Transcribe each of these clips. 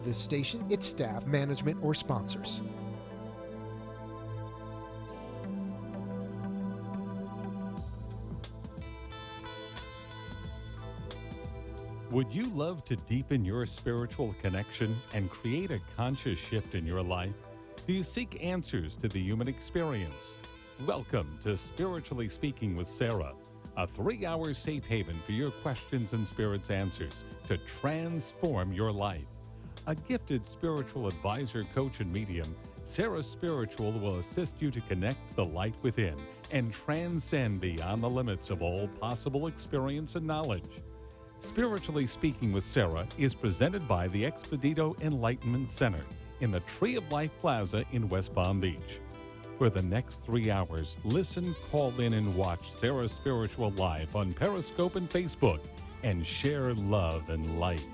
this station, its staff, management, or sponsors. Would you love to deepen your spiritual connection and create a conscious shift in your life? Do you seek answers to the human experience? Welcome to Spiritually Speaking with Sarah, a 3-hour safe haven for your questions and spirit's answers to transform your life. A gifted spiritual advisor, coach, and medium, SarahSpiritual will assist you to connect the light within and transcend beyond the limits of all possible experience and knowledge. Spiritually Speaking with Sarah is presented by the Expedito Enlightenment Center in the Tree of Life Plaza in West Palm Beach. For the next 3 hours, listen, call in, and watch SarahSpiritual live on Periscope and Facebook, and share love and light.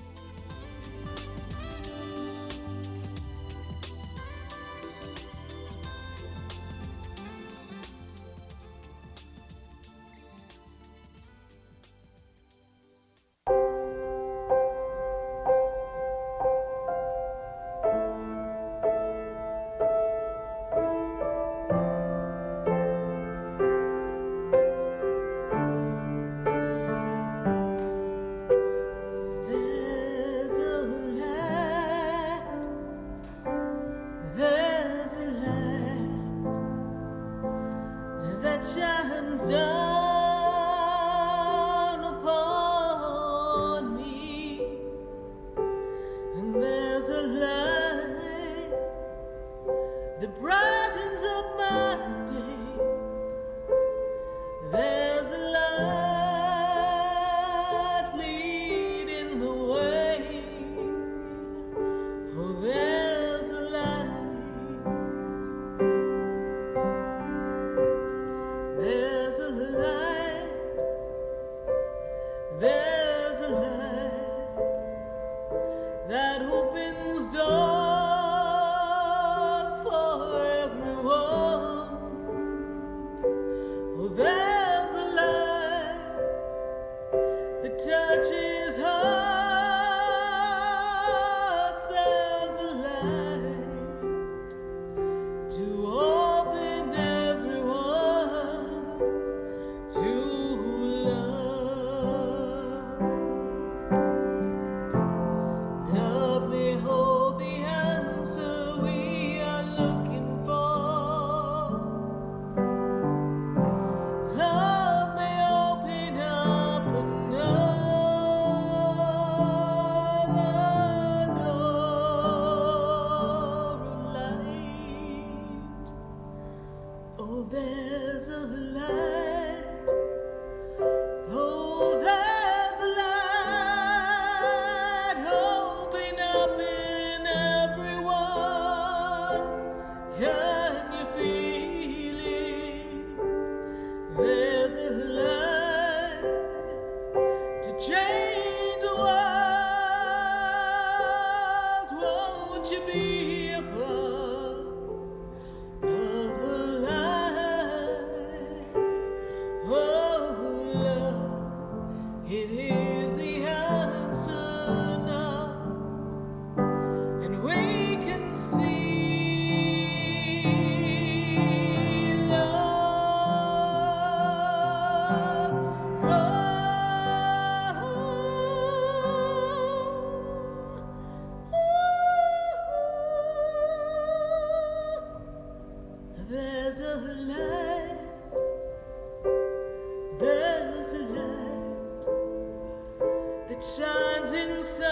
Shines inside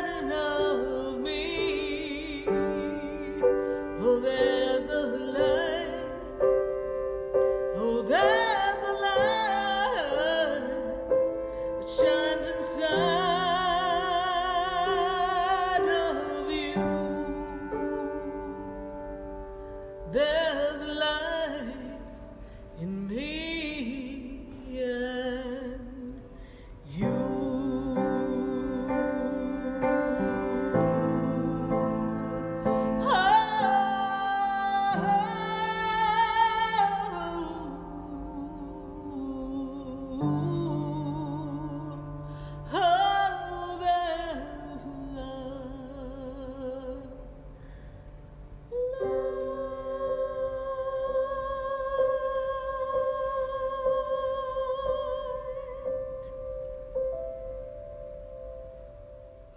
and out.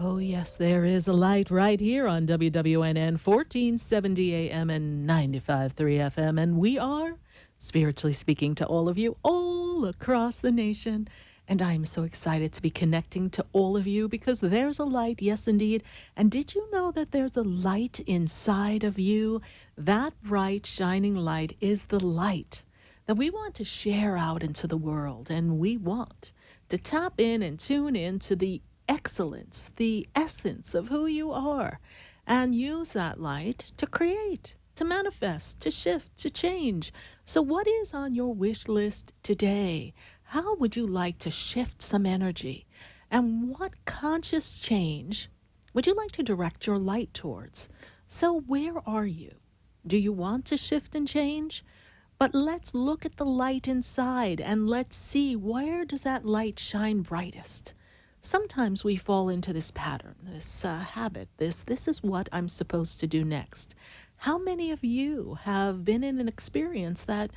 Oh, yes, there is a light right here on WWNN 1470 AM and 95.3 FM. And we are spiritually speaking to all of you all across the nation. And I'm so excited to be connecting to all of you because there's a light, yes, indeed. And did you know that there's a light inside of you? That bright, shining light is the light that we want to share out into the world. And we want to tap in and tune in to the excellence, the essence of who you are, and use that light to create, to manifest, to shift, to change. So what is on your wish list today? How would you like to shift some energy? And what conscious change would you like to direct your light towards? So where are you? Do you want to shift and change? But let's look at the light inside and let's see, where does that light shine brightest? Sometimes we fall into this pattern, this habit, this is what I'm supposed to do next. How many of you have been in an experience that,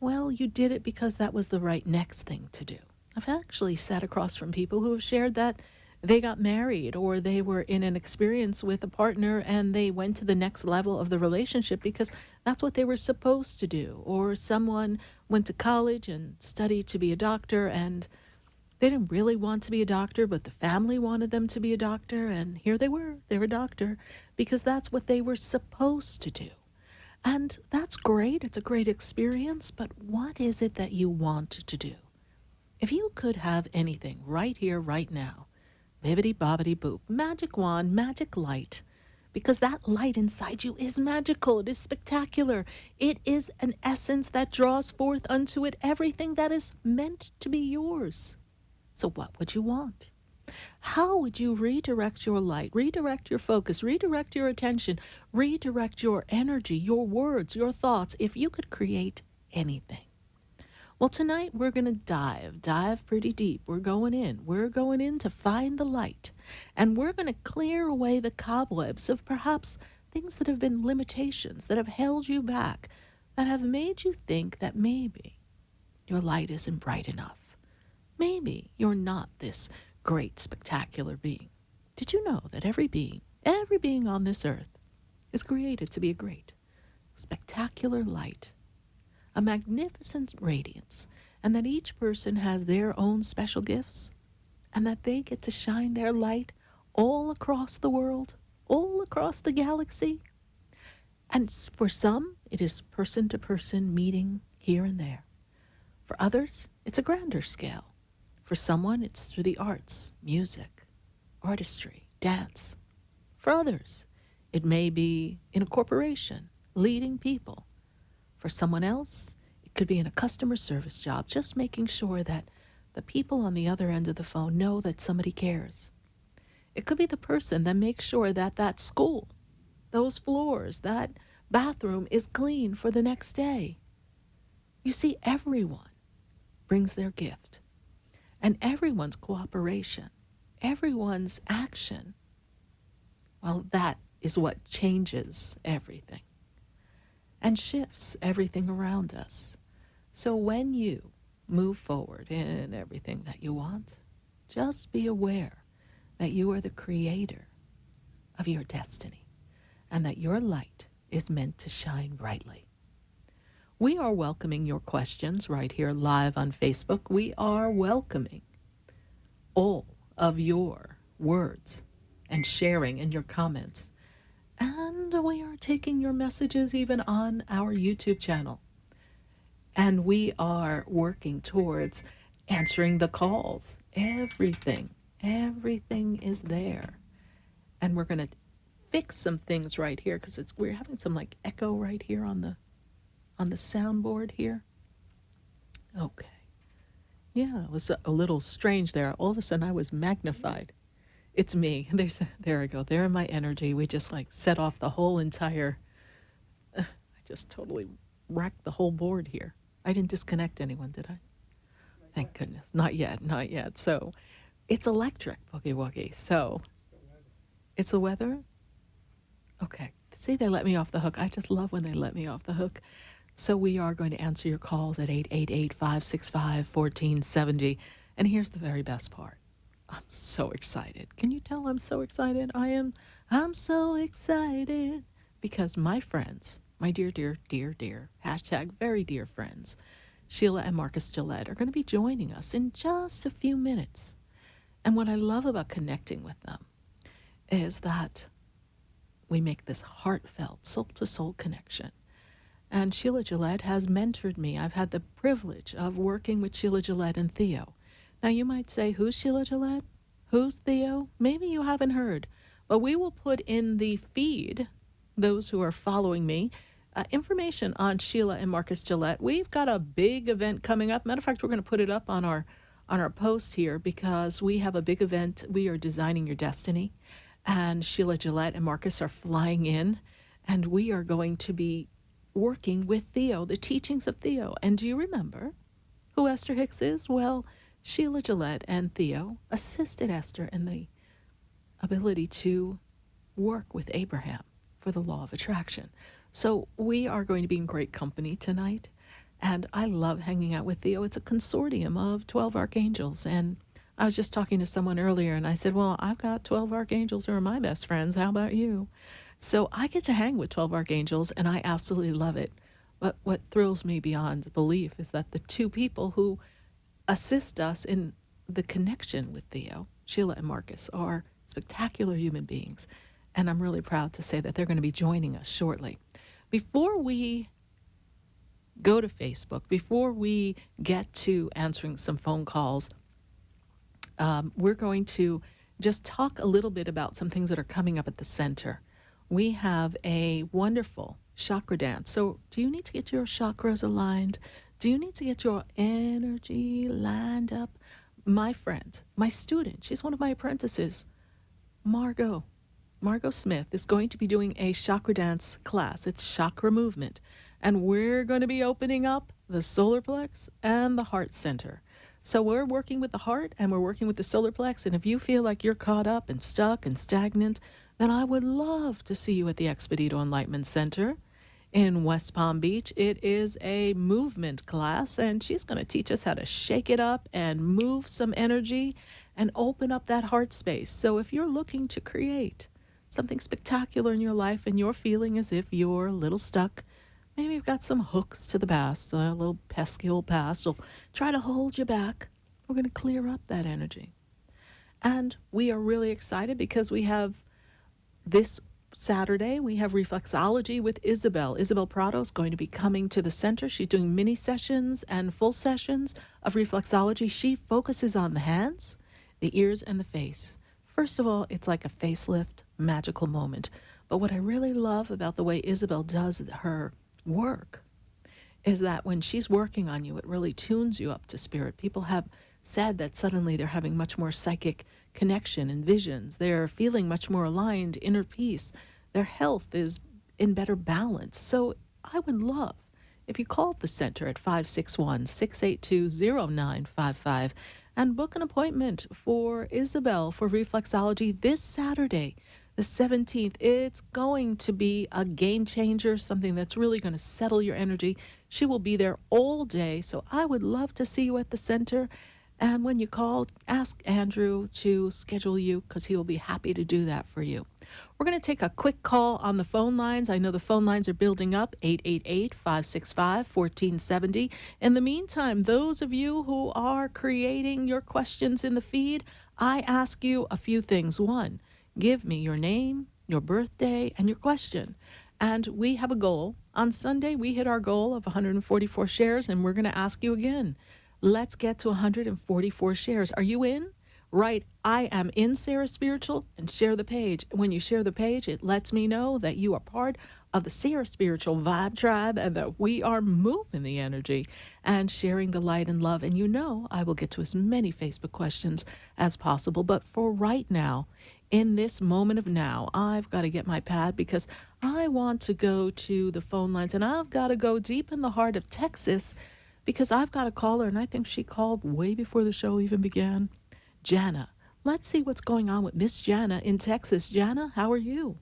well, you did it because that was the right next thing to do? I've actually sat across from people who have shared that they got married or they were in an experience with a partner and they went to the next level of the relationship because that's what they were supposed to do. Or someone went to college and studied to be a doctor and they didn't really want to be a doctor, but the family wanted them to be a doctor, and here they were. They're a doctor because that's what they were supposed to do. And that's great. It's a great experience, but what is it that you want to do? If you could have anything right here, right now, bibbidi bobbidi boop, magic wand, magic light, because that light inside you is magical. It is spectacular. It is an essence that draws forth unto it everything that is meant to be yours. So what would you want? How would you redirect your light, redirect your focus, redirect your attention, redirect your energy, your words, your thoughts, if you could create anything? Well, tonight we're going to dive pretty deep. We're going in to find the light. And we're going to clear away the cobwebs of perhaps things that have been limitations, that have held you back, that have made you think that maybe your light isn't bright enough. Maybe you're not this great, spectacular being. Did you know that every being on this earth is created to be a great, spectacular light, a magnificent radiance, and that each person has their own special gifts, and that they get to shine their light all across the world, all across the galaxy? And for some, it is person-to-person meeting here and there. For others, it's a grander scale. For someone, it's through the arts, music, artistry, dance. For others, it may be in a corporation, leading people. For someone else, it could be in a customer service job, just making sure that the people on the other end of the phone know that somebody cares. It could be the person that makes sure that that school, those floors, that bathroom is clean for the next day. You see, everyone brings their gift. And everyone's cooperation, everyone's action, well, that is what changes everything and shifts everything around us. So when you move forward in everything that you want, just be aware that you are the creator of your destiny and that your light is meant to shine brightly. We are welcoming your questions right here live on Facebook. We are welcoming all of your words and sharing and your comments. And we are taking your messages even on our YouTube channel. And we are working towards answering the calls. Everything is there. And we're going to fix some things right here because we're having some like echo right here on the soundboard here. Okay. Yeah, it was a little strange there. All of a sudden I was magnified. It's me. There I go. There in my energy. We just like set off the whole entire, I just totally wrecked the whole board here. I didn't disconnect anyone, did I? Thank goodness. Not yet. So it's electric, Boogie Woogie. So it's the weather? Okay. See, they let me off the hook. I just love when they let me off the hook. So we are going to answer your calls at 888-565-1470. And here's the very best part. I'm so excited. Can you tell I'm so excited? I'm so excited because my friends, my dear, dear, dear, dear, hashtag very dear friends, Sheila and Marcus Gillette are going to be joining us in just a few minutes. And what I love about connecting with them is that we make this heartfelt, soul-to-soul connection. And Sheila Gillette has mentored me. I've had the privilege of working with Sheila Gillette and THEO. Now, you might say, who's Sheila Gillette? Who's THEO? Maybe you haven't heard. But we will put in the feed, those who are following me, information on Sheila and Marcus Gillette. We've got a big event coming up. Matter of fact, we're going to put it up on our post here because we have a big event. We are designing your destiny. And Sheila Gillette and Marcus are flying in. And we are going to be working with THEO, the teachings of THEO. And do you remember who Esther Hicks is? Well, Sheila Gillette and THEO assisted Esther in the ability to work with Abraham for the law of attraction. So we are going to be in great company tonight. And I love hanging out with THEO. It's a consortium of 12 archangels. And I was just talking to someone earlier and I said, well, I've got 12 archangels who are my best friends. How about you? So I get to hang with 12 archangels and I absolutely love it. But what thrills me beyond belief is that the two people who assist us in the connection with THEO, Sheila and Marcus, are spectacular human beings. And I'm really proud to say that they're going to be joining us shortly. Before we go to Facebook, before we get to answering some phone calls, we're going to just talk a little bit about some things that are coming up at the center. We have a wonderful chakra dance. So do you need to get your chakras aligned? Do you need to get your energy lined up? My friend, my student, she's one of my apprentices, Margot Smith, is going to be doing a chakra dance class. It's chakra movement. And we're going to be opening up the solar plex and the heart center. So we're working with the heart and we're working with the solar plex. And if you feel like you're caught up and stuck and stagnant, then I would love to see you at the Expedito Enlightenment Center in West Palm Beach. It is a movement class, and she's going to teach us how to shake it up and move some energy and open up that heart space. So if you're looking to create something spectacular in your life and you're feeling as if you're a little stuck, maybe you've got some hooks to the past, a little pesky old past will try to hold you back. We're going to clear up that energy. And we are really excited because we have this Saturday, we have reflexology with Isabel. Isabel Prado is going to be coming to the center. She's doing mini sessions and full sessions of reflexology. She focuses on the hands, the ears, and the face. First of all, it's like a facelift, magical moment. But what I really love about the way Isabel does her work is that when she's working on you, it really tunes you up to spirit. People have said that suddenly they're having much more psychic connection and visions. They're feeling much more aligned, inner peace. Their health is in better balance. So I would love if you called the center at 561-682-0955 and book an appointment for Isabel for reflexology this Saturday, the 17th. It's going to be a game changer, something that's really going to settle your energy. She will be there all day, so I would love to see you at the center. And when you call, ask Andrew to schedule you because he will be happy to do that for you. We're going to take a quick call on the phone lines. I know the phone lines are building up, 888-565-1470. In the meantime, those of you who are creating your questions in the feed, I ask you a few things. One, give me your name, your birthday, and your question. And we have a goal. On Sunday, we hit our goal of 144 shares, and we're going to ask you again. Let's get to 144 shares. Are you in? Write, I am in SarahSpiritual, and share the page. When you share the page, it lets me know that you are part of the SarahSpiritual Vibe Tribe and that we are moving the energy and sharing the light and love. And you know I will get to as many Facebook questions as possible. But for right now, in this moment of now, I've got to get my pad because I want to go to the phone lines, and I've got to go deep in the heart of Texas because I've got a caller, and I think she called way before the show even began. Jana. Let's see what's going on with Miss Jana in Texas. Jana, how are you?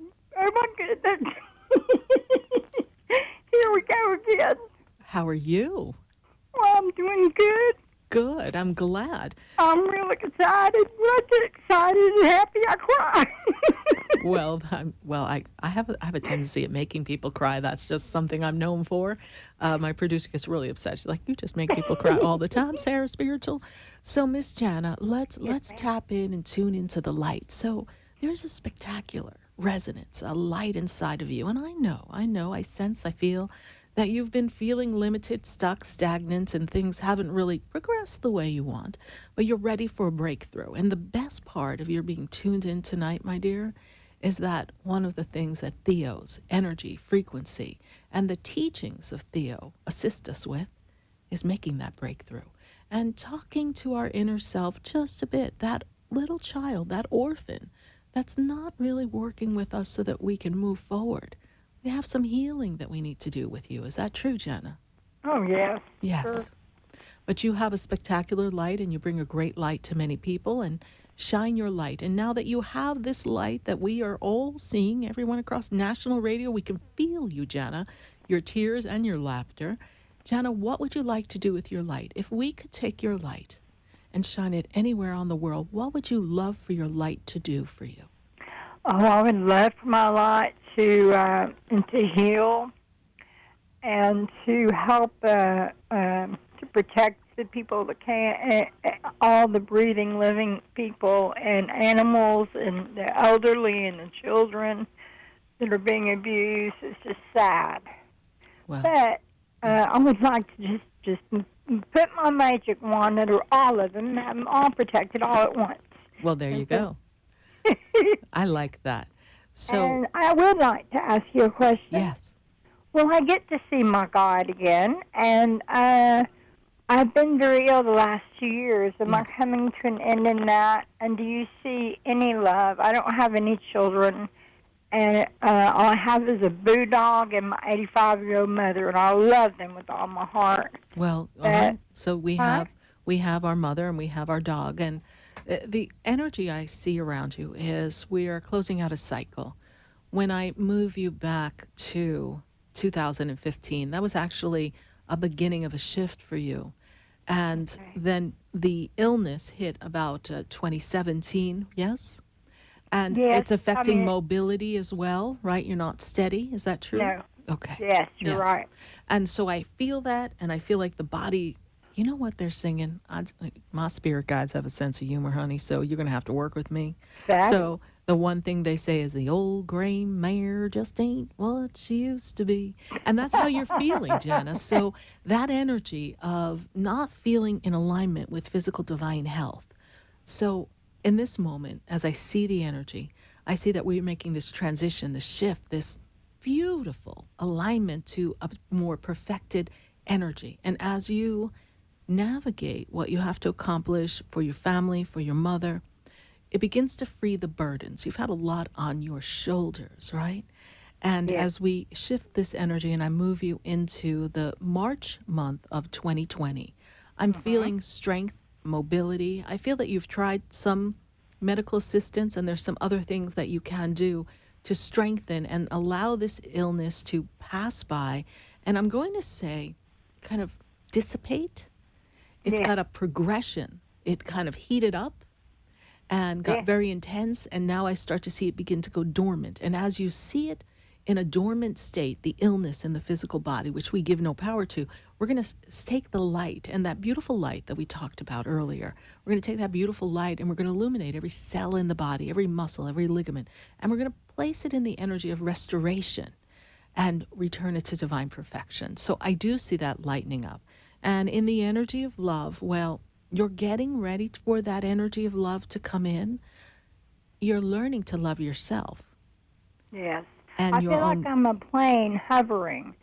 Oh, my goodness. Here we go again. How are you? Well, I'm doing good. Good. I'm glad. I'm really excited. When I get excited and happy, I cry. I have a tendency at making people cry. That's just something I'm known for. My producer gets really upset. She's like, "You just make people cry all the time, Sarah Spiritual." So, Miss Jana, let's tap in and tune into the light. So, there's a spectacular resonance, a light inside of you, and I sense, I feel that you've been feeling limited, stuck, stagnant, and things haven't really progressed the way you want, but you're ready for a breakthrough. And the best part of your being tuned in tonight, my dear, is that one of the things that THEO's energy, frequency, and the teachings of THEO assist us with is making that breakthrough and talking to our inner self just a bit, that little child, that orphan that's not really working with us so that we can move forward. We have some healing that we need to do with you. Is that true, Jana? Oh, yes. Yes. Sure. But you have a spectacular light, and you bring a great light to many people, and shine your light. And now that you have this light that we are all seeing, everyone across national radio, we can feel you, Jana, your tears and your laughter. Jana, what would you like to do with your light? If we could take your light and shine it anywhere on the world, what would you love for your light to do for you? Oh, I would love for my light to heal and to help to protect the people that can't, all the breathing, living people and animals and the elderly and the children that are being abused. It's just sad. Wow. But I would like to just put my magic wand under all of them and have them all protected all at once. Well, there you go. I like that. So, and I would like to ask you a question. yes. Well, I get to see my God again, and I've been very ill the last 2 years. Am I coming to an end in that? And do you see any love? I don't have any children, and all I have is a boo dog and my 85-year-old mother, and I love them with all my heart. Well, all right. So we have our mother and we have our dog, and the energy I see around you is we are closing out a cycle. When I move you back to 2015, that was actually a beginning of a shift for you. And then the illness hit about 2017, yes? And it's affecting mobility as well, right? You're not steady. Is that true? No. Okay. Yes, you're right. And so I feel that, and I feel like the body, you know what they're singing? My spirit guides have a sense of humor, honey, so you're going to have to work with me. So the one thing they say is the old gray mare just ain't what she used to be. And that's how you're feeling, Jana. So that energy of not feeling in alignment with physical divine health. So in this moment, as I see the energy, I see that we're making this transition, this shift, this beautiful alignment to a more perfected energy. And as you navigate what you have to accomplish for your family, for your mother, it begins to free the burdens. You've had a lot on your shoulders, right? And as we shift this energy and I move you into the March month of 2020, I'm feeling strength, mobility. I feel that you've tried some medical assistance and there's some other things that you can do to strengthen and allow this illness to pass by. And I'm going to say kind of dissipate. It's got a progression. It kind of heated up and got very intense, and now I start to see it begin to go dormant. And as you see it in a dormant state, the illness in the physical body, which we give no power to, we're going to take the light, and that beautiful light that we talked about earlier, we're going to take that beautiful light and we're going to illuminate every cell in the body, every muscle, every ligament, and we're going to place it in the energy of restoration and return it to divine perfection. So I do see that lightening up. And in the energy of love, well, you're getting ready for that energy of love to come in. You're learning to love yourself. Yes. And I feel like I'm a plane hovering,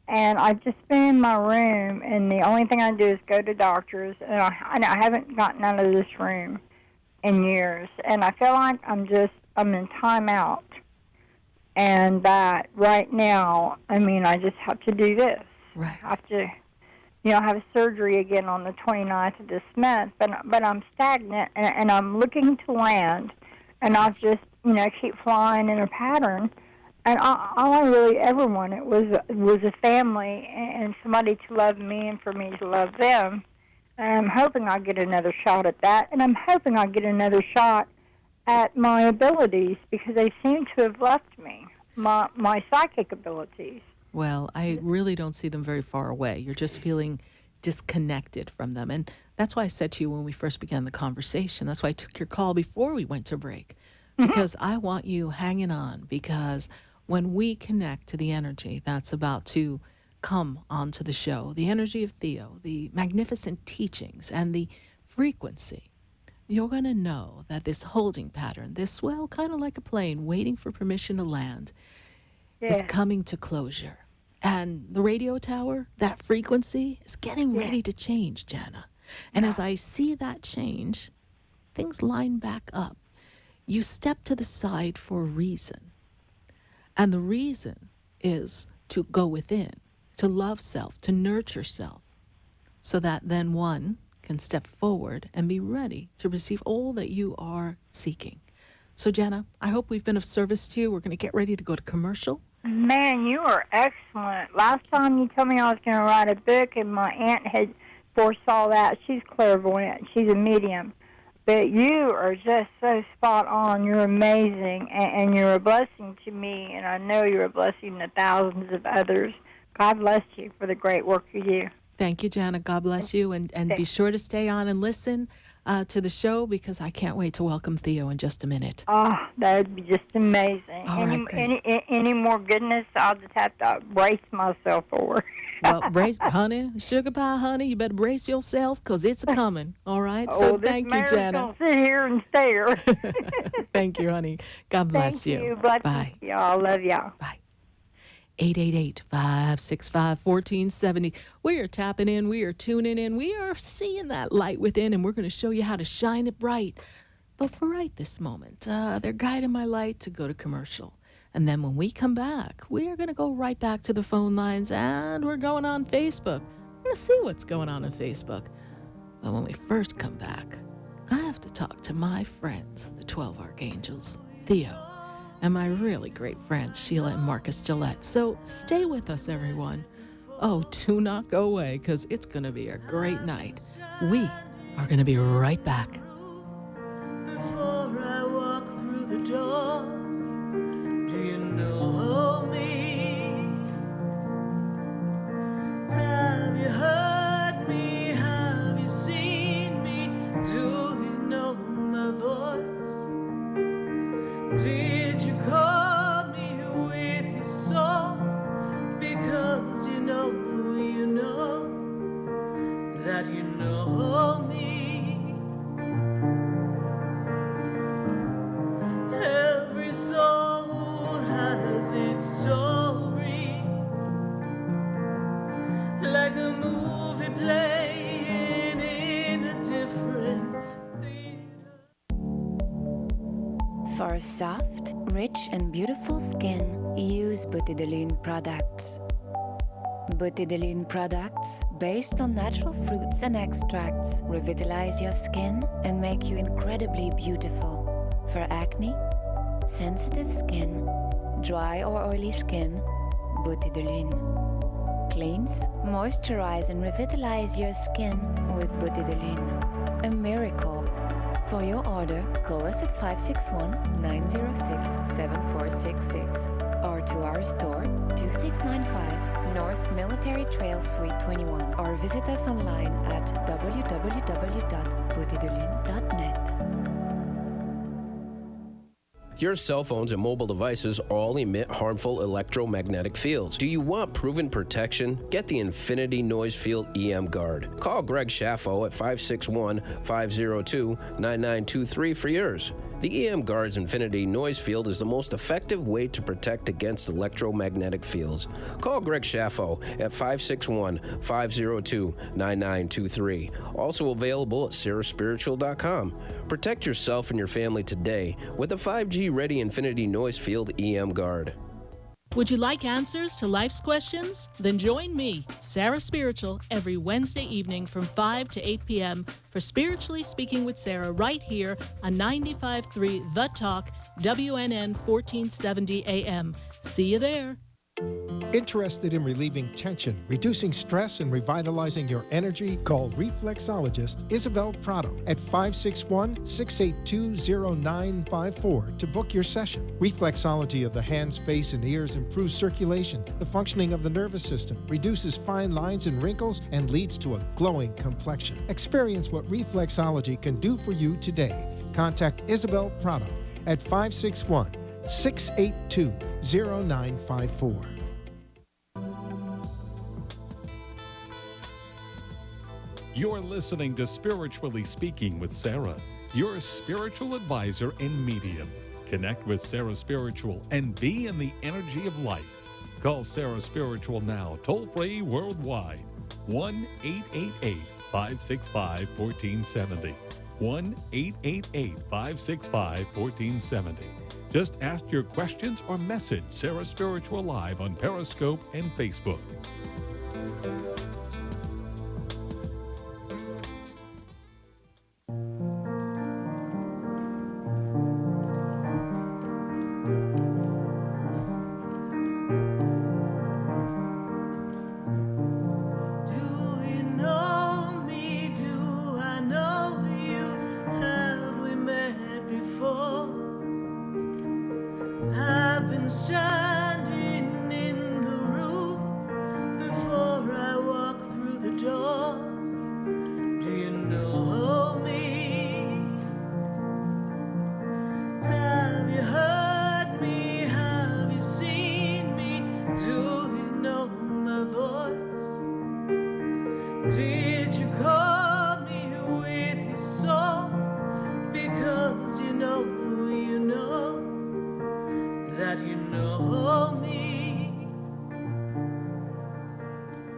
and I've just been in my room, and the only thing I do is go to doctors, and I haven't gotten out of this room in years, and I feel like I'm in timeout, and that right now, I mean, I just have to do this. Right. I have to, have surgery again on the 29th of this month, but I'm stagnant, and I'm looking to land, and I'll just, keep flying in a pattern. And all I really ever wanted was a family and somebody to love me and for me to love them. I'm hoping I'll get another shot at that, and I'm hoping I'll get another shot at my abilities because they seem to have left me, my psychic abilities. Well, I really don't see them very far away. You're just feeling disconnected from them. And that's why I said to you when we first began the conversation, that's why I took your call before we went to break, because I want you hanging on, because when we connect to the energy that's about to come onto the show, the energy of THEO, the magnificent teachings, and the frequency, you're going to know that this holding pattern, this, well, kind of like a plane waiting for permission to land, is coming to closure. And the radio tower, that frequency, is getting ready to change, Jana. And as I see that change, things line back up. You step to the side for a reason. And the reason is to go within, to love self, to nurture self, so that then one can step forward and be ready to receive all that you are seeking. So, Jana, I hope we've been of service to you. We're going to get ready to go to commercial. Man, you are excellent. Last time you told me I was going to write a book, and my aunt had foresaw that. She's clairvoyant. She's a medium. But you are just so spot on. You're amazing, and you're a blessing to me, and I know you're a blessing to thousands of others. God bless you for the great work you do. Thank you, Jana. God bless you. And be sure to stay on and listen to the show, because I can't wait to welcome THEO in just a minute. Oh, that would be just amazing. Any more goodness, I'll just have to brace myself for. Well, honey, sugar pie, honey, you better brace yourself, because it's a-coming, all right? So thank you, Jana. Sit here and stare. Thank you, honey. God bless you. Thank you. Bless Bye. y'all. Love y'all. Bye. 888-565-1470. We are tapping in. We are tuning in. We are seeing that light within, and we're going to show you how to shine it bright. But for right this moment, they're guiding my light to go to commercial. And then when we come back, we are going to go right back to the phone lines, and we're going on Facebook. We're going to see what's going on Facebook. But when we first come back, I have to talk to my friends, the 12 Archangels, THEO, and my really great friends, Sheila and Marcus Gillette. So stay with us, everyone. Oh, do not go away, because it's going to be a great night. We are going to be right back. Before I walk through the door, do you know me? Have you heard me? Have you seen me? Do you know my voice? Did you call me with your soul? Because you know that you know me. Every soul has its story, like a movie playing in a different theater. For a soft, rich and beautiful skin, use Beauté de Lune products. Beauté de Lune products, based on natural fruits and extracts, revitalize your skin and make you incredibly beautiful. For acne, sensitive skin, dry or oily skin, Beauté de Lune. Cleanse, moisturize and revitalize your skin with Beauté de Lune. A miracle. For your order, call us at 561-906-7466 or to our store, 2695 North Military Trail Suite 21, or visit us online at www.beautédelune.net. Your cell phones and mobile devices all emit harmful electromagnetic fields. Do you want proven protection? Get the Infinity Noise Field EM Guard. Call Greg Schaffo at 561-502-9923 for yours. The EM Guard's Infinity Noise Field is the most effective way to protect against electromagnetic fields. Call Greg Schaffo at 561-502-9923. Also available at SarahSpiritual.com. Protect yourself and your family today with a 5G-ready Infinity Noise Field EM Guard. Would you like answers to life's questions? Then join me, Sarah Spiritual, every Wednesday evening from 5 to 8 p.m. for Spiritually Speaking with Sarah right here on 95.3 The Talk, WNN 1470 AM. See you there. Interested in relieving tension, reducing stress, and revitalizing your energy? Call reflexologist Isabel Prado at 561-682-0954 to book your session. Reflexology of the hands, face, and ears improves circulation, the functioning of the nervous system, reduces fine lines and wrinkles, and leads to a glowing complexion. Experience what reflexology can do for you today. Contact Isabel Prado at 561-682-0954. You're listening to Spiritually Speaking with Sarah, your spiritual advisor and medium. Connect with Sarah Spiritual and be in the energy of life. Call Sarah Spiritual now, toll-free worldwide. 1-888-565-1470. 1-888-565-1470. Just ask your questions or message Sarah Spiritual live on Periscope and Facebook.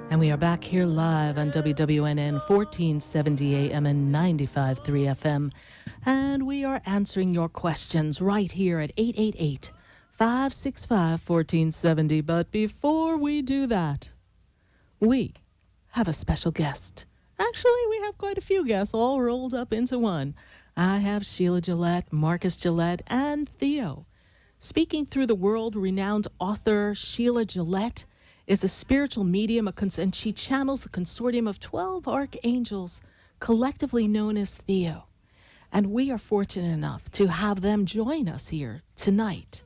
And we are back here live on WWNN 1470 AM and 95.3 FM. And we are answering your questions right here at 888-565-1470. But before we do that, we have a special guest. Actually, we have quite a few guests all rolled up into one. I have Sheila Gillette, Marcus Gillette, and THEO. Speaking through the world-renowned author Sheila Gillette is a spiritual medium, and she channels the consortium of 12 archangels, collectively known as THEO. And we are fortunate enough to have them join us here tonight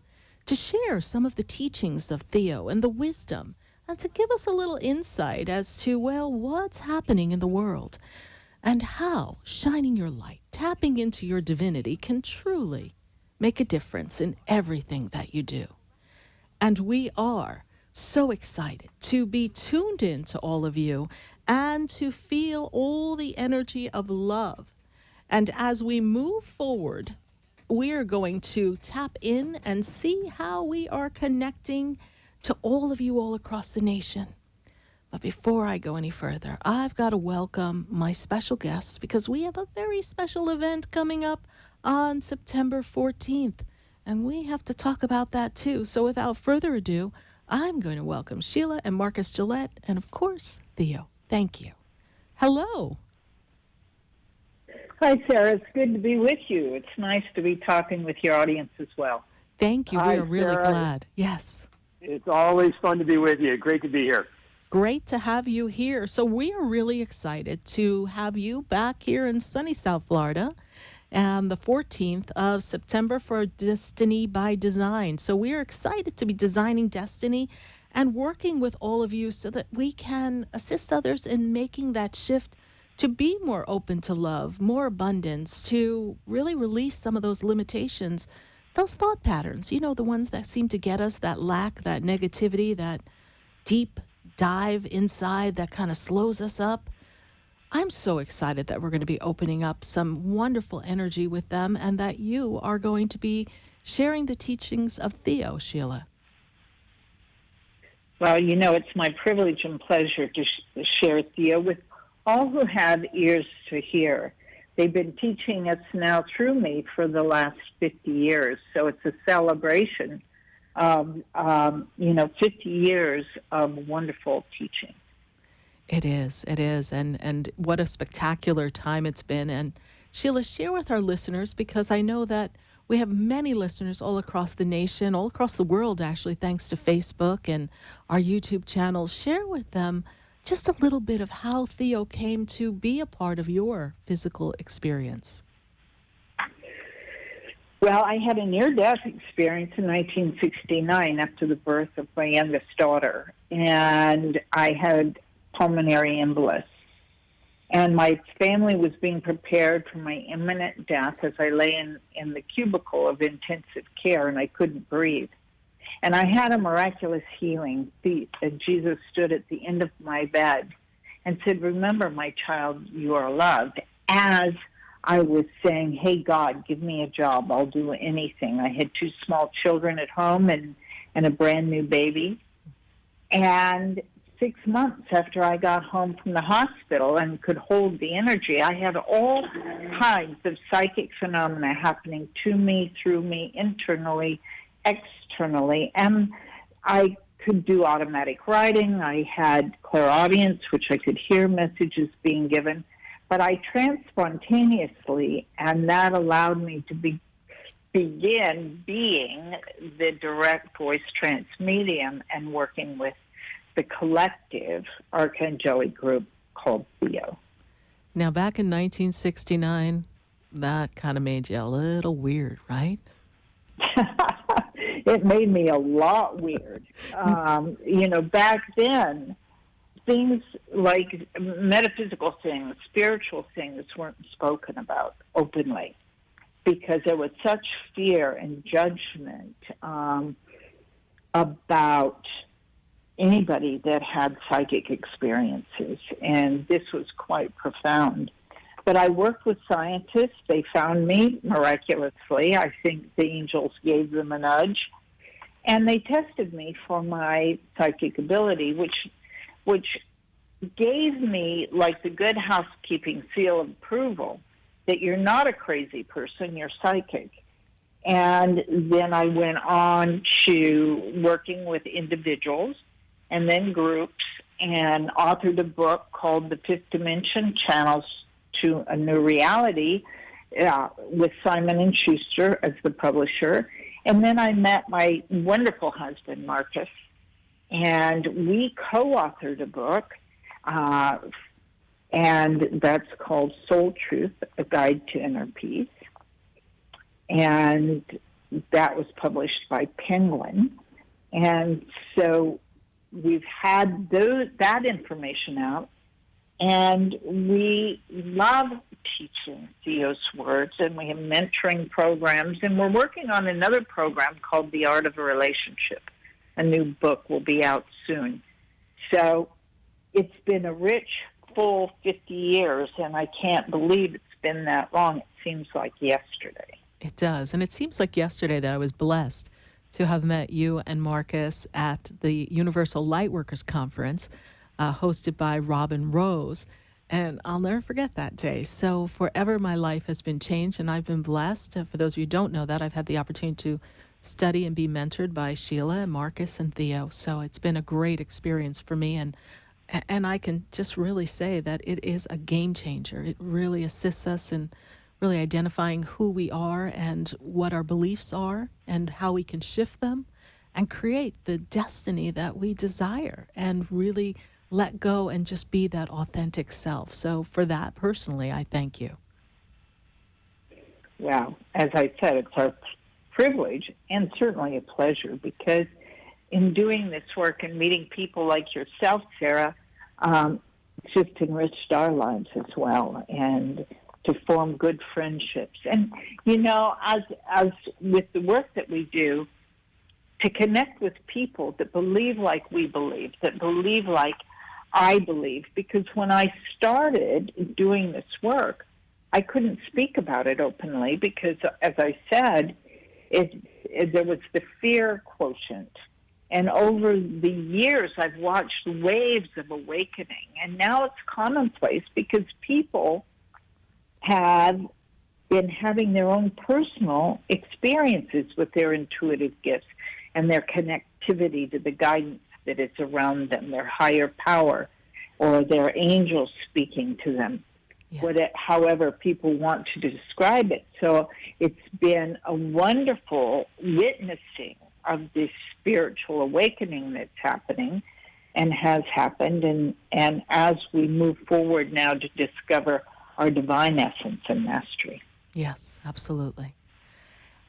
to share some of the teachings of THEO and the wisdom, and to give us a little insight as to, well, what's happening in the world and how shining your light, tapping into your divinity can truly make a difference in everything that you do. And we are so excited to be tuned in to all of you and to feel all the energy of love. And as we move forward, we are going to tap in and see how we are connecting to all of you all across the nation. But before I go any further, I've got to welcome my special guests because we have a very special event coming up on September 14th. And we have to talk about that too. So without further ado, I'm going to welcome Sheila and Marcus Gillette, and of course, THEO. Thank you. Hello. Hi, Sarah. It's good to be with you. It's nice to be talking with your audience as well. Thank you. Hi, we are really Sarah. glad. Yes. It's always fun to be with you. Great to be here. Great to have you here. So we are really excited to have you back here in sunny South Florida and the 14th of September for Destiny by Design. So we are excited to be designing destiny and working with all of you so that we can assist others in making that shift to be more open to love, more abundance, to really release some of those limitations, those thought patterns, you know, the ones that seem to get us, that lack, that negativity, that deep dive inside that kind of slows us up. I'm so excited that we're going to be opening up some wonderful energy with them and that you are going to be sharing the teachings of THEO, Sheila. Well, you know, it's my privilege and pleasure to share THEO with all who have ears to hear. They've been teaching us now through me for the last 50 years, so it's a celebration of, 50 years of wonderful teaching. It is, and what a spectacular time it's been. And Sheila, share with our listeners, because I know that we have many listeners all across the nation, all across the world, actually, thanks to Facebook and our YouTube channel. Share with them just a little bit of how THEO came to be a part of your physical experience. Well, I had a near-death experience in 1969 after the birth of my youngest daughter, and I had pulmonary embolus. And my family was being prepared for my imminent death as I lay in the cubicle of intensive care, and I couldn't breathe. And I had a miraculous healing. Jesus stood at the end of my bed and said, "Remember, my child, you are loved," as I was saying, "Hey, God, give me a job. I'll do anything." I had 2 small children at home and a brand new baby. And 6 months after I got home from the hospital and could hold the energy, I had all kinds of psychic phenomena happening to me, through me, internally, externally. And I could do automatic writing. I had clairaudience, which I could hear messages being given. But I tranced spontaneously, and that allowed me to begin being the direct voice trance medium and working with the collective archangelic group called THEO. Now, back in 1969, that kind of made you a little weird, right? It made me a lot weird. Back then, things like metaphysical things, spiritual things weren't spoken about openly because there was such fear and judgment about anybody that had psychic experiences, and this was quite profound. But I worked with scientists. They found me miraculously. I think the angels gave them a nudge, and they tested me for my psychic ability, which gave me like the good housekeeping seal of approval that you're not a crazy person, you're psychic. And then I went on to working with individuals and then groups, and authored a book called The Fifth Dimension, Channels to a New Reality, with Simon & Schuster as the publisher. And then I met my wonderful husband, Marcus, and we co-authored a book, and that's called Soul Truth, A Guide to Inner Peace. And that was published by Penguin. And so we've had that information out, and we love teaching THEO's words, and we have mentoring programs, and we're working on another program called The Art of a Relationship. A new book will be out soon. So it's been a rich, full 50 years, and I can't believe it's been that long. It seems like yesterday. It does, and it seems like yesterday that I was blessed to have met you and Marcus at the Universal Lightworkers Conference, hosted by Robin Rose, and I'll never forget that day. So forever my life has been changed, and I've been blessed. For those of you who don't know that, I've had the opportunity to study and be mentored by Sheila and Marcus and THEO, so it's been a great experience for me, and I can just really say that it is a game changer. It really assists us in really identifying who we are and what our beliefs are and how we can shift them and create the destiny that we desire and really let go and just be that authentic self. So for that, personally, I thank you. Well, as I said, it's our privilege and certainly a pleasure, because in doing this work and meeting people like yourself, Sarah, it's just enriched our lives as well, and to form good friendships. And, as with the work that we do, to connect with people that believe like we believe, that believe like I believe. Because when I started doing this work, I couldn't speak about it openly because, as I said, there was the fear quotient. And over the years, I've watched waves of awakening. And now it's commonplace because people have been having their own personal experiences with their intuitive gifts and their connectivity to the guidance that is around them, their higher power, or their angels speaking to them. however people want to describe it. So it's been a wonderful witnessing of this spiritual awakening that's happening and has happened, and as we move forward now to discover our divine essence and mastery. Yes, absolutely.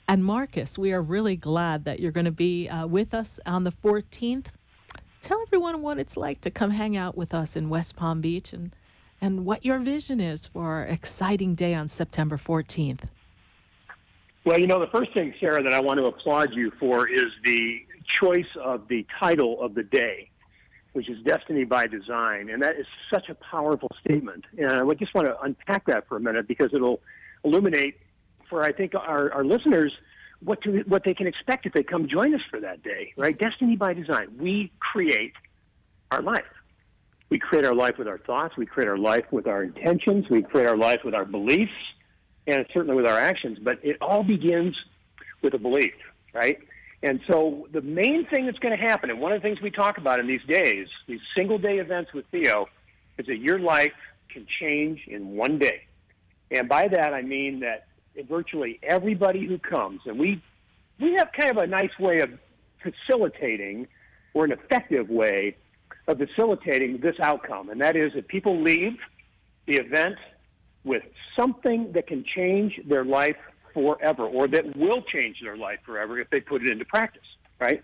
And Marcus, we are really glad that you're going to be with us on the 14th. Tell everyone what it's like to come hang out with us in West Palm Beach and what your vision is for our exciting day on September 14th. Well, the first thing, Sarah, that I want to applaud you for is the choice of the title of the day, which is Destiny by Design. And that is such a powerful statement. And I just want to unpack that for a minute because it'll illuminate for, I think, our listeners what they can expect if they come join us for that day, right? Destiny by Design. We create our life. We create our life with our thoughts. We create our life with our intentions. We create our life with our beliefs, and certainly with our actions. But it all begins with a belief, right? And so the main thing that's going to happen, and one of the things we talk about in these days, these single-day events with THEO, is that your life can change in one day. And by that, I mean that virtually everybody who comes, and we have kind of a nice way of facilitating, or an effective way of facilitating this outcome, and that is that people leave the event with something that can change their life forever, or that will change their life forever if they put it into practice, right?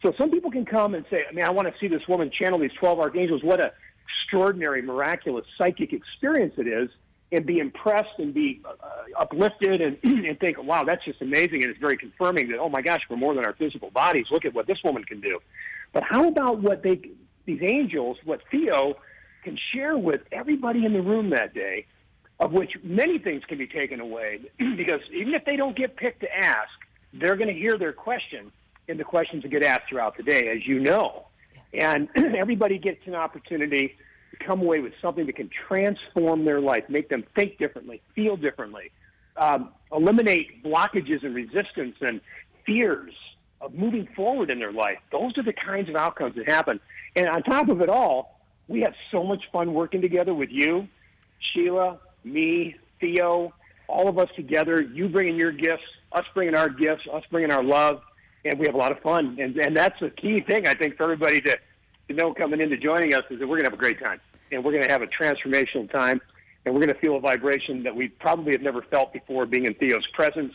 So some people can come and say, I want to see this woman channel these 12 archangels. What an extraordinary, miraculous psychic experience it is, and be impressed and be uplifted and think, wow, that's just amazing, and it's very confirming that, oh my gosh, we're more than our physical bodies. Look at what this woman can do. But how about what these angels, what THEO can share with everybody in the room that day, of which many things can be taken away, because even if they don't get picked to ask, they're going to hear their question in the questions that get asked throughout the day, as you know. And everybody gets an opportunity to come away with something that can transform their life, make them think differently, feel differently, eliminate blockages and resistance and fears of moving forward in their life. Those are the kinds of outcomes that happen. And on top of it all, we have so much fun working together with you, Sheila, me, THEO, all of us together, you bringing your gifts, us bringing our gifts, us bringing our love, and we have a lot of fun. And that's the key thing, I think, for everybody to know coming into joining us, is that we're going to have a great time. And we're going to have a transformational time, and we're going to feel a vibration that we probably have never felt before being in THEO's presence,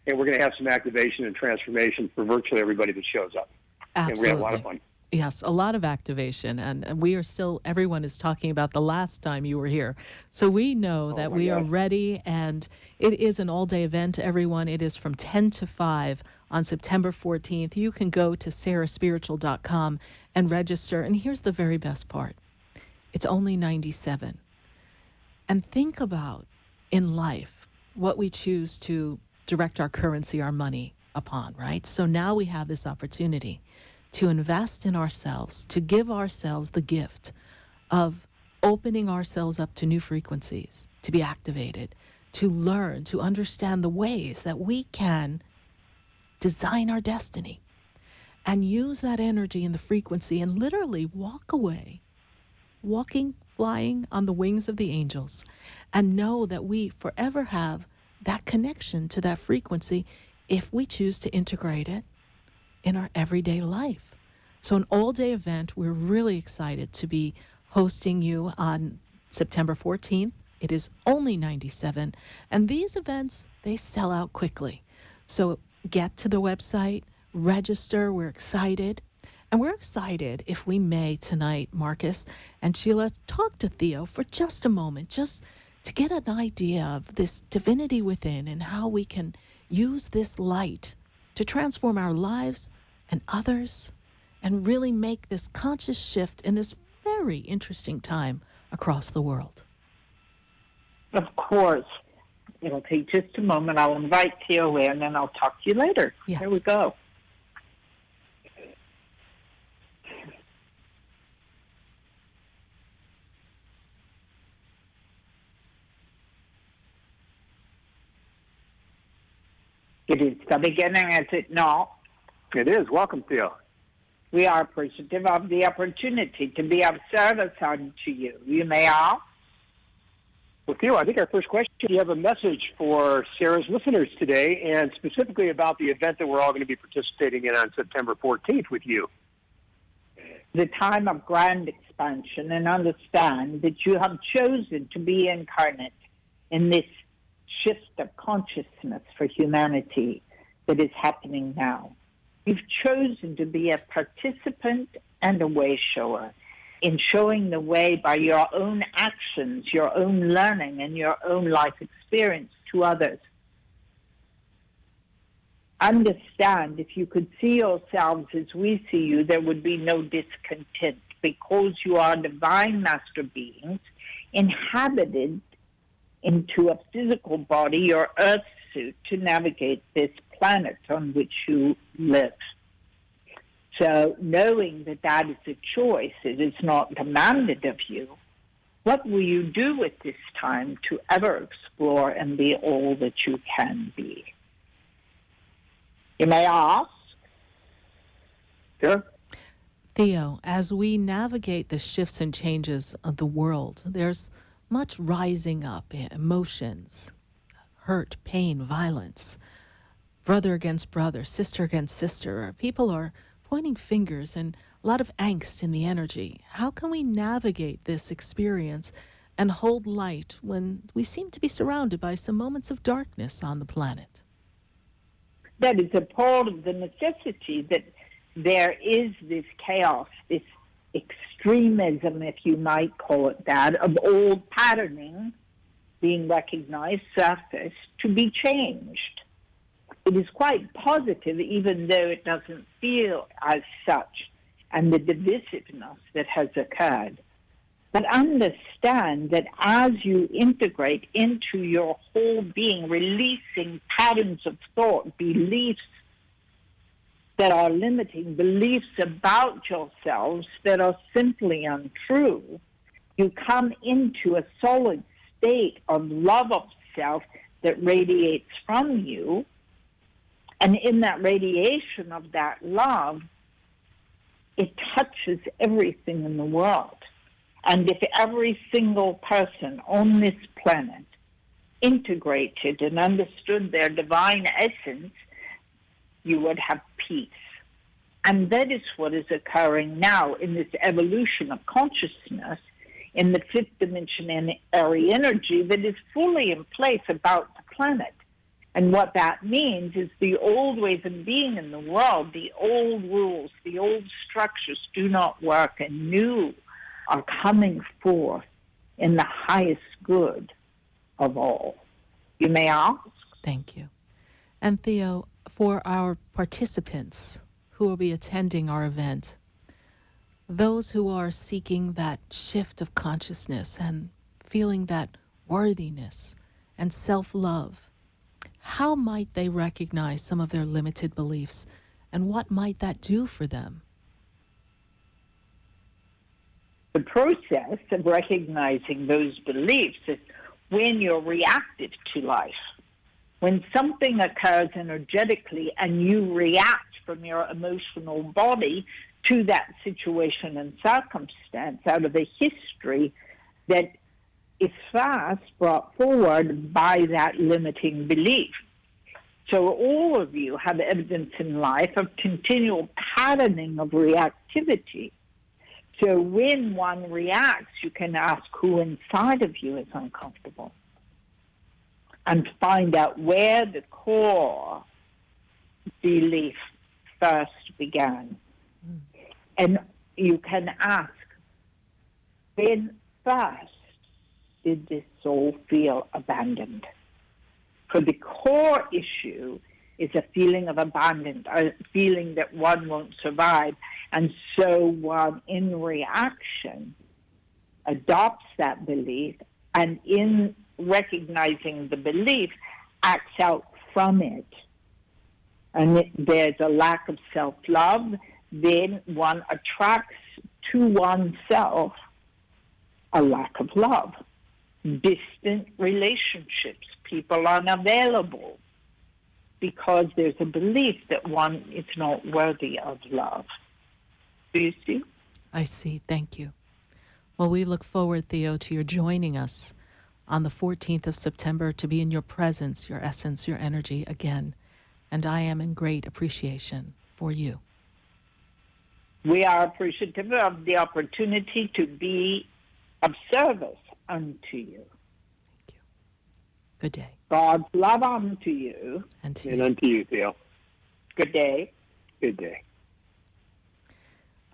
and we're going to have some activation and transformation for virtually everybody that shows up. Absolutely. And we're going to have a lot of fun. Yes, a lot of activation, and we are still, everyone is talking about the last time you were here. So we know that we are ready, and it is an all-day event, everyone. It is from 10 to 5 on September 14th. You can go to SarahSpiritual.com and register, and here's the very best part. It's only $97. And think about, in life, what we choose to direct our currency, our money upon, right? So now we have this opportunity to invest in ourselves, to give ourselves the gift of opening ourselves up to new frequencies, to be activated, to learn, to understand the ways that we can design our destiny and use that energy and the frequency and literally walk away, flying on the wings of the angels, and know that we forever have that connection to that frequency if we choose to integrate it in our everyday life. So an all-day event. We're really excited to be hosting you on September 14th. It is only $97, and these events, they sell out quickly. So get to the website, register. We're excited. And we're excited, if we may tonight, Marcus and Sheila, talk to THEO for just a moment, just to get an idea of this divinity within and how we can use this light to transform our lives and others, and really make this conscious shift in this very interesting time across the world. Of course. It'll take just a moment. I'll invite THEO in, and I'll talk to you later. Yes. Here we go. It is the beginning, is it not? It is. Welcome, THEO. We are appreciative of the opportunity to be of service unto you. You may ask. Well, Theo, I think our first question, you have a message for Sarah's listeners today, and specifically about the event that we're all going to be participating in on September 14th with you. The time of grand expansion, and understand that you have chosen to be incarnate in this shift of consciousness for humanity that is happening now. You've chosen to be a participant and a way shower in showing the way by your own actions, your own learning, and your own life experience to others. Understand, if you could see yourselves as we see you, there would be no discontent, because you are divine master beings inhabited into a physical body, your earth suit, to navigate this planet on which you live. So knowing that that is a choice, it is not demanded of you, what will you do with this time to ever explore and be all that you can be? You may ask. Sure. Theo, as we navigate the shifts and changes of the world, there's much rising up in emotions, hurt, pain, violence, brother against brother, sister against sister. People are pointing fingers and a lot of angst in the energy. How can we navigate this experience and hold light when we seem to be surrounded by some moments of darkness on the planet? That is a part of the necessity that there is this chaos, this extremism, if you might call it that, of old patterning being recognized, surfaced, to be changed. It is quite positive, even though it doesn't feel as such, and the divisiveness that has occurred. But understand that as you integrate into your whole being, releasing patterns of thought, beliefs that are limiting, beliefs about yourselves that are simply untrue, you come into a solid state of love of self that radiates from you. And in that radiation of that love, it touches everything in the world. And if every single person on this planet integrated and understood their divine essence, you would have peace. And that is what is occurring now in this evolution of consciousness in the fifth dimensionary energy that is fully in place about the planet. And what that means is the old ways of being in the world, the old rules, the old structures do not work, and new are coming forth in the highest good of all. You may ask? Thank you. And Theo, for our participants who will be attending our event, those who are seeking that shift of consciousness and feeling that worthiness and self-love, how might they recognize some of their limited beliefs, and what might that do for them? The process of recognizing those beliefs is when you're reactive to life. When something occurs energetically and you react from your emotional body to that situation and circumstance out of a history that is fast brought forward by that limiting belief. So all of you have evidence in life of continual patterning of reactivity. So when one reacts, you can ask who inside of you is uncomfortable and find out where the core belief first began. And you can ask, when first did this soul feel abandoned? For the core issue is a feeling of abandonment, a feeling that one won't survive. And so one, in reaction, adopts that belief, and in recognizing the belief, acts out from it. And there's a lack of self-love, then one attracts to oneself a lack of love. Distant relationships, people unavailable, because there's a belief that one is not worthy of love. Do you see? I see. Thank you. Well, we look forward, Theo, to your joining us on the 14th of September to be in your presence, your essence, your energy again. And I am in great appreciation for you. We are appreciative of the opportunity to be of service unto you. Thank you. Good day. God's love unto you. And to And you. unto you, Theo. Good day. Good day.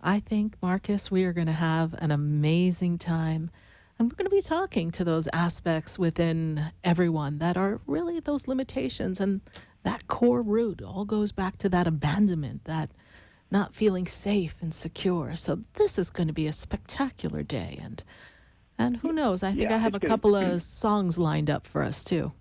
I think, Marcus, we are going to have an amazing time. And we're going to be talking to those aspects within everyone that are really those limitations. And that core root all goes back to that abandonment, that not feeling safe and secure. So this is going to be a spectacular day. And who knows, I think Yeah, I have a it's couple of songs lined up for us, too.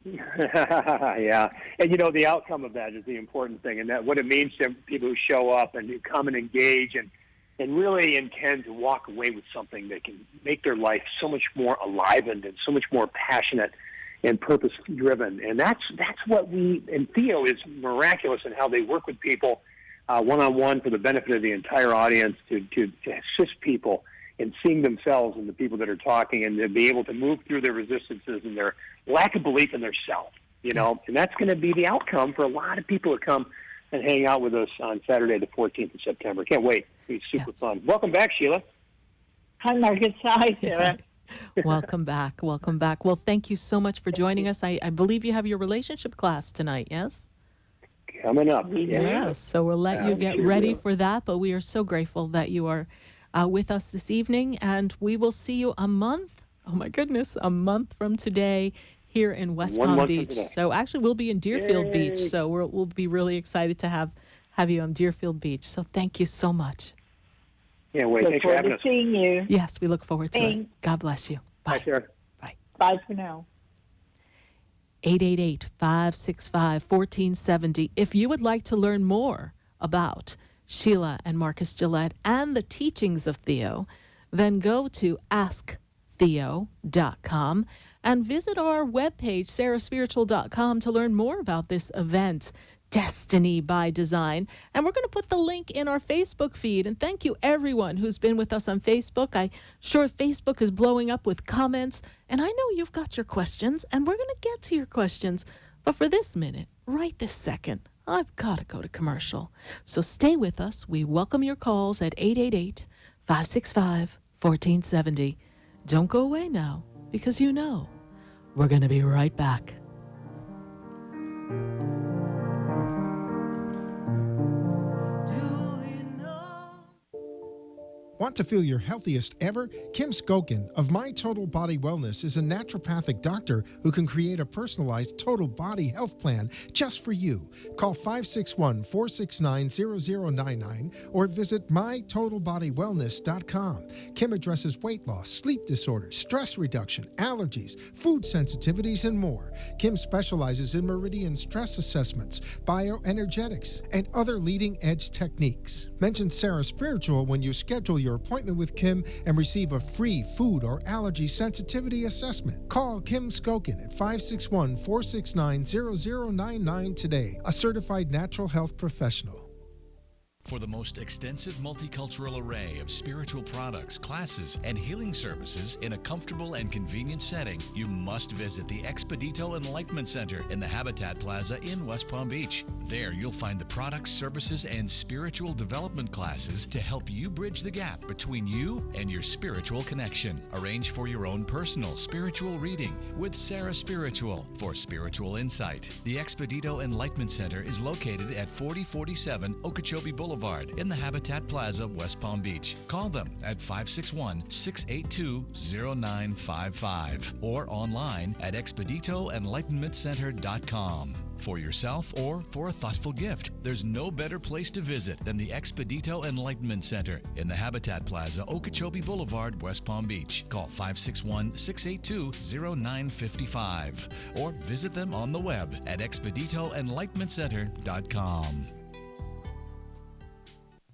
Yeah. And, you know, the outcome of that is the important thing, and that what it means to people who show up and who come and engage and really intend to walk away with something that can make their life so much more enlivened and so much more passionate and purpose-driven. And that's what and THEO is miraculous in how they work with people one-on-one for the benefit of the entire audience to assist people in seeing themselves and the people that are talking, and to be able to move through their resistances and their lack of belief in their self, you know. And that's going to be the outcome for a lot of people to come and hang out with us on Saturday, the 14th of September. Can't wait. It'll be super fun. Welcome back, Sheila. Hi, Marcus. Hi, Sarah. Welcome back. Welcome back. Well, thank you so much for joining us. I believe you have your relationship class tonight, yes? Coming up. Yes. So we'll let you get ready for that, but we are so grateful that you are with us this evening, and we will see you a month from today here in West Palm Beach. So actually we'll be in Deerfield Beach, so we'll be really excited to have you on Deerfield Beach. So thank you so much. Can't wait. Thanks for having us. Seeing you. Yes, we look forward to it. God bless you. Bye. Bye, Sarah. Bye. Bye for now. 888-565-1470. If you would like to learn more about Sheila and Marcus Gillette and the teachings of THEO, then go to asktheo.com and visit our webpage, SarahSpiritual.com, to learn more about this event, Destiny by Design. And we're going to put the link in our Facebook feed. And thank you, everyone who's been with us on Facebook. I'm sure Facebook is blowing up with comments. And I know you've got your questions, and we're going to get to your questions. But for this minute, right this second, I've got to go to commercial. So stay with us. We welcome your calls at 888-565-1470. Don't go away now, because you know we're going to be right back. Want to feel your healthiest ever? Kim Skokin of My Total Body Wellness is a naturopathic doctor who can create a personalized total body health plan just for you. Call 561-469-0099 or visit mytotalbodywellness.com. Kim addresses weight loss, sleep disorders, stress reduction, allergies, food sensitivities, and more. Kim specializes in meridian stress assessments, bioenergetics, and other leading-edge techniques. Mention SarahSpiritual when you schedule your appointment with Kim and receive a free food or allergy sensitivity assessment. Call Kim Skokin at 561-469-0099 today, a certified natural health professional. For the most extensive multicultural array of spiritual products, classes, and healing services in a comfortable and convenient setting, you must visit the Expedito Enlightenment Center in the Habitat Plaza in West Palm Beach. There you'll find the products, services, and spiritual development classes to help you bridge the gap between you and your spiritual connection. Arrange for your own personal spiritual reading with SarahSpiritual for spiritual insight. The Expedito Enlightenment Center is located at 4047 Okeechobee Boulevard in the Habitat Plaza, West Palm Beach. Call them at 561-682-0955 or online at expeditoenlightenmentcenter.com. For yourself or for a thoughtful gift, there's no better place to visit than the Expedito Enlightenment Center in the Habitat Plaza, Okeechobee Boulevard, West Palm Beach. Call 561-682-0955 or visit them on the web at expeditoenlightenmentcenter.com.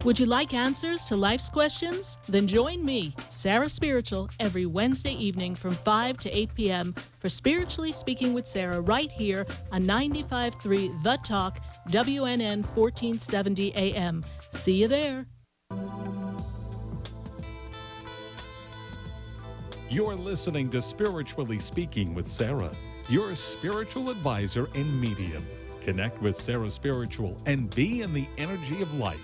Would you like answers to life's questions? Then join me, Sarah Spiritual, every Wednesday evening from 5 to 8 p.m. for Spiritually Speaking with Sarah right here on 95.3 The Talk, WNN 1470 AM. See you there. You're listening to Spiritually Speaking with Sarah, your spiritual advisor and medium. Connect with Sarah Spiritual and be in the energy of light.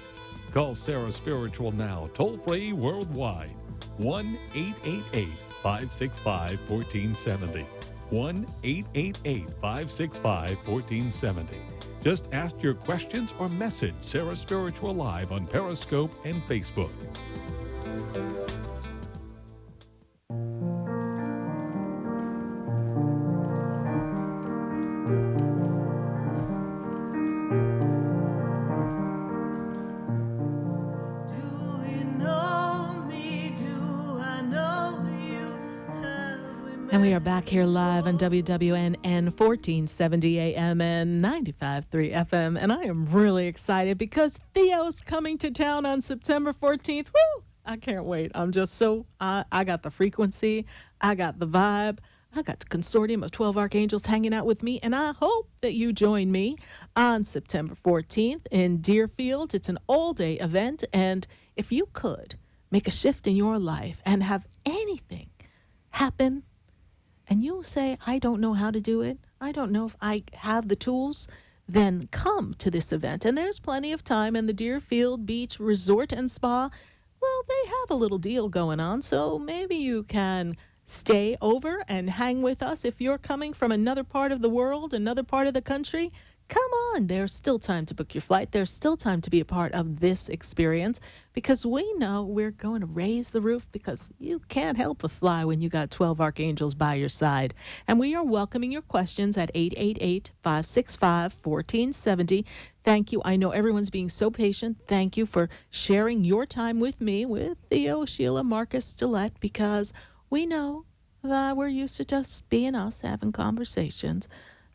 Call Sarah Spiritual now, toll-free worldwide. 1-888-565-1470. 1-888-565-1470. Just ask your questions or message Sarah Spiritual live on Periscope and Facebook. And we are back here live on WWNN 1470 AM and 95.3 FM. And I am really excited because THEO's coming to town on September 14th. Woo! I can't wait. I'm just I got the frequency. I got the vibe. I got the consortium of 12 archangels hanging out with me. And I hope that you join me on September 14th in Deerfield. It's an all-day event. And if you could make a shift in your life and have anything happen, and you say, I don't know how to do it, I don't know if I have the tools, then come to this event. And there's plenty of time. And the Deerfield Beach Resort and Spa, well, they have a little deal going on. So maybe you can stay over and hang with us. If you're coming from another part of the world, another part of the country, come on. There's still time to book your flight. There's still time to be a part of this experience, because we know we're going to raise the roof, because you can't help but fly when you got 12 archangels by your side. And we are welcoming your questions at 888-565-1470. Thank you. I know everyone's being so patient. Thank you for sharing your time with me, with THEO Sheila Marcus Gillette, because we know that we're used to just being us, having conversations.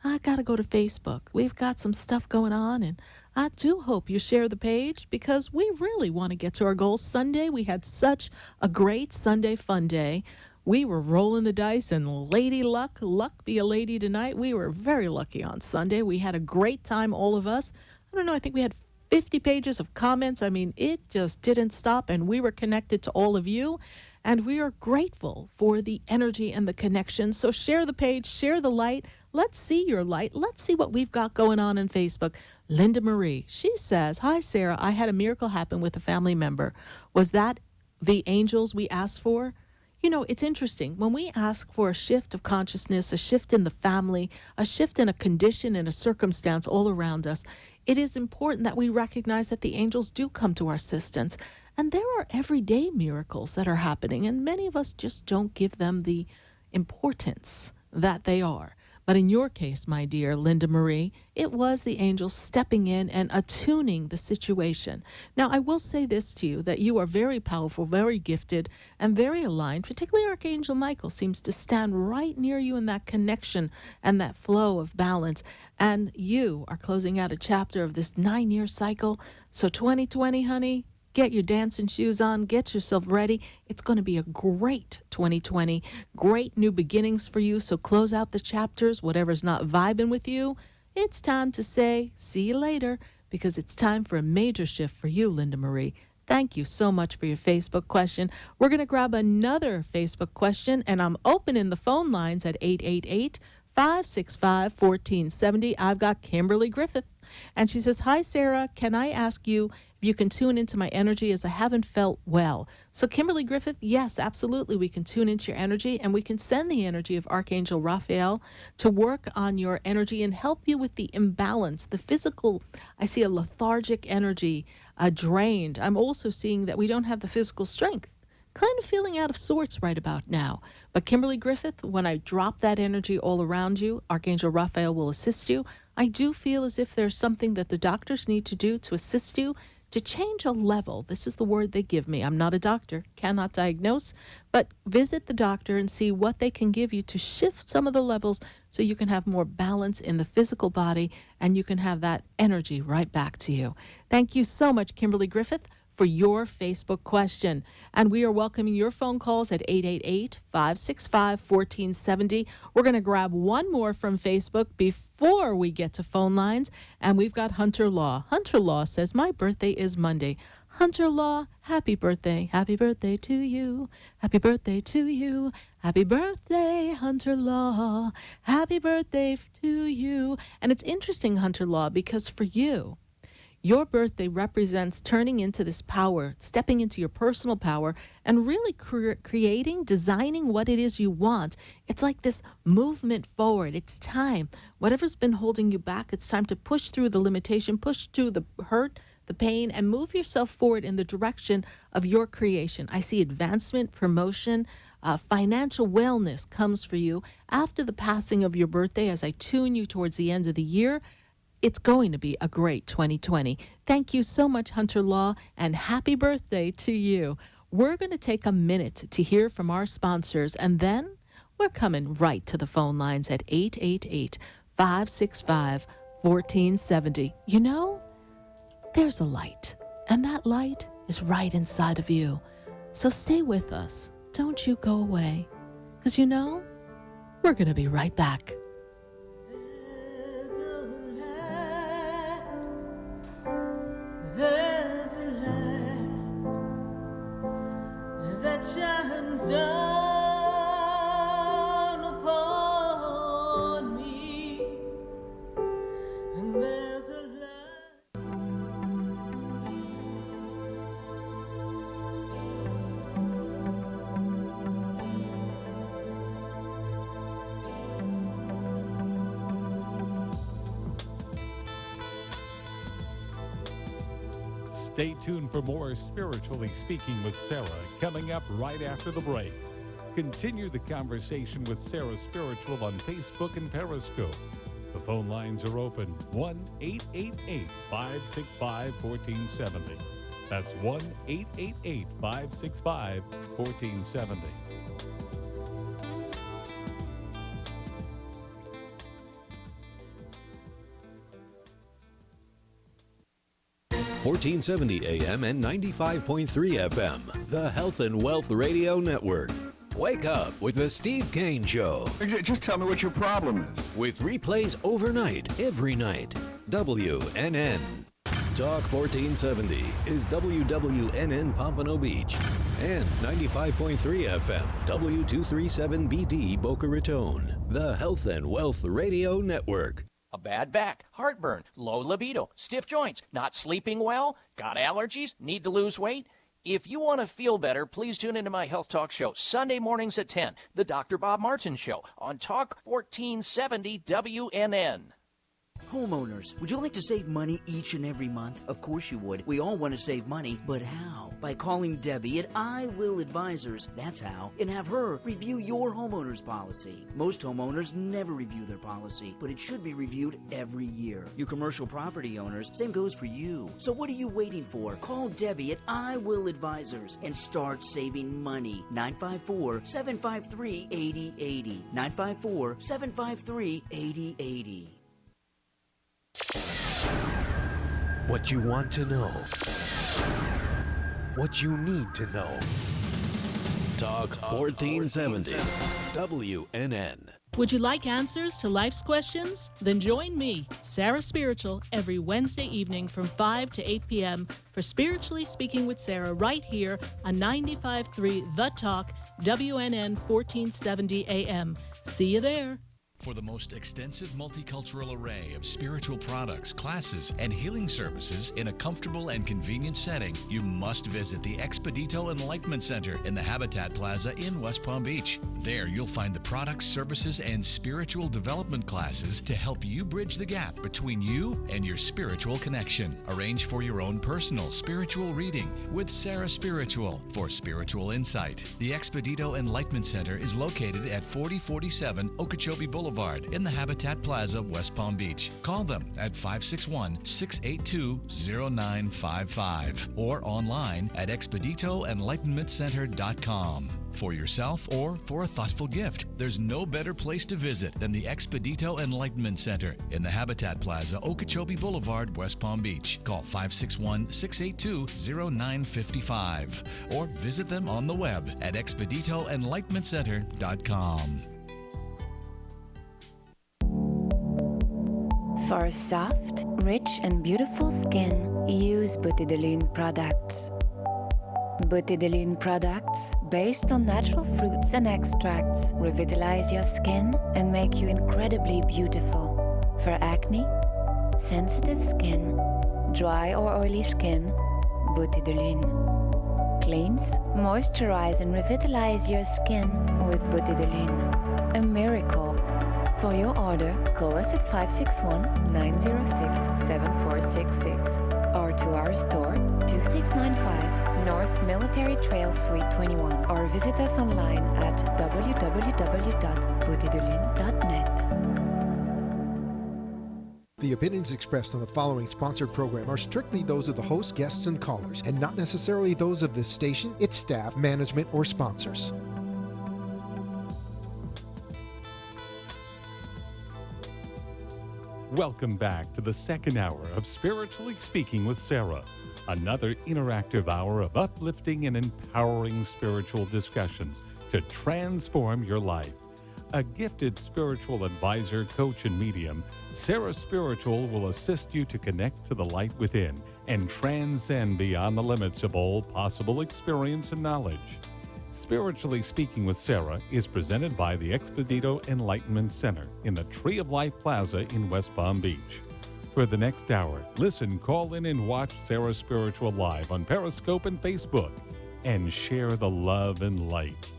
I got to go to Facebook. We've got some stuff going on, and I do hope you share the page, because we really want to get to our goals. Sunday, we had such a great Sunday fun day. We were rolling the dice, and lady luck be a lady tonight. We were very lucky on Sunday. We had a great time, all of us. I don't know, I think we had 50 pages of comments. I mean, it just didn't stop, and we were connected to all of you. And we are grateful for the energy and the connection. So share the page, share the light. Let's see your light. Let's see what we've got going on Facebook. Linda Marie, she says, hi, Sarah. I had a miracle happen with a family member. Was that the angels we asked for? You know, it's interesting. When we ask for a shift of consciousness, a shift in the family, a shift in a condition and a circumstance all around us, it is important that we recognize that the angels do come to our assistance. And there are everyday miracles that are happening, and many of us just don't give them the importance that they are. But in your case, my dear Linda Marie, it was the angels stepping in and attuning the situation. Now, I will say this to you, that you are very powerful, very gifted, and very aligned. Particularly Archangel Michael seems to stand right near you in that connection and that flow of balance. And you are closing out a chapter of this 9-year cycle. So 2020, honey, get your dancing shoes on, get yourself ready. It's going to be a great 2020, great new beginnings for you. So close out the chapters, whatever's not vibing with you. It's time to say, see you later, because it's time for a major shift for you, Linda Marie. Thank you so much for your Facebook question. We're going to grab another Facebook question, and I'm opening the phone lines at 888-565-1470. I've got Kimberly Griffith, and she says, hi, Sarah. Can I ask you if you can tune into my energy, as I haven't felt well? So Kimberly Griffith, yes, absolutely. We can tune into your energy, and we can send the energy of Archangel Raphael to work on your energy and help you with the imbalance, the physical. I see a lethargic energy, drained. I'm also seeing that we don't have the physical strength. Kind of feeling out of sorts right about now. But Kimberly Griffith, when I drop that energy all around you, Archangel Raphael will assist you. I do feel as if there's something that the doctors need to do to assist you to change a level. This is the word they give me. I'm not a doctor, cannot diagnose, but visit the doctor and see what they can give you to shift some of the levels so you can have more balance in the physical body and you can have that energy right back to you. Thank you so much, Kimberly Griffith, for your Facebook question. And we are welcoming your phone calls at 888-565-1470. We're going to grab one more from Facebook before we get to phone lines. And we've got Hunter Law. Hunter Law says, my birthday is Monday. Hunter Law, happy birthday. Happy birthday to you. Happy birthday to you. Happy birthday, Hunter Law. Happy birthday to you. And it's interesting, Hunter Law, because for you, your birthday represents turning into this power, stepping into your personal power, and really creating, designing what it is you want. It's like this movement forward. It's time. Whatever's been holding you back, it's time to push through the limitation, push through the hurt, the pain, and move yourself forward in the direction of your creation. I see advancement, promotion, financial wellness comes for you after the passing of your birthday. As I tune you towards the end of the year, it's going to be a great 2020. Thank you so much, Hunter Law, and happy birthday to you. We're going to take a minute to hear from our sponsors, and then we're coming right to the phone lines at 888-565-1470. You know, there's a light, and that light is right inside of you. So stay with us. Don't you go away, because you know, we're going to be right back. There's a light that shines down upon me, and there's a light. Stay tuned for more Spiritually Speaking with Sarah coming up right after the break. Continue the conversation with Sarah Spiritual on Facebook and Periscope. The phone lines are open 1-888-565-1470. That's 1-888-565-1470. 1470 AM and 95.3 FM, the Health and Wealth Radio Network. Wake up with the Steve Kane Show. Just tell me what your problem is. With replays overnight, every night. WNN. Talk 1470 is WWNN Pompano Beach and 95.3 FM, W237BD Boca Raton, the Health and Wealth Radio Network. A bad back, heartburn, low libido, stiff joints, not sleeping well, got allergies, need to lose weight? If you want to feel better, please tune into my Health Talk show, Sunday mornings at 10, the Dr. Bob Martin Show, on Talk 1470 WNN. Homeowners, would you like to save money each and every month? Of course you would. We all want to save money, but how? By calling Debbie at I Will Advisors, that's how, and have her review your homeowner's policy. Most homeowners never review their policy, but it should be reviewed every year. You commercial property owners, same goes for you. So what are you waiting for? Call Debbie at I Will Advisors and start saving money. 954-753-8080. 954-753-8080. What you want to know. What you need to know. Talk 1470 WNN. Would you like answers to life's questions? Then join me, Sarah Spiritual, every Wednesday evening from 5 to 8 p.m. for Spiritually Speaking with Sarah right here on 95.3 The Talk, WNN 1470 AM. See you there. For the most extensive multicultural array of spiritual products, classes, and healing services in a comfortable and convenient setting, you must visit the Expedito Enlightenment Center in the Habitat Plaza in West Palm Beach. There you'll find the products, services, and spiritual development classes to help you bridge the gap between you and your spiritual connection. Arrange for your own personal spiritual reading with SarahSpiritual for spiritual insight. The Expedito Enlightenment Center is located at 4047 Okeechobee Boulevard in the Habitat Plaza, West Palm Beach. Call them at 561-682-0955 or online at expeditoenlightenmentcenter.com. For yourself or for a thoughtful gift, there's no better place to visit than the Expedito Enlightenment Center in the Habitat Plaza, Okeechobee Boulevard, West Palm Beach. Call 561-682-0955 or visit them on the web at expeditoenlightenmentcenter.com. For a soft, rich, and beautiful skin, use Beauté de Lune products. Beauté de Lune products, based on natural fruits and extracts, revitalize your skin and make you incredibly beautiful. For acne, sensitive skin, dry or oily skin, Beauté de Lune. Cleanse, moisturize and revitalize your skin with Beauté de Lune. A miracle. For your order, call us at 561-906-7466 or to our store, 2695 North Military Trail Suite 21, or visit us online at www.beautédelune.net. The opinions expressed on the following sponsored program are strictly those of the host, guests, and callers, and not necessarily those of this station, its staff, management, or sponsors. Welcome back to the second hour of Spiritually Speaking with Sarah, another interactive hour of uplifting and empowering spiritual discussions to transform your life. A gifted spiritual advisor, coach, and medium, SarahSpiritual will assist you to connect to the light within and transcend beyond the limits of all possible experience and knowledge. Spiritually Speaking with Sarah is presented by the Expedito Enlightenment Center in the Tree of Life Plaza in West Palm Beach. For the next hour, listen, call in, and watch SarahSpiritual live on Periscope and Facebook, and share the love and light.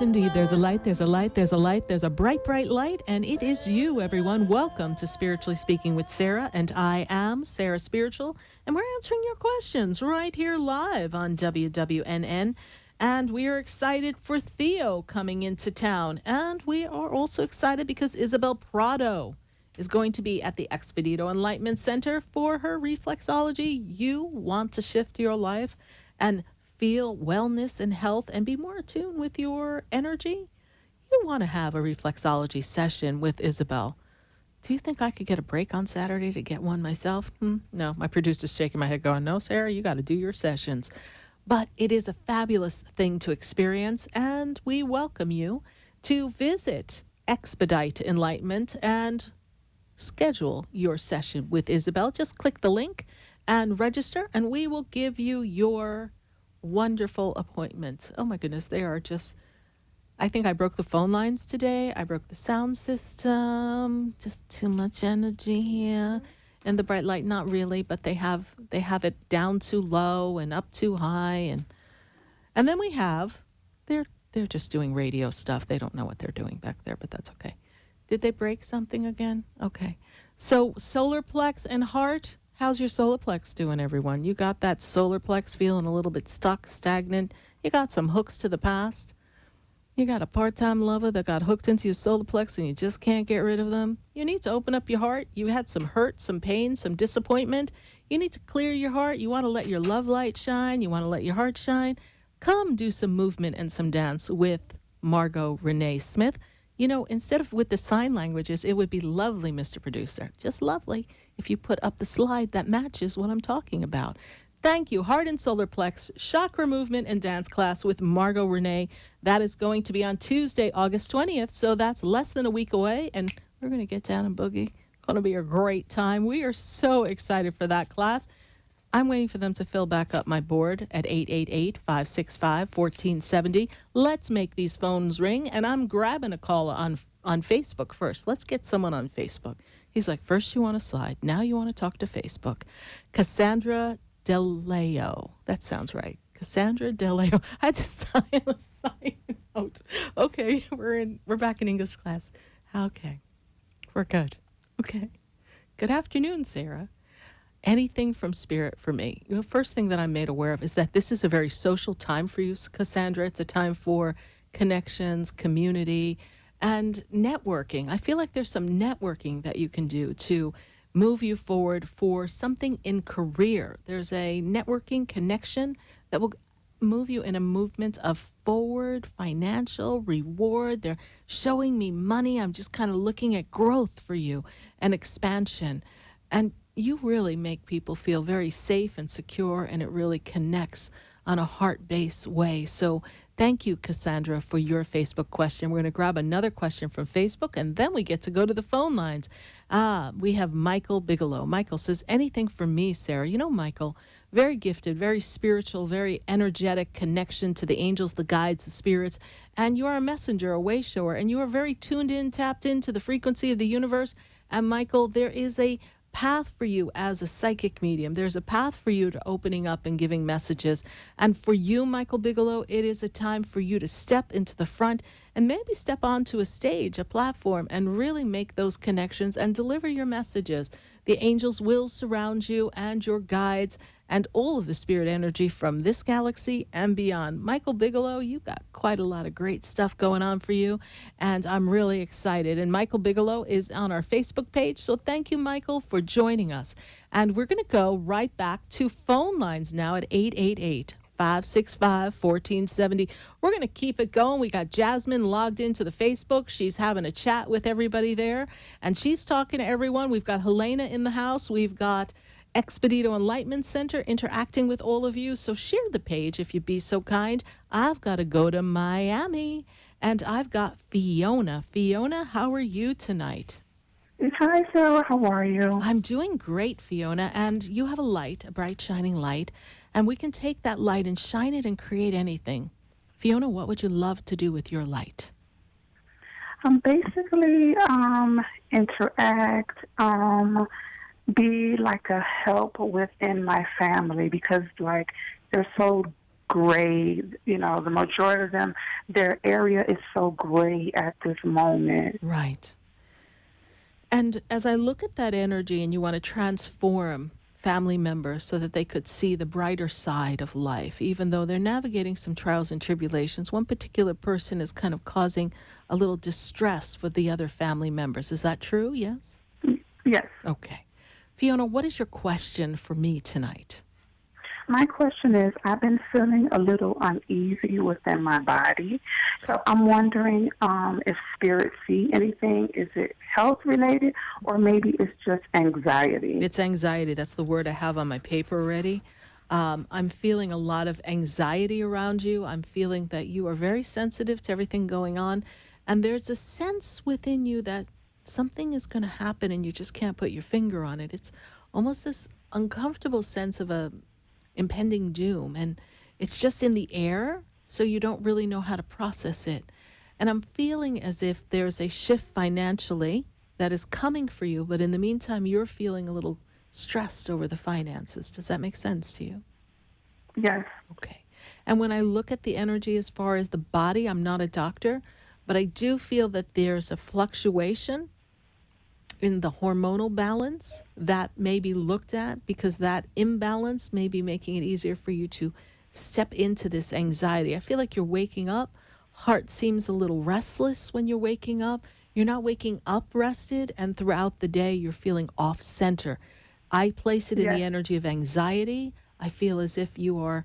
Indeed, there's a light, there's a light, there's a light, there's a bright, bright light, and it is you, everyone. Welcome to Spiritually Speaking with Sarah, and I am SarahSpiritual, and we're answering your questions right here live on WWNN, and we are excited for THEO coming into town, and we are also excited because Isabel Prado is going to be at the Expedito Enlightenment Center for her reflexology. You want to shift your life and feel wellness and health and be more attuned with your energy? You want to have a reflexology session with Isabel. Do you think I could get a break on Saturday to get one myself? No, my producer's shaking my head going, no, Sarah, you got to do your sessions. But it is a fabulous thing to experience, and we welcome you to visit Expedite Enlightenment and schedule your session with Isabel. Just click the link and register, and we will give you your wonderful appointment. Oh my goodness, they are just, I think I broke the phone lines today. I broke the sound system. Just too much energy here. And the bright light, not really, but they have it down too low and up too high, and then we have they're just doing radio stuff. They don't know what they're doing back there, but that's okay. Did they break something again? Okay. So solar plex and heart. How's your solar plex doing, everyone? You got that solar plex feeling a little bit stuck, stagnant? You got some hooks to the past? You got a part-time lover that got hooked into your solar plex and you just can't get rid of them? You need to open up your heart. You had some hurt, some pain, some disappointment. You need to clear your heart. You want to let your love light shine. You want to let your heart shine. Come do some movement and some dance with Margot Renee Smith. You know, instead of with the sign languages, it would be lovely, Mr. Producer, just lovely, if you put up the slide that matches what I'm talking about. Thank you. Heart and Solar Plex, chakra movement and dance class with Margot Renee. That is going to be on Tuesday, August 20th, so that's less than a week away, and we're going to get down and boogie. Going to be a great time. We are so excited for that class. I'm waiting for them to fill back up my board at 888-565-1470. Let's make these phones ring, and I'm grabbing a call on Facebook first. Let's get someone on Facebook. He's like, first you want to slide, now you want to talk to Facebook. Cassandra DeLeo. That sounds right. Cassandra DeLeo. I had to sign a sign out. Okay, we're back in English class. Okay, we're good. Okay. Good afternoon, Sarah. anything from Spirit for me. First thing that I'm made aware of is that this is a very social time for you, Cassandra. It's a time for connections, community, and networking. I feel like there's some networking that you can do to move you forward for something in career. There's a networking connection that will move you in a movement of forward financial reward. They're showing me money. I'm just kind of looking at growth for you and expansion. And you really make people feel very safe and secure, and it really connects on a heart-based way. So thank you, Cassandra, for your Facebook question. We're going to grab another question from Facebook, and then we get to go to the phone lines. We have Michael Bigelow. Michael says, anything for me, Sarah. You know, Michael, very gifted, very spiritual, very energetic connection to the angels, the guides, the spirits. And you are a messenger, a way shower, and you are very tuned in, tapped into the frequency of the universe. And Michael, there is a path for you as a psychic medium. There's a path for you to opening up and giving messages. And for you, Michael Bigelow, it is a time for you to step into the front and maybe step onto a stage, a platform, and really make those connections and deliver your messages. The angels will surround you and your guides and all of the spirit energy from this galaxy and beyond. Michael Bigelow, you got quite a lot of great stuff going on for you, and I'm really excited. And Michael Bigelow is on our Facebook page, so thank you, Michael, for joining us. And we're going to go right back to phone lines now at 888-565-1470. We're going to keep it going. We got Jasmine logged into the Facebook. She's having a chat with everybody there, and she's talking to everyone. We've got Helena in the house. We've got Expedito Enlightenment Center interacting with all of you. So share the page if you'd be so kind. I've got to go to Miami, and I've got Fiona. Fiona, how are you tonight? Hi, Sarah. How are you? I'm doing great, Fiona. And you have a light, a bright, shining light, and we can take that light and shine it and create anything. Fiona, what would you love to do with your light? Basically, interact, be like a help within my family because, like, they're so gray. You know, the majority of them, their area is so gray at this moment. Right. And as I look at that energy and you want to transform family members so that they could see the brighter side of life, even though they're navigating some trials and tribulations, one particular person is kind of causing a little distress for the other family members. Is that true? Yes? Yes. Okay. Fiona, what is your question for me tonight? My question is, I've been feeling a little uneasy within my body. So I'm wondering if spirits see anything. Is it health related or maybe it's just anxiety? It's anxiety. That's the word I have on my paper already. I'm feeling a lot of anxiety around you. I'm feeling that you are very sensitive to everything going on. And there's a sense within you that something is going to happen and you just can't put your finger on it. It's almost this uncomfortable sense of a impending doom, and it's just in the air, so you don't really know how to process it. And I'm feeling as if there's a shift financially that is coming for you, but in the meantime, you're feeling a little stressed over the finances. Does that make sense to you? Yes. Okay. And when I look at the energy as far as the body, I'm not a doctor, but I do feel that there's a fluctuation in the hormonal balance that may be looked at, because that imbalance may be making it easier for you to step into this anxiety. I feel like you're waking up. Heart seems a little restless when you're waking up. You're not waking up rested, and throughout the day you're feeling off center. I place it in the energy of anxiety. I feel as if you are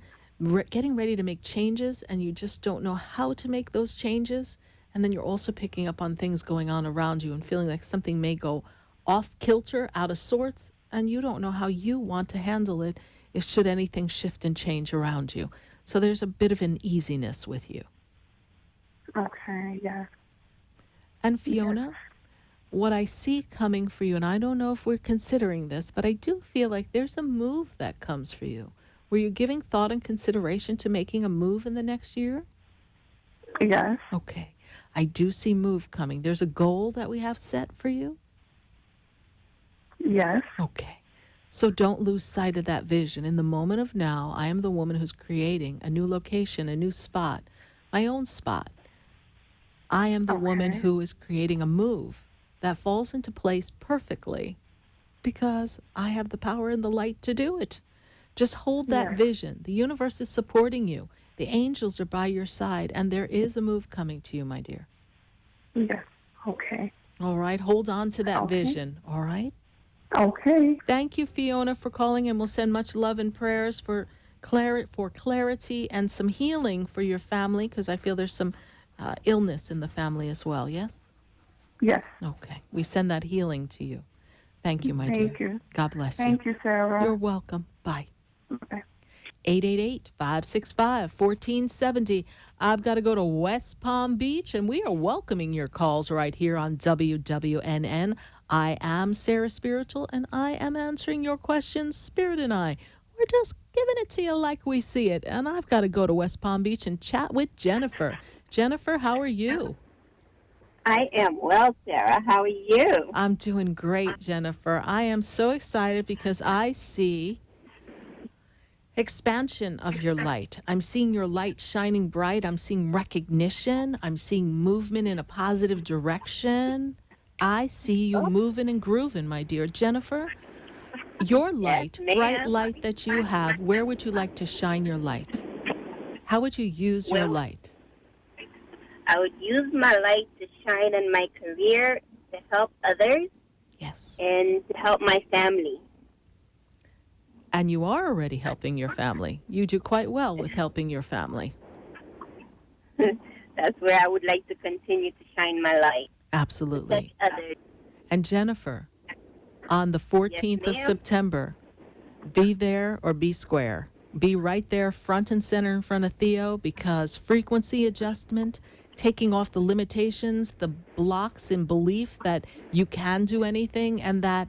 getting ready to make changes and you just don't know how to make those changes. And then you're also picking up on things going on around you and feeling like something may go off kilter, out of sorts, and you don't know how you want to handle it if should anything shift and change around you. So there's a bit of an easiness with you. Okay, yes. And Fiona, what I see coming for you, and I don't know if we're considering this, but I do feel like there's a move that comes for you. Were you giving thought and consideration to making a move in the next year? Yes. Okay. I do see move coming. There's a goal that we have set for you? Yes. Okay. So don't lose sight of that vision. In the moment of now, I am the woman who's creating a new location, a new spot, my own spot. I am the woman who is creating a move that falls into place perfectly Because I have the power and the light to do it. Just hold that vision. The universe is supporting you. The angels are by your side, and there is a move coming to you, my dear. Yes. Okay. All right. Hold on to that vision. All right. Okay. Thank you, Fiona, for calling, and we'll send much love and prayers for clarity and some healing for your family, because I feel there's some illness in the family as well. Yes? Yes. Okay. We send that healing to you. Thank you, my dear. Thank you. God bless you. Thank you, Sarah. You're welcome. Bye. Okay. 888-565-1470. I've got to go to West Palm Beach, and we are welcoming your calls right here on WWNN. I am Sarah Spiritual, and I am answering your questions. Spirit and I, we're just giving it to you like we see it. And I've got to go to West Palm Beach and chat with Jennifer. Jennifer, how are you? I am well, Sarah. How are you? I'm doing great, Jennifer. I am so excited because I see expansion of your light. I'm seeing your light shining bright. I'm seeing recognition. I'm seeing movement in a positive direction. I see you moving and grooving, my dear. Jennifer, your light, bright light that you have, where would you like to shine your light? How would you use your light? I would use my light to shine in my career, to help others. Yes. And to help my family. And you are already helping your family. You do quite well with helping your family. That's where I would like to continue to shine my light. Absolutely. To touch others. And Jennifer, on the 14th of September, be there or be square. Be right there front and center in front of THEO, because frequency adjustment, taking off the limitations, the blocks in belief that you can do anything, and that,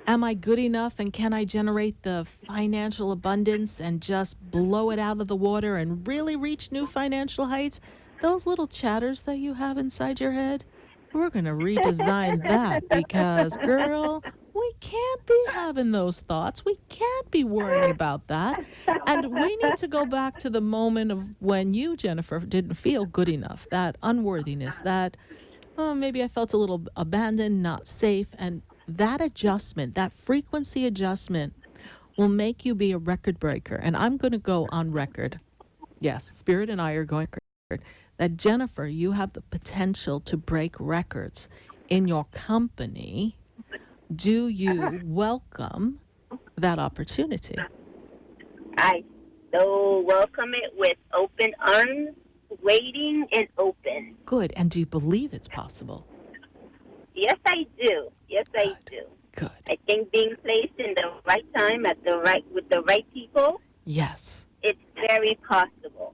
am I good enough and can I generate the financial abundance and just blow it out of the water and really reach new financial heights? Those little chatters that you have inside your head, we're going to redesign that, because, girl, we can't be having those thoughts. We can't be worrying about that. And we need to go back to the moment of when you, Jennifer, didn't feel good enough, that unworthiness, that, oh, maybe I felt a little abandoned, not safe. And that adjustment, that frequency adjustment, will make you be a record breaker. And I'm going to go on record. Yes, Spirit and I are going on record that, Jennifer, you have the potential to break records in your company. Do you welcome that opportunity? I so welcome it with open arms, waiting and open. Good. And do you believe it's possible? Yes, I do. Yes, I do. Good. I think being placed in the right time with the right people. Yes. It's very possible.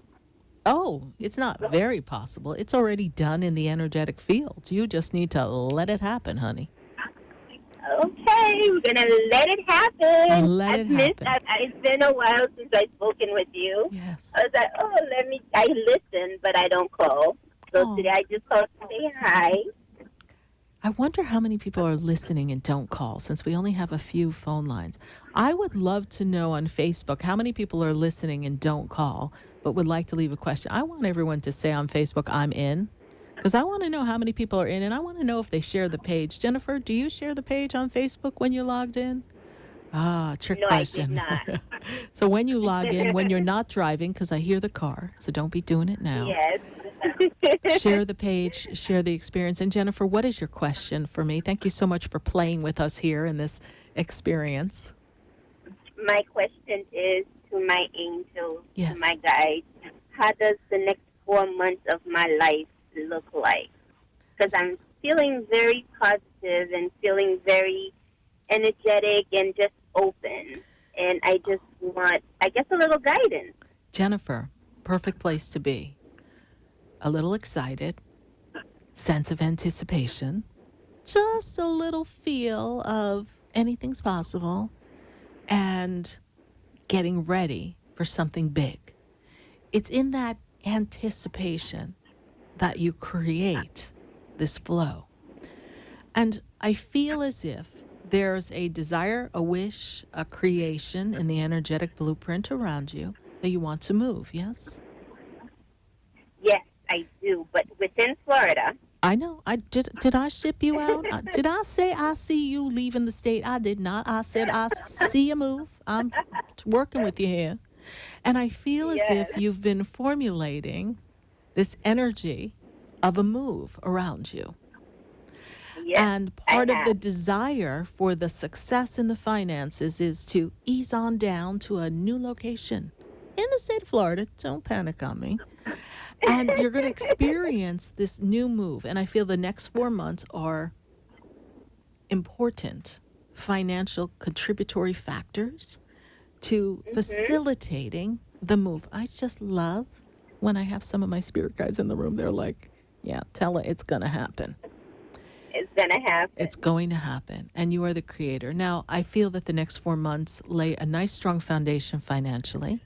Oh, it's not very possible. It's already done in the energetic field. You just need to let it happen, honey. Okay, we're going to let it happen. Let it happen. It's been a while since I've spoken with you. Yes. I was like, I listen, but I don't call. So today I just called to say hi. I wonder how many people are listening and don't call, since we only have a few phone lines. I would love to know on Facebook how many people are listening and don't call, but would like to leave a question. I want everyone to say on Facebook, I'm in, because I want to know how many people are in, and I want to know if they share the page. Jennifer, do you share the page on Facebook when you're logged in? Trick question. No, I did not. So when you log in, when you're not driving, because I hear the car, so don't be doing it now. Yes. Share the page, share the experience. And Jennifer, what is your question for me? Thank you so much for playing with us here in this experience. My question is to my angels, yes, to my guides. How does the next 4 months of my life look like? Because I'm feeling very positive and feeling very energetic and just open. And I just want, I guess, a little guidance. Jennifer, perfect place to be. A little excited, sense of anticipation, just a little feel of anything's possible, and getting ready for something big. It's in that anticipation that you create this flow. And I feel as if there's a desire, a wish, a creation in the energetic blueprint around you that you want to move, yes? Yes, I do, but within Florida. I know. I did. Did I ship you out? Did I say I see you leaving the state? I did not. I said I see you move. I'm working with you here, and I feel as if you've been formulating this energy of a move around you. Yes, And part of the desire for the success in the finances is to ease on down to a new location in the state of Florida. Don't panic on me. And you're going to experience this new move. And I feel the next 4 months are important financial contributory factors to facilitating the move. I just love when I have some of my spirit guides in the room. They're like, yeah, tell it it's going to happen. It's going to happen. It's going to happen. And you are the creator. Now, I feel that the next 4 months lay a nice, strong foundation financially.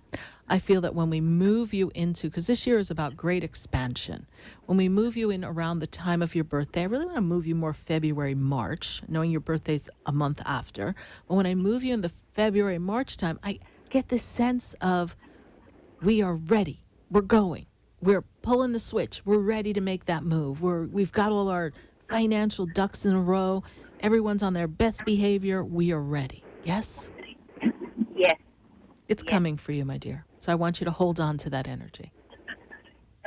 I feel that when we move you into, because this year is about great expansion, when we move you in around the time of your birthday, I really want to move you more February, March, knowing your birthday's a month after. But when I move you in the February, March time, I get this sense of we are ready. We're going. We're pulling the switch. We're ready to make that move. We've got all our financial ducks in a row. Everyone's on their best behavior. We are ready. Yes? Yes. It's coming for you, my dear. So I want you to hold on to that energy.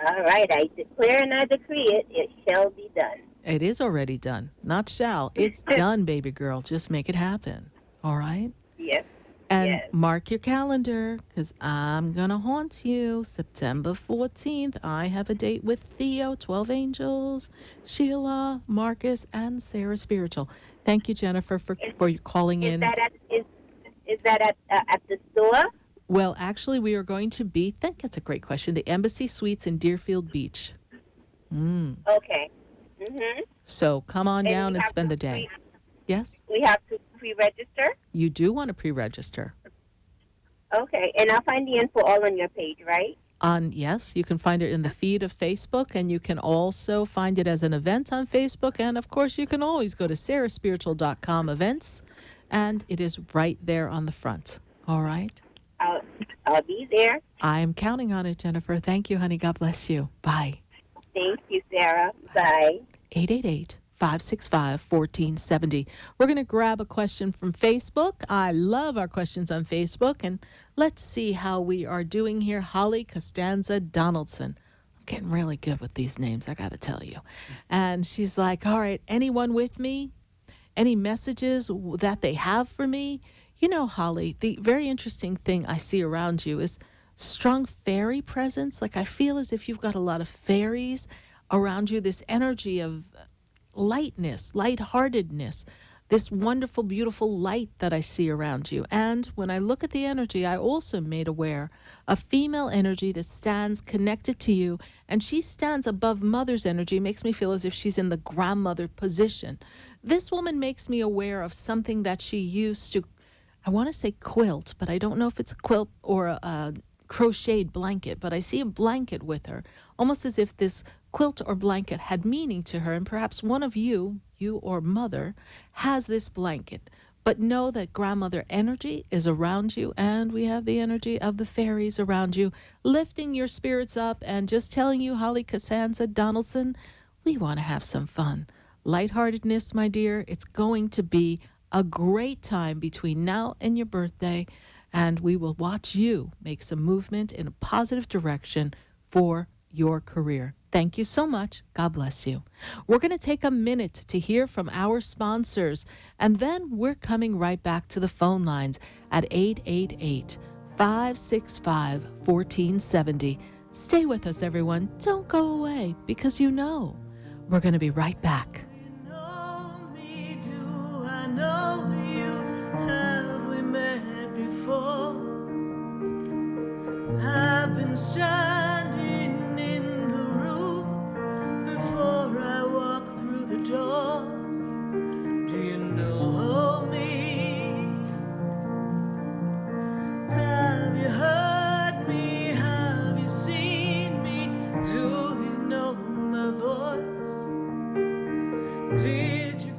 All right. I declare and I decree it. It shall be done. It is already done. Not shall. It's done, baby girl. Just make it happen. All right? Yes. And mark your calendar, because I'm going to haunt you. September 14th, I have a date with THEO, 12 Angels, Sheila, Marcus, and SarahSpiritual. Thank you, Jennifer, for calling in. Is that at the store? Well, actually, we are going to be, I think that's a great question, the Embassy Suites in Deerfield Beach. Okay. Mm-hmm. So come on down and spend the day. Yes? We have to pre-register? You do want to pre-register. Okay, and I'll find the info all on your page, right? Yes, you can find it in the feed of Facebook, and you can also find it as an event on Facebook. And, of course, you can always go to SarahSpiritual.com events, and it is right there on the front. All right? I'll be there. I'm counting on it, Jennifer. Thank you, honey. God bless you. Bye. Thank you, Sarah. Bye. 888-565-1470. We're going to grab a question from Facebook. I love our questions on Facebook. And let's see how we are doing here. Holly Costanza Donaldson. I'm getting really good with these names, I got to tell you. And she's like, all right, anyone with me? Any messages that they have for me? You know, Holly, the very interesting thing I see around you is strong fairy presence. Like I feel as if you've got a lot of fairies around you, this energy of lightness, lightheartedness, this wonderful, beautiful light that I see around you. And when I look at the energy, I also made aware a female energy that stands connected to you, and she stands above mother's energy. It makes me feel as if she's in the grandmother position. This woman makes me aware of something that she used to, I want to say quilt, but I don't know if it's a quilt or a crocheted blanket, but I see a blanket with her, almost as if this quilt or blanket had meaning to her, and perhaps one of you or mother, has this blanket. But know that grandmother energy is around you, and we have the energy of the fairies around you, lifting your spirits up and just telling you, Holly Costanza Donaldson, we want to have some fun. Lightheartedness, my dear, it's going to be a great time between now and your birthday, and we will watch you make some movement in a positive direction for your career. Thank you so much. God bless you. We're going to take a minute to hear from our sponsors, and then we're coming right back to the phone lines at 888-565-1470. Stay with us, everyone. Don't go away, because you know we're going to be right back. I know you, have we met before? I've been standing in the room before I walk through the door. Do you know me? Have you heard me? Have you seen me? Do you know my voice? Did you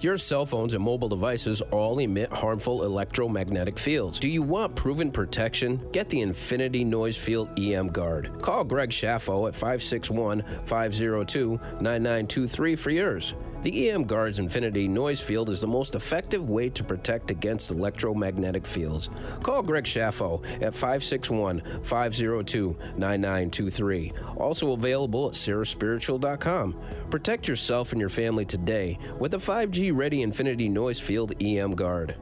Your cell phones and mobile devices all emit harmful electromagnetic fields. Do you want proven protection? Get the Infinity Noise Field EM Guard. Call Greg Schaffo at 561-502-9923 for yours. The EM Guard's Infinity Noise Field is the most effective way to protect against electromagnetic fields. Call Greg Schaffo at 561-502-9923. Also available at SarahSpiritual.com. Protect yourself and your family today with a 5G-ready Infinity Noise Field EM Guard.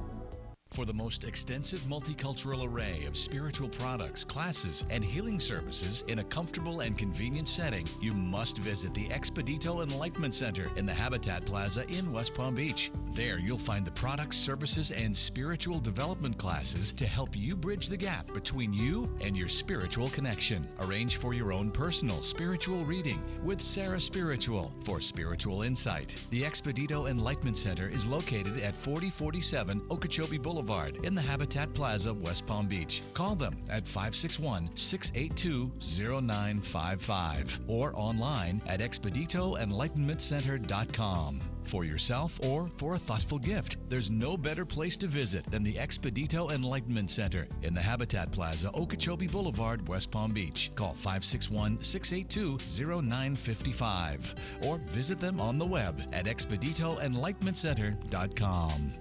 For the most extensive multicultural array of spiritual products, classes, and healing services in a comfortable and convenient setting, you must visit the Expedito Enlightenment Center in the Habitat Plaza in West Palm Beach. There you'll find the products, services, and spiritual development classes to help you bridge the gap between you and your spiritual connection. Arrange for your own personal spiritual reading with SarahSpiritual for spiritual insight. The Expedito Enlightenment Center is located at 4047 Okeechobee Boulevard in the Habitat Plaza, West Palm Beach. Call them at 561-682-0955 or online at expeditoenlightenmentcenter.com. For yourself or for a thoughtful gift, there's no better place to visit than the Expedito Enlightenment Center in the Habitat Plaza, Okeechobee Boulevard, West Palm Beach. Call 561-682-0955 or visit them on the web at expeditoenlightenmentcenter.com.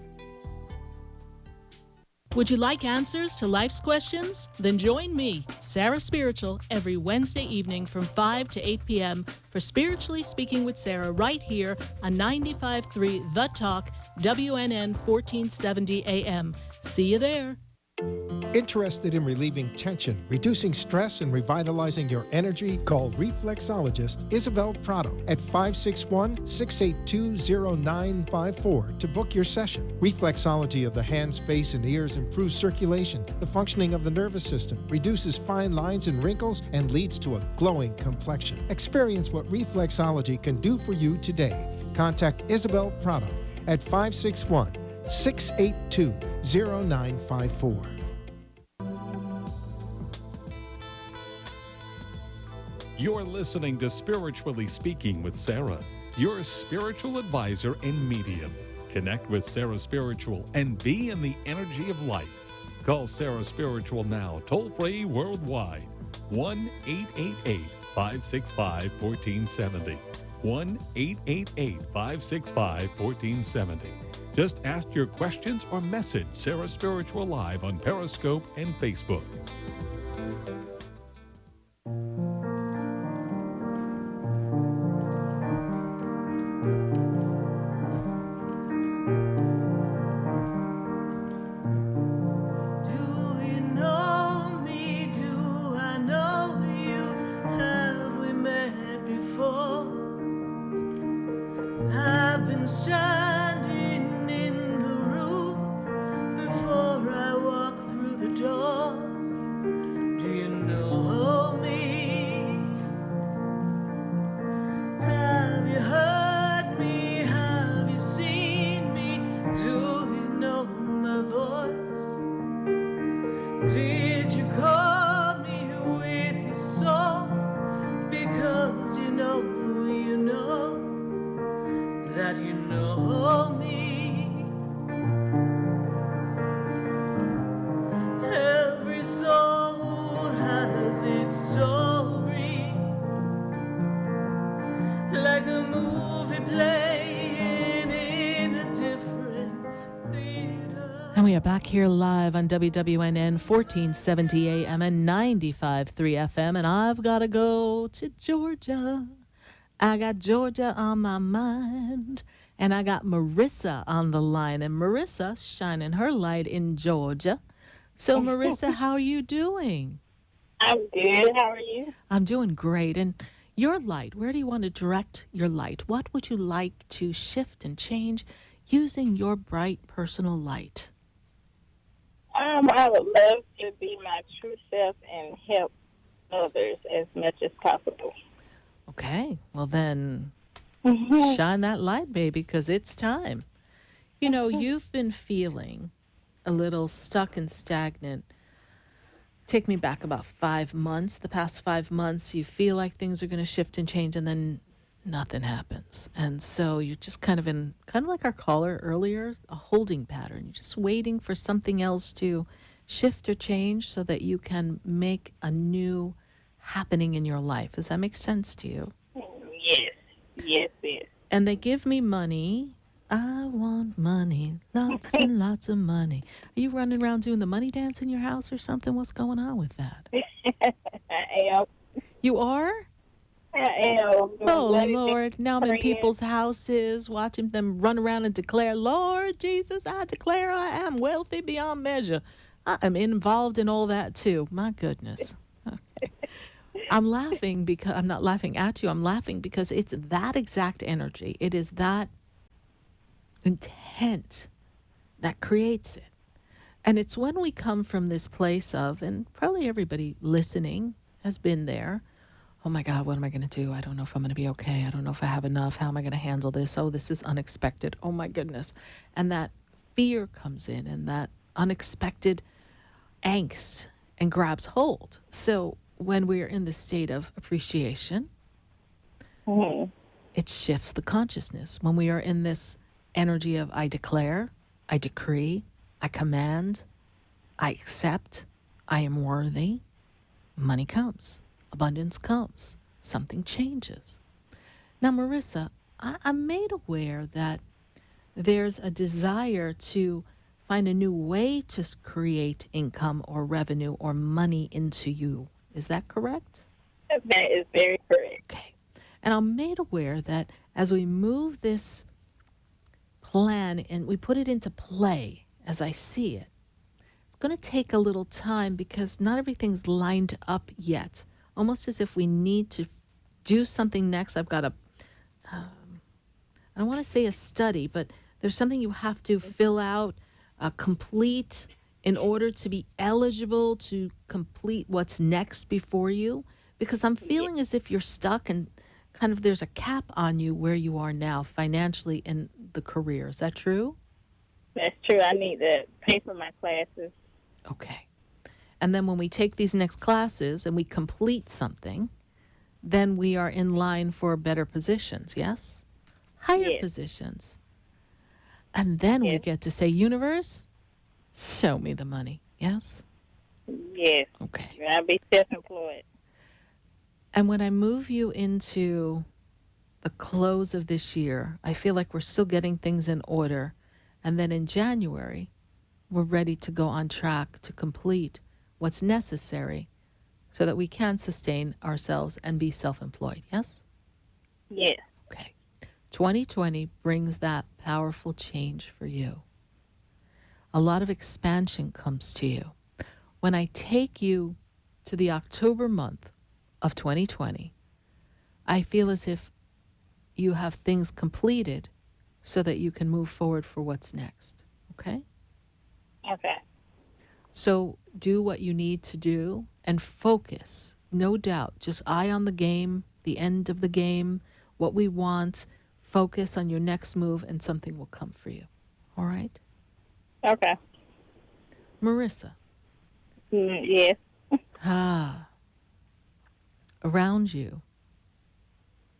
Would you like answers to life's questions? Then join me, Sarah Spiritual, every Wednesday evening from 5 to 8 p.m. for Spiritually Speaking with Sarah right here on 95.3 The Talk, WNN 1470 AM. See you there. Interested in relieving tension, reducing stress, and revitalizing your energy? Call reflexologist Isabel Prado at 561-682-0954 to book your session. Reflexology of the hands, face, and ears improves circulation, the functioning of the nervous system, reduces fine lines and wrinkles, and leads to a glowing complexion. Experience what reflexology can do for you today. Contact Isabel Prado at 561-682-0954. You're listening to Spiritually Speaking with Sarah, your spiritual advisor and medium. Connect with Sarah Spiritual and be in the energy of life. Call Sarah Spiritual now, toll-free worldwide. 1-888-565-1470. 1-888-565-1470. Just ask your questions or message Sarah Spiritual live on Periscope and Facebook. And we are back here live on WWNN 1470 AM and 95.3 FM. And I've got to go to Georgia. I got Georgia on my mind. And I got Marissa on the line. And Marissa shining her light in Georgia. So, Marissa, how are you doing? I'm good. How are you? I'm doing great. And your light, where do you want to direct your light? What would you like to shift and change using your bright personal light? I would love to be my true self and help others as much as possible. Okay. Well, then shine that light, baby, because it's time. You know, you've been feeling a little stuck and stagnant. Take me back about 5 months. The past 5 months, you feel like things are going to shift and change, and then nothing happens. And so you're just kind of like our caller earlier, a holding pattern. You're just waiting for something else to shift or change so that you can make a new happening in your life. Does that make sense to you? Yes. And they give me money. I want money, lots and lots of money. Are you running around doing the money dance in your house or something? What's going on with that? I am. You are? I am. Oh, Lord. Now I'm in people's houses, watching them run around and declare, Lord Jesus, I declare I am wealthy beyond measure. I'm involved in all that, too. My goodness. Okay. I'm laughing because I'm not laughing at you. I'm laughing because it's that exact energy. It is that intent that creates it. And it's when we come from this place of, and probably everybody listening has been there, oh my God, what am I going to do? I don't know if I'm going to be okay. I don't know if I have enough. How am I going to handle this? Oh, this is unexpected. Oh my goodness. And that fear comes in and that unexpected angst and grabs hold. So when we're in the state of appreciation, it shifts the consciousness. When we are in this energy of I declare, I decree, I command, I accept, I am worthy, money comes, abundance comes, something changes. Now, Marissa, I'm made aware that there's a desire to find a new way to create income or revenue or money into you. Is that correct? That is very correct. Okay. And I'm made aware that as we move this plan and we put it into play as I see it, it's going to take a little time because not everything's lined up yet. Almost as if we need to do something next. I've got I don't want to say a study, but there's something you have to fill out, complete in order to be eligible to complete what's next before you. Because I'm feeling as if you're stuck and kind of there's a cap on you where you are now financially in the career. Is that true? That's true. I need to pay for my classes. Okay. And then when we take these next classes and we complete something, then we are in line for better positions, yes? Higher positions. And then we get to say, universe, show me the money, yes? Yes. Okay. I'll be self-employed. And when I move you into the close of this year, I feel like we're still getting things in order. And then in January, we're ready to go on track to complete what's necessary so that we can sustain ourselves and be self-employed, yes? Yes. Okay. 2020 brings that powerful change for you. A lot of expansion comes to you. When I take you to the October month of 2020, I feel as if you have things completed so that you can move forward for what's next, okay? Okay. So do what you need to do and focus, no doubt, just eye on the game, the end of the game, what we want, focus on your next move and something will come for you, all right? Okay. Marissa. Yes. Around you,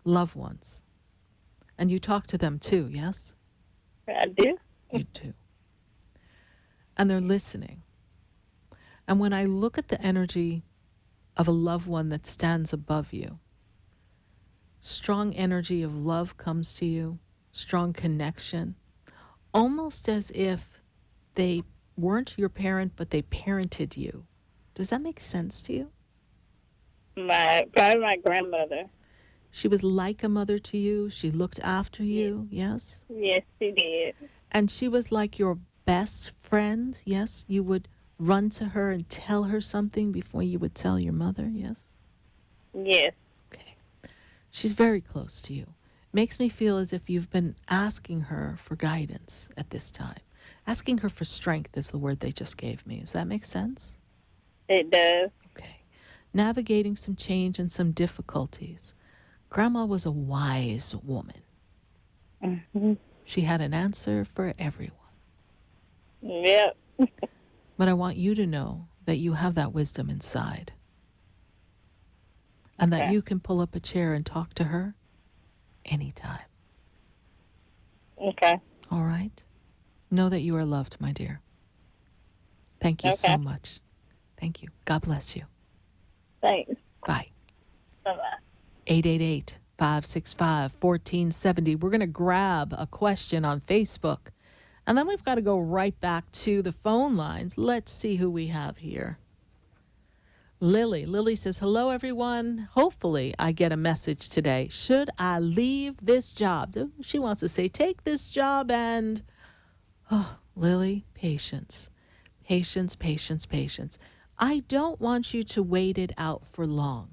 loved ones. And you talk to them too, yes? I do. You do. And they're listening. And when I look at the energy of a loved one that stands above you, strong energy of love comes to you, strong connection, almost as if they weren't your parent, but they parented you. Does that make sense to you? Probably my grandmother. She was like a mother to you. She looked after you, yes? Yes, she did. And she was like your best friend, yes? You would run to her and tell her something before you would tell your mother, yes? Yes. Okay. She's very close to you. Makes me feel as if you've been asking her for guidance at this time. Asking her for strength is the word they just gave me. Does that make sense? It does. Okay. Navigating some change and some difficulties. Grandma was a wise woman. Mm-hmm. She had an answer for everyone. Yep. But I want you to know that you have that wisdom inside. And that you can pull up a chair and talk to her anytime. Okay. All right? Know that you are loved, my dear. Thank you so much. Thank you. God bless you. Thanks. Bye. Bye-bye. 888-565-1470. We're going to grab a question on Facebook, and then we've got to go right back to the phone lines. Let's see who we have here. Lily. Lily says, hello, everyone. Hopefully I get a message today. Should I leave this job? She wants to say, take this job and... Oh, Lily, patience. Patience, patience, patience. I don't want you to wait it out for long.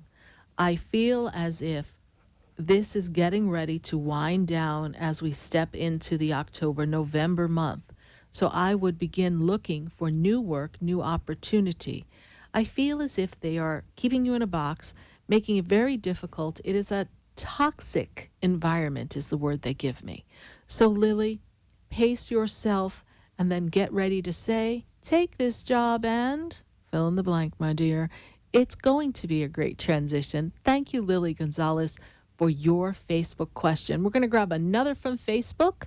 I feel as if this is getting ready to wind down as we step into the October-November month. So I would begin looking for new work, new opportunity. I feel as if they are keeping you in a box, making it very difficult. It is a toxic environment is the word they give me. So Lily, pace yourself and then get ready to say, take this job and fill in the blank, my dear. It's going to be a great transition. Thank you, Lily Gonzalez, for your Facebook question. We're going to grab another from Facebook.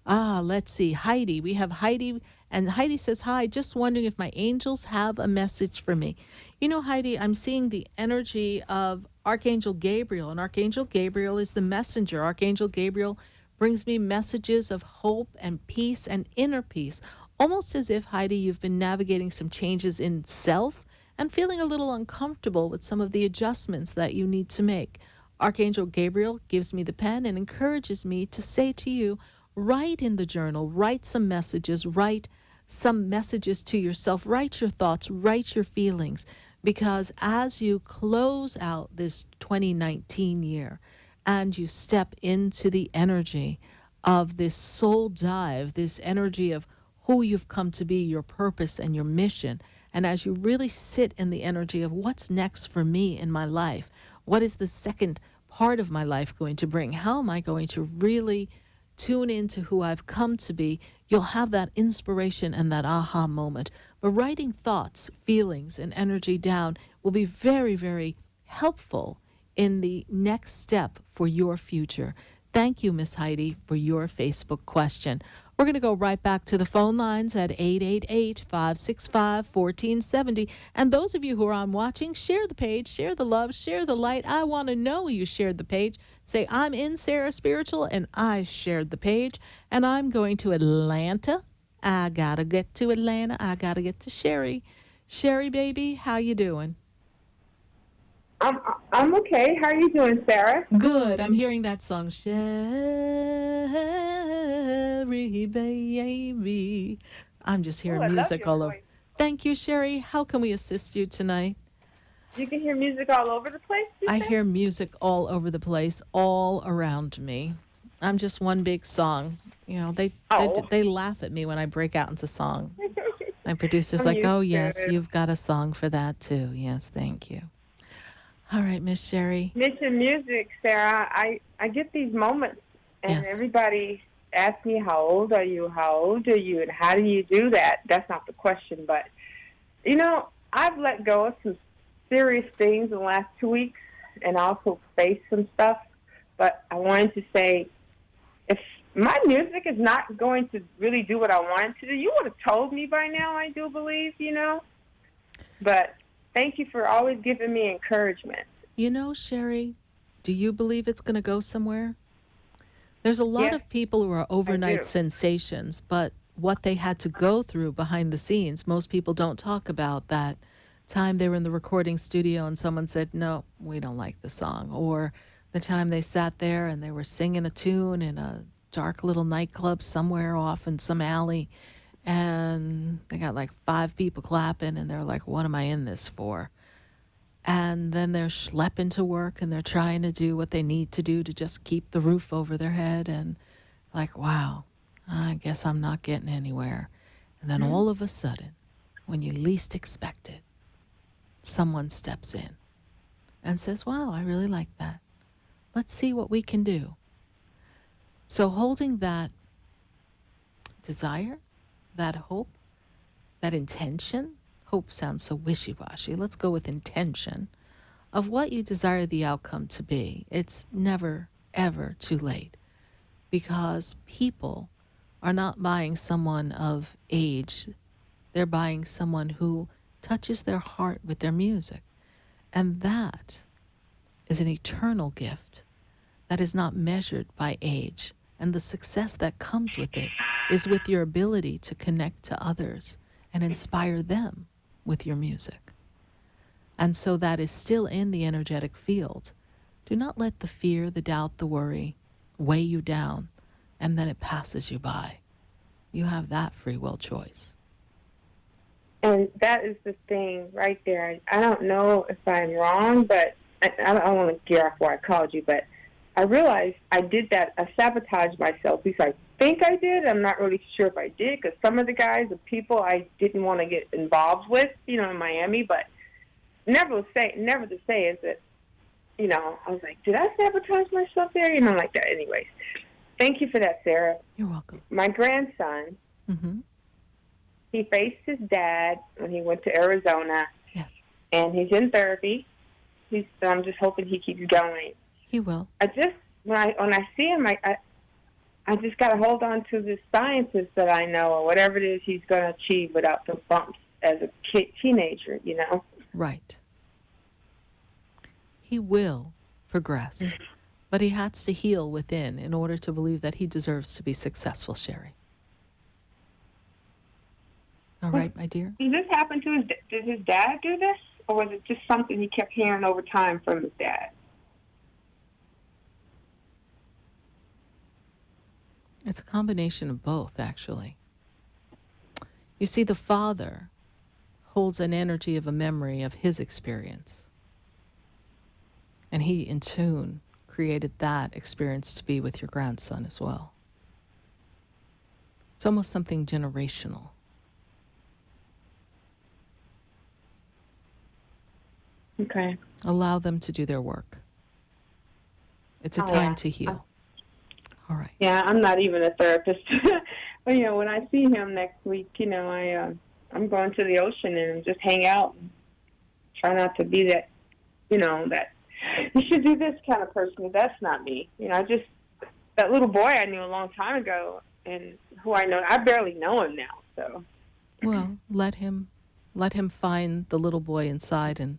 Let's see. Heidi. We have Heidi. And Heidi says, hi, just wondering if my angels have a message for me. You know, Heidi, I'm seeing the energy of Archangel Gabriel. And Archangel Gabriel is the messenger. Archangel Gabriel brings me messages of hope and peace and inner peace. Almost as if, Heidi, you've been navigating some changes in self and feeling a little uncomfortable with some of the adjustments that you need to make. Archangel Gabriel gives me the pen and encourages me to say to you, write in the journal, write some messages, write some messages to yourself, write your thoughts, write your feelings, because as you close out this 2019 year and you step into the energy of this soul dive, this energy of who you've come to be, your purpose and your mission, and as you really sit in the energy of what's next for me in my life, what is the second part of my life going to bring? How am I going to really tune into who I've come to be? You'll have that inspiration and that aha moment. But writing thoughts, feelings, and energy down will be very, very helpful in the next step for your future. Thank you, Miss Heidi, for your Facebook question. We're going to go right back to the phone lines at 888-565-1470. And those of you who are on watching, share the page, share the love, share the light. I want to know you shared the page. Say, I'm in Sarah Spiritual, and I shared the page. And I'm going to Atlanta. I got to get to Atlanta. I got to get to Sherry. Sherry, baby, how you doing? I'm okay. How are you doing, Sarah? Good. I'm hearing that song, Sherry, baby. I'm just hearing music all over. Thank you, Sherry. How can we assist you tonight? You can hear music all over the place? I hear music all over the place, all around me. I'm just one big song. You know, they laugh at me when I break out into song. My producer's like, oh, yes, you've got a song for that, too. Yes, thank you. All right, Miss Sherry. Mission music, Sarah. I get these moments, and everybody asks me, how old are you, and how do you do that? That's not the question, but, you know, I've let go of some serious things in the last 2 weeks and also faced some stuff, but I wanted to say, if my music is not going to really do what I wanted to do, you would have told me by now, I do believe, you know, but... Thank you for always giving me encouragement. You know, Sherry, do you believe it's going to go somewhere? There's a lot of people who are overnight sensations, but what they had to go through behind the scenes, most people don't talk about that time they were in the recording studio and someone said, no, we don't like the song. Or the time they sat there and they were singing a tune in a dark little nightclub somewhere off in some alley. And they got like 5 people clapping, and they're like, what am I in this for? And then they're schlepping to work, and they're trying to do what they need to do to just keep the roof over their head. And like, wow, I guess I'm not getting anywhere. And then all of a sudden, when you least expect it, someone steps in and says, wow, I really like that. Let's see what we can do. So holding that desire, that hope, that intention, hope sounds so wishy-washy. Let's go with intention of what you desire the outcome to be. It's never, ever too late, because people are not buying someone of age. They're buying someone who touches their heart with their music. And that is an eternal gift that is not measured by age. And the success that comes with it is with your ability to connect to others and inspire them with your music. And so that is still in the energetic field. Do not let the fear, the doubt, the worry weigh you down, and then it passes you by. You have that free will choice. And that is the thing right there. I don't know if I'm wrong, but I don't want to get off where I called you, but I realized I did that. I sabotaged myself because I think I did. I'm not really sure if I did, because some of the guys, the people I didn't want to get involved with, in Miami, but never to say is that, I was like, did I sabotage myself there? Like that. Anyways, thank you for that, Sarah. You're welcome. My grandson, he faced his dad when he went to Arizona. Yes. And he's in therapy. I'm just hoping he keeps going. He will. When I see him, I just got to hold on to the sciences that I know, or whatever it is he's going to achieve without the bumps as a teenager, Right. He will progress, but he has to heal within in order to believe that he deserves to be successful, Sherry. All right, my dear? Did this happen to did his dad do this, or was it just something he kept hearing over time from his dad? It's a combination of both, actually. You see, the father holds an energy of a memory of his experience. And he, in tune, created that experience to be with your grandson as well. It's almost something generational. Okay. Allow them to do their work. It's a time to heal. All right. Yeah, I'm not even a therapist. But, when I see him next week, I'm going to the ocean and just hang out and try not to be that, that you should do this kind of person. That's not me. That little boy I knew a long time ago, and who I barely know him now. So. Well, let him find the little boy inside and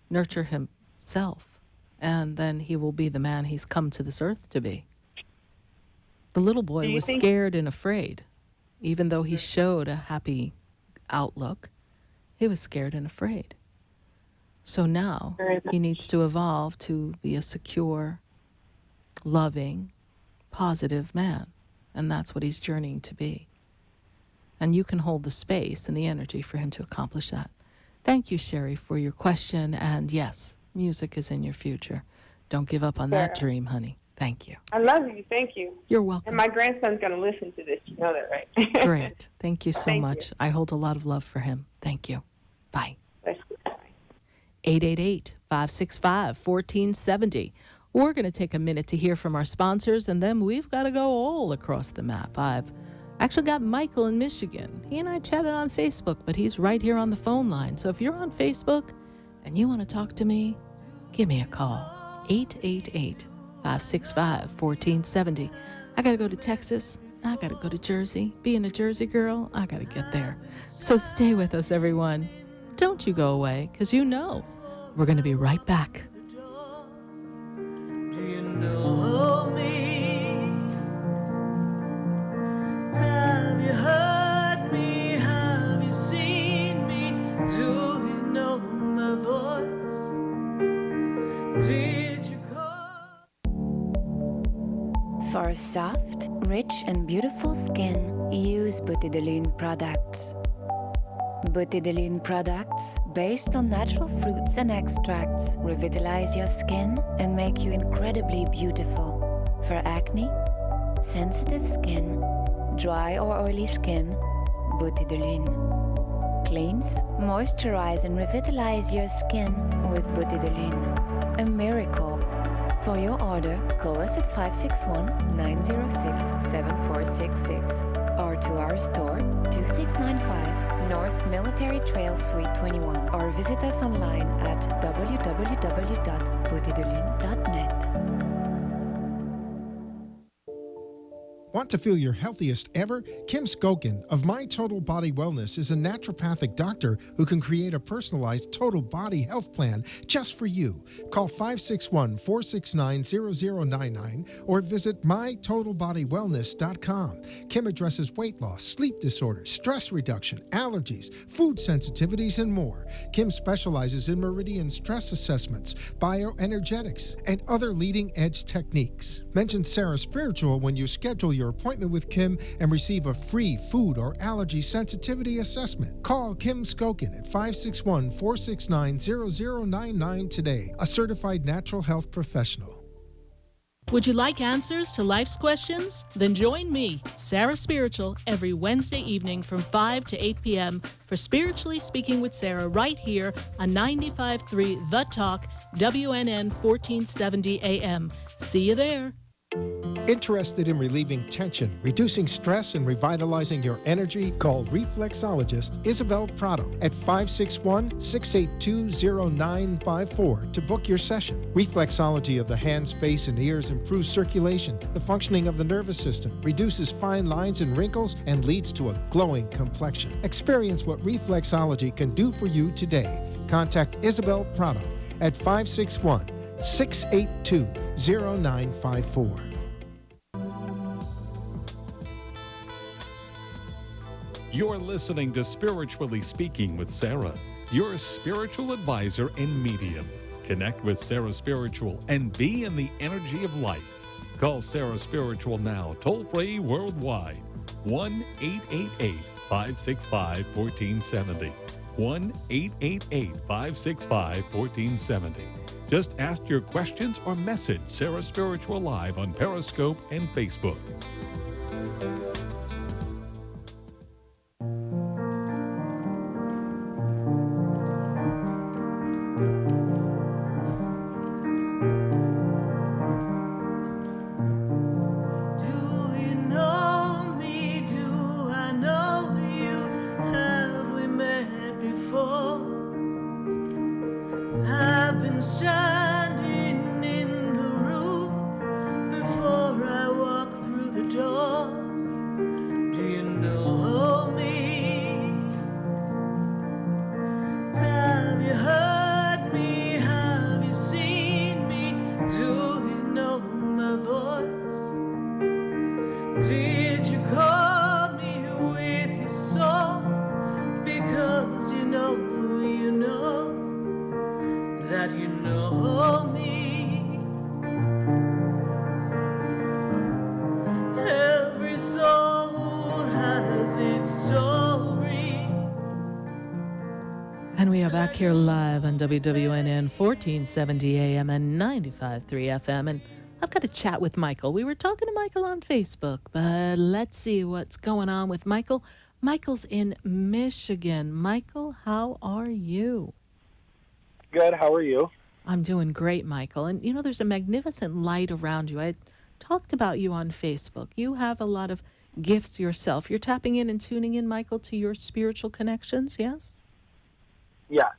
nurture himself, and then he will be the man he's come to this earth to be. The little boy was scared and afraid. Even though he showed a happy outlook, he was scared and afraid. So now he needs to evolve to be a secure, loving, positive man. And that's what he's journeying to be. And you can hold the space and the energy for him to accomplish that. Thank you, Sherry, for your question. And yes, music is in your future. Don't give up on that dream, honey. Thank you. I love you. Thank you. You're welcome. And my grandson's going to listen to this. You know that, right? Great. Thank you so much. I hold a lot of love for him. Thank you. Bye. 888-565-1470. We're going to take a minute to hear from our sponsors, and then we've got to go all across the map. I've actually got Michael in Michigan. He and I chatted on Facebook, but he's right here on the phone line. So if you're on Facebook and you want to talk to me, give me a call. 888-565-1470. I got to go to Texas. I got to go to Jersey. Being a Jersey girl, I got to get there. So stay with us, everyone. Don't you go away, because we're going to be right back. Do you know me? Have you heard me? Have you seen me? Do you know my voice? Did you call? For a soft, rich and beautiful skin, use Beauté de Lune products. Beauté de Lune products, based on natural fruits and extracts, revitalize your skin and make you incredibly beautiful. For acne, sensitive skin, dry or oily skin, Beauté de Lune. Cleanse, moisturize and revitalize your skin with Beauté de Lune. A miracle. For your order, call us at 561-906-7466 or to our store, 2695 North Military Trail Suite 21, or visit us online at www.beautédelune.net. Want to feel your healthiest ever? Kim Skokin of My Total Body Wellness is a naturopathic doctor who can create a personalized total body health plan just for you. Call 561-469-0099 or visit mytotalbodywellness.com. Kim addresses weight loss, sleep disorders, stress reduction, allergies, food sensitivities, and more. Kim specializes in meridian stress assessments, bioenergetics, and other leading-edge techniques. Mention SarahSpiritual when you schedule your appointment with Kim and receive a free food or allergy sensitivity assessment. Call Kim Skokin at 561-469-0099 today, a certified natural health professional. Would you like answers to life's questions? Then join me, Sarah Spiritual, every Wednesday evening from 5 to 8 p.m. for Spiritually Speaking with Sarah right here on 95.3 The Talk, WNN 1470 AM. See you there. Interested in relieving tension, reducing stress, and revitalizing your energy? Call reflexologist Isabel Prado at 561-682-0954 to book your session. Reflexology of the hands, face, and ears improves circulation, the functioning of the nervous system, reduces fine lines and wrinkles, and leads to a glowing complexion. Experience what reflexology can do for you today. Contact Isabel Prado at 561-682-0954. You're listening to Spiritually Speaking with Sarah, your spiritual advisor and medium. Connect with Sarah Spiritual and be in the energy of life. Call Sarah Spiritual now, toll-free worldwide. 1-888-565-1470. 1-888-565-1470. Just ask your questions or message Sarah Spiritual live on Periscope and Facebook. And we are back here live on WWNN 1470 AM and 95.3 FM. And I've got a chat with Michael. We were talking to Michael on Facebook, but let's see what's going on with Michael. Michael's in Michigan. Michael, how are you? Good. How are you? I'm doing great, Michael. And, you know, there's a magnificent light around you. I talked about you on Facebook. You have a lot of gifts yourself. You're tapping in and tuning in, Michael, to your spiritual connections, yes? Yeah.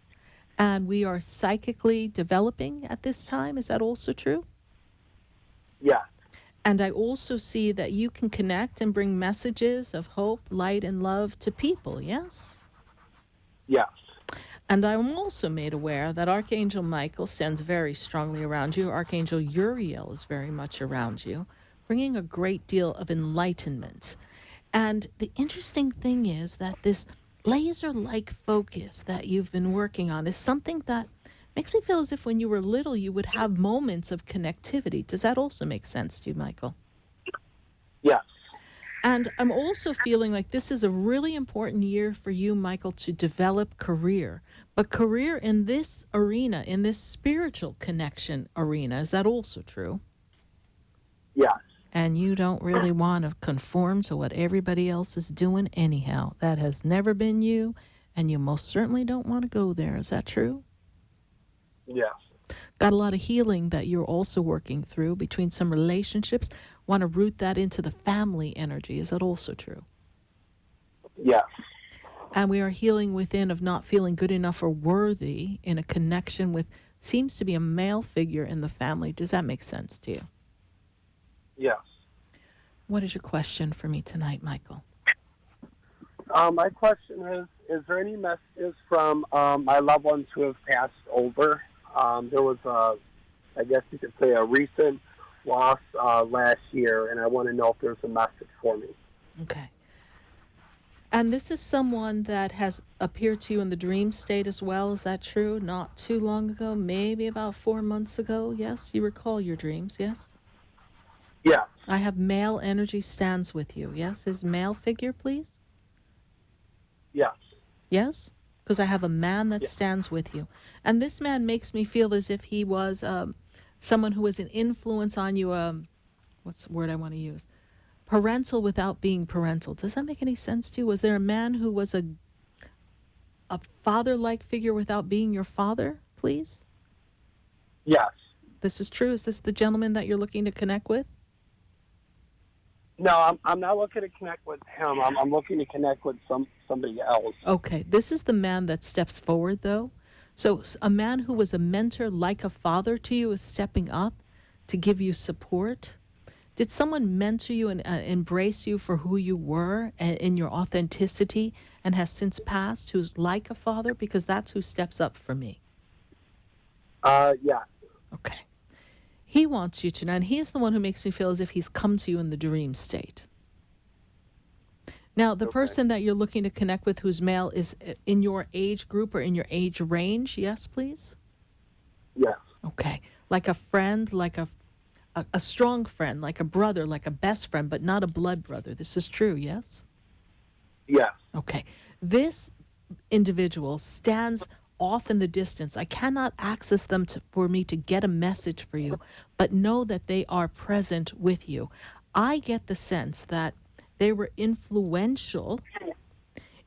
And we are psychically developing at this time. Is that also true? Yeah. And I also see that you can connect and bring messages of hope, light, and love to people, yes? Yes. And I'm also made aware that Archangel Michael stands very strongly around you. Archangel Uriel is very much around you, bringing a great deal of enlightenment. And the interesting thing is that this laser-like focus that you've been working on is something that makes me feel as if when you were little, you would have moments of connectivity. Does that also make sense to you, Michael? Yes. And I'm also feeling like this is a really important year for you, Michael, to develop career. But career in this arena, in this spiritual connection arena, is that also true? Yes. And you don't really want to conform to what everybody else is doing anyhow. That has never been you, and you most certainly don't want to go there. Is that true? Yes. Got a lot of healing that you're also working through between some relationships. Want to root that into the family energy. Is that also true? Yes. And we are healing within of not feeling good enough or worthy in a connection with, seems to be a male figure in the family. Does that make sense to you? Yes. What is your question for me tonight, Michael? My question is there any messages from my loved ones who have passed over? There was, I guess you could say, a recent loss last year, and I want to know if there's a message for me. Okay. And this is someone that has appeared to you in the dream state as well. Is that true? Not too long ago, maybe about 4 months ago. Yes, you recall your dreams, yes? Yeah. I have male energy stands with you. Yes, his male figure, please? Yes. Yes? Because I have a man that stands with you. And this man makes me feel as if he was someone who was an influence on you. What's the word I want to use? Parental without being parental. Does that make any sense to you? Was there a man who was a father-like figure without being your father, please? Yes. This is true. Is this the gentleman that you're looking to connect with? No, I'm not looking to connect with him. I'm looking to connect with somebody else. Okay. This is the man that steps forward, though. So a man who was a mentor like a father to you is stepping up to give you support. Did someone mentor you and embrace you for who you were and in your authenticity and has since passed, who's like a father? Because that's who steps up for me. Yeah. Okay. He wants you to know, and he's the one who makes me feel as if he's come to you in the dream state. Now, the person that you're looking to connect with who's male is in your age group or in your age range. Yes, please? Yes. Okay. Like a friend, like a strong friend, like a brother, like a best friend, but not a blood brother. This is true, yes? Yes. Okay. This individual stands off in the distance. I cannot access them for me to get a message for you, but know that they are present with you. I get the sense that they were influential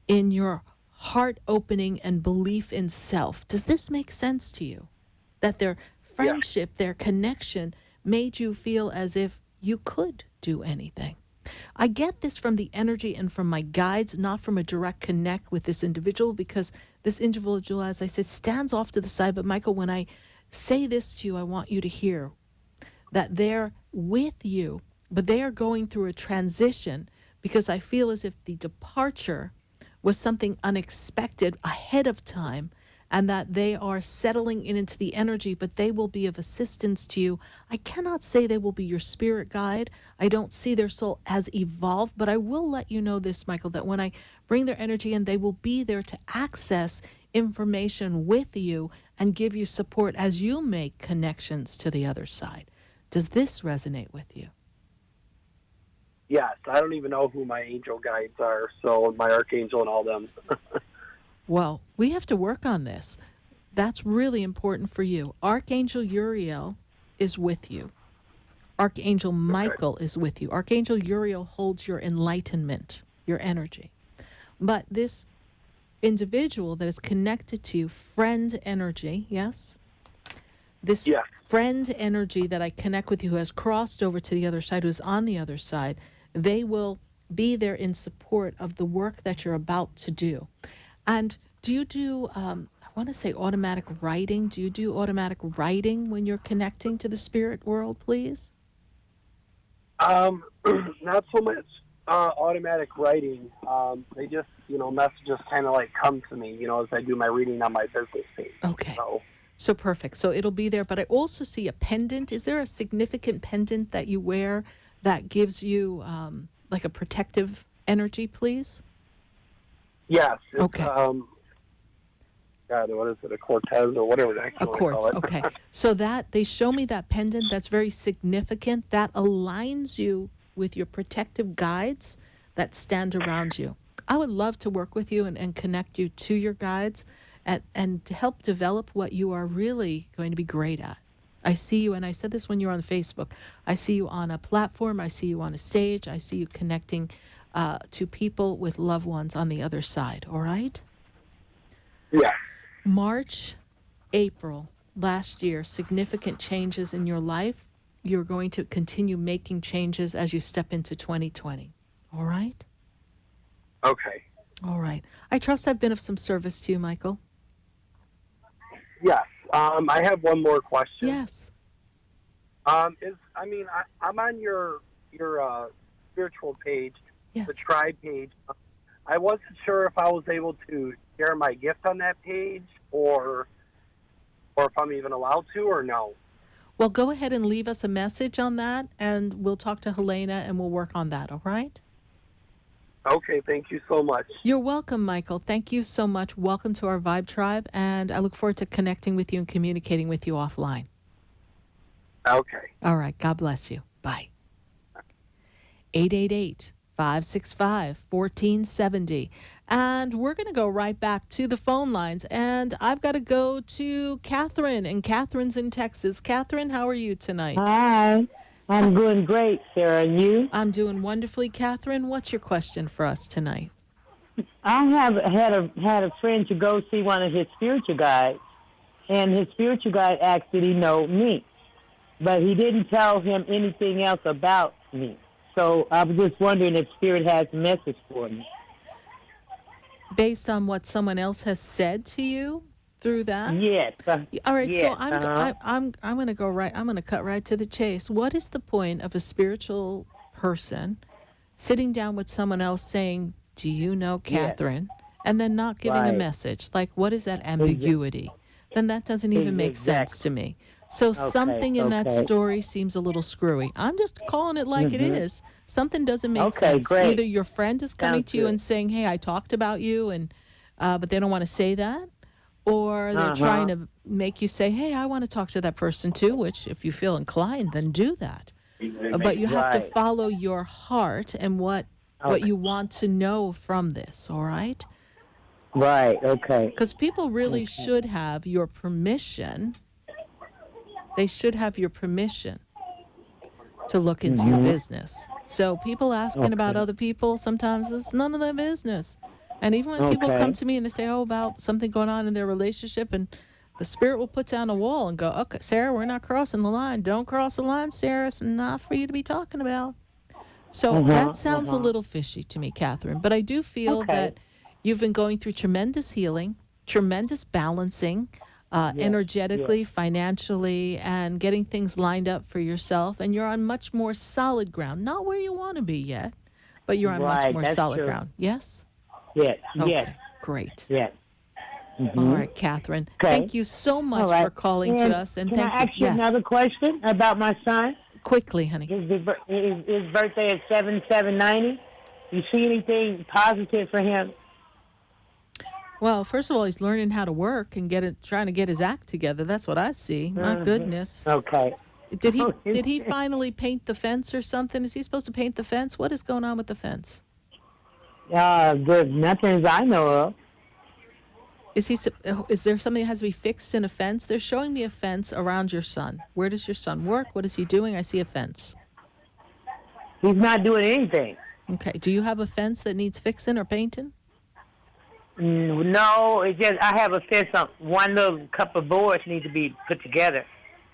in your heart opening and belief in self. Does this make sense to you? That their friendship, their connection made you feel as if you could do anything. I get this from the energy and from my guides, not from a direct connect with this individual, because this individual, as I said, stands off to the side. But Michael, when I say this to you, I want you to hear that they're with you, but they are going through a transition because I feel as if the departure was something unexpected ahead of time, and that they are settling into the energy, but they will be of assistance to you. I cannot say they will be your spirit guide. I don't see their soul as evolved, but I will let you know this, Michael, that when I bring their energy in, they will be there to access information with you and give you support as you make connections to the other side. Does this resonate with you? Yes. I don't even know who my angel guides are, so my archangel and all them. Well, we have to work on this. That's really important for you. Archangel Uriel is with you. Archangel Michael is with you. Archangel Uriel holds your enlightenment, your energy. But this individual that is connected to you, friend energy, yes? This friend energy that I connect with you, who has crossed over to the other side, who's on the other side, they will be there in support of the work that you're about to do. And do you do, I want to say automatic writing. Do you do automatic writing when you're connecting to the spirit world, please? Not so much automatic writing. They just, messages kind of like come to me, as I do my reading on my business page. Okay. So perfect. So it'll be there. But I also see a pendant. Is there a significant pendant that you wear that gives you like a protective energy, please? Yes. It's, okay. God, what is it? A Cortez or whatever the heck you want to call it. Okay. So that they show me that pendant that's very significant. That aligns you with your protective guides that stand around you. I would love to work with you and connect you to your guides and to help develop what you are really going to be great at. I see you, and I said this when you were on Facebook, I see you on a platform, I see you on a stage, I see you connecting to people with loved ones on the other side, all right? Yeah. March, April, last year, significant changes in your life. You're going to continue making changes as you step into 2020, all right? Okay. All right. I trust I've been of some service to you, Michael. Yes. I have one more question. Yes. I'm on your SarahSpiritual page, Yes. the tribe page. I wasn't sure if I was able to share my gift on that page or if I'm even allowed to or no. Well, go ahead and leave us a message on that, and we'll talk to Helena, and we'll work on that, all right? Okay, thank you so much. You're welcome, Michael. Thank you so much. Welcome to our Vibe Tribe, and I look forward to connecting with you and communicating with you offline. Okay. All right. God bless you. Bye. 888-565-1470. And we're going to go right back to the phone lines. And I've got to go to Catherine, and Catherine's in Texas. Catherine, how are you tonight? Hi. I'm doing great, Sarah. And you? I'm doing wonderfully. Catherine, what's your question for us tonight? I have had a friend to go see one of his spiritual guides, and his spiritual guide asked did he know me, but he didn't tell him anything else about me. So I was just wondering if Spirit has a message for me. Based on what someone else has said to you through that? Yes. All right. Yes, So I'm going to go right. I'm going to cut right to the chase. What is the point of a spiritual person sitting down with someone else saying, "Do you know Catherine?" and then not giving a message? Like, what is that ambiguity? Then that doesn't even make sense to me. So something in that story seems a little screwy. I'm just calling it like it is. Something doesn't make sense. Great. Either your friend is coming to you and saying, "Hey, I talked about you," and but they don't want to say that, or they're trying to make you say, "Hey, I want to talk to that person too," which if you feel inclined, then do that. But you have to follow your heart and what you want to know from this, all right? Right, okay. Because people really should have your permission. They should have your permission to look into your business. So people asking about other people, sometimes it's none of their business. And even when people come to me and they say, about something going on in their relationship, and the Spirit will put down a wall and go, "Okay, Sarah, we're not crossing the line. Don't cross the line, Sarah. It's not for you to be talking about." So that sounds a little fishy to me, Catherine. But I do feel that you've been going through tremendous healing, tremendous balancing, energetically, financially, and getting things lined up for yourself. And you're on much more solid ground. Not where you want to be yet, but you're on much more solid ground. Yes? Yes, yes. Great. Yes. All right, Catherine. Thank you so much for calling to us. And can thank I ask you another question about my son? Quickly, honey. His birthday is 7/7/90. You see anything positive for him? Well, first of all, he's learning how to work and trying to get his act together. That's what I see. My goodness. Okay. Did he finally paint the fence or something? Is he supposed to paint the fence? What is going on with the fence? There's nothing I know of. Is there something that has to be fixed in a fence? They're showing me a fence around your son. Where does your son work? What is he doing? I see a fence. He's not doing anything. Okay. Do you have a fence that needs fixing or painting? No, it's just I have a fence on one little couple of boards need to be put together.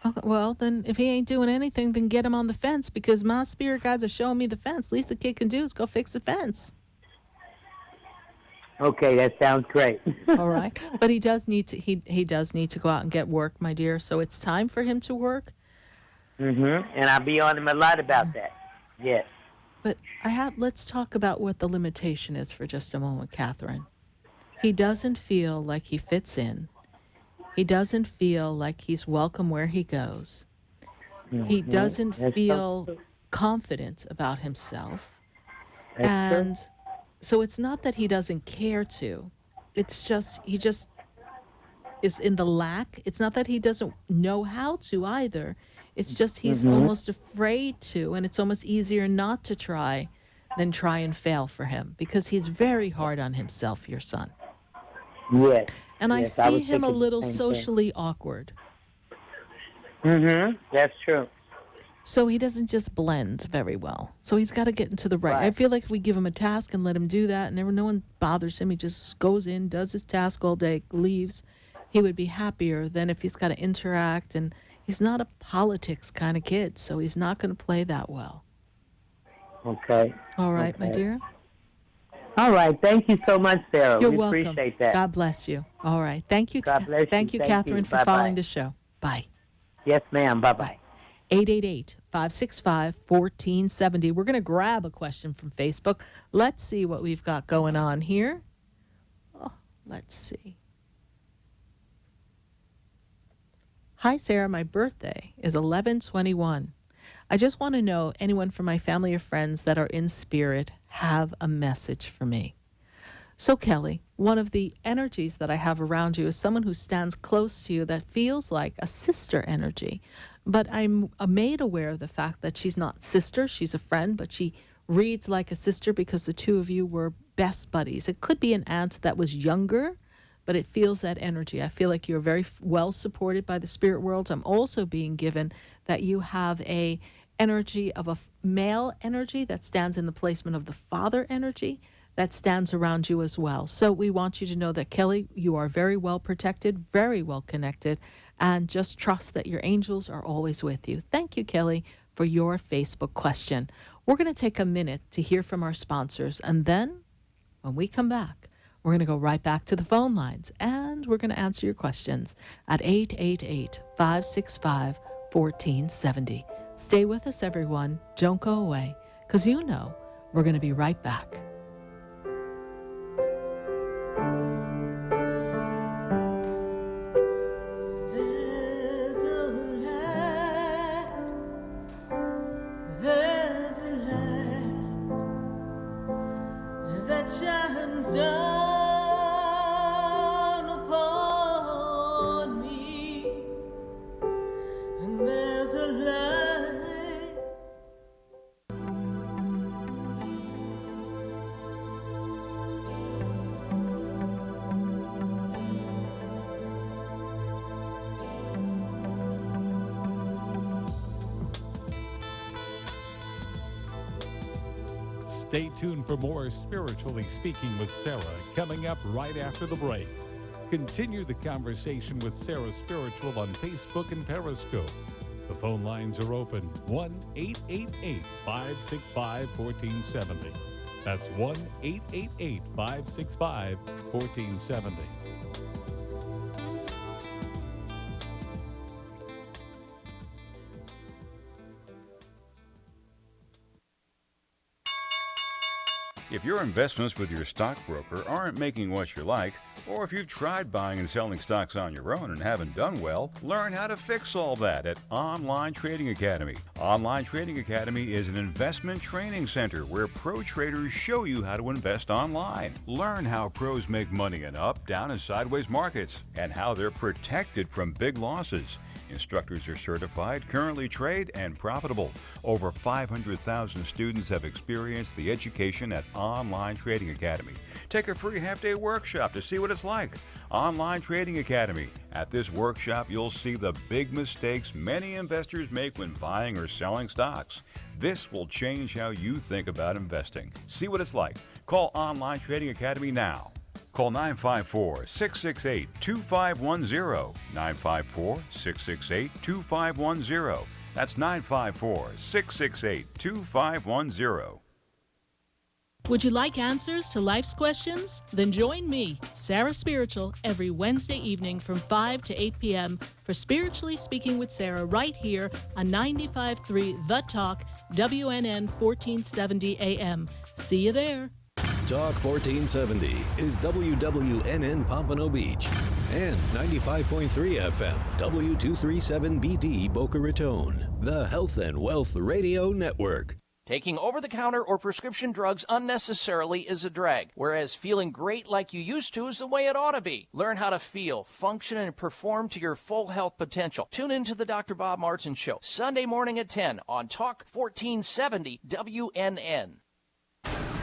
Okay, well, then if he ain't doing anything, then get him on the fence because my spirit guides are showing me the fence. Least the kid can do is go fix the fence. Okay, that sounds great. All right, but he does need to. He does need to go out and get work, my dear. So it's time for him to work. And I'll be on him a lot about that. Yes. But let's talk about what the limitation is for just a moment, Catherine. He doesn't feel like he fits in. He doesn't feel like he's welcome where he goes. He doesn't feel confident about himself. And so it's not that he doesn't care to. It's just he just is in the lack. It's not that he doesn't know how to either. It's just he's almost afraid to, and it's almost easier not to try than try and fail for him because he's very hard on himself, your son. Yes. And I see him a little socially awkward. That's true. So he doesn't just blend very well. So he's got to get into the right. I feel like if we give him a task and let him do that, and no one bothers him, he just goes in, does his task all day, leaves, he would be happier than if he's got to interact. And he's not a politics kind of kid, so he's not going to play that well. Okay. All right, my dear. All right. Thank you so much, Sarah. You're we welcome. appreciate that. God bless you. All right. Thank you. God bless you. Thank you, Catherine, for following the show. Bye. Yes, ma'am. Bye-bye. 888-565-1470. We're going to grab a question from Facebook. Let's see what we've got going on here. Oh, let's see. Hi, Sarah. My birthday is 11/21. I just want to know anyone from my family or friends that are in spirit have a message for me. So, Kelly, one of the energies that I have around you is someone who stands close to you that feels like a sister energy. But I'm made aware of the fact that she's not sister, she's a friend, but she reads like a sister because the two of you were best buddies. It could be an aunt that was younger, but it feels that energy. I feel like you're very well supported by the spirit world. I'm also being given that you have a energy of a male energy that stands in the placement of the father energy that stands around you as well. So we want you to know that, Kelly, you are very well protected, very well connected, and just trust that your angels are always with you. Thank you, Kelly, for your Facebook question. We're going to take a minute to hear from our sponsors, and then when we come back, we're going to go right back to the phone lines, and we're going to answer your questions at 888-565-1470. Stay with us, everyone. Don't go away, because you know we're going to be right back. Stay tuned for more Spiritually Speaking with Sarah coming up right after the break. Continue the conversation with SarahSpiritual on Facebook and Periscope. The phone lines are open, 1-888-565-1470. That's 1-888-565-1470. If your investments with your stockbroker aren't making what you like, or if you've tried buying and selling stocks on your own and haven't done well, learn how to fix all that at Online Trading Academy. Online Trading Academy is an investment training center where pro traders show you how to invest online. Learn how pros make money in up, down, and sideways markets, and how they're protected from big losses. Instructors are certified, currently trade, and profitable. Over 500,000 students have experienced the education at Online Trading Academy. Take a free half-day workshop to see what it's like. Online Trading Academy. At this workshop, you'll see the big mistakes many investors make when buying or selling stocks. This will change how you think about investing. See what it's like. Call Online Trading Academy now. Call 954-668-2510. 954-668-2510. That's 954-668-2510. Would you like answers to life's questions? Then join me, Sarah Spiritual, every Wednesday evening from 5 to 8 p.m. for Spiritually Speaking with Sarah right here on 95.3 The Talk, WNN 1470 AM. See you there. Talk 1470 is WWNN Pompano Beach and 95.3 FM W237BD Boca Raton, the Health and Wealth Radio Network. Taking over-the-counter or prescription drugs unnecessarily is a drag, whereas feeling great like you used to is the way it ought to be. Learn how to feel, function, and perform to your full health potential. Tune in to the Dr. Bob Martin Show, Sunday morning at 10 on Talk 1470 WNN.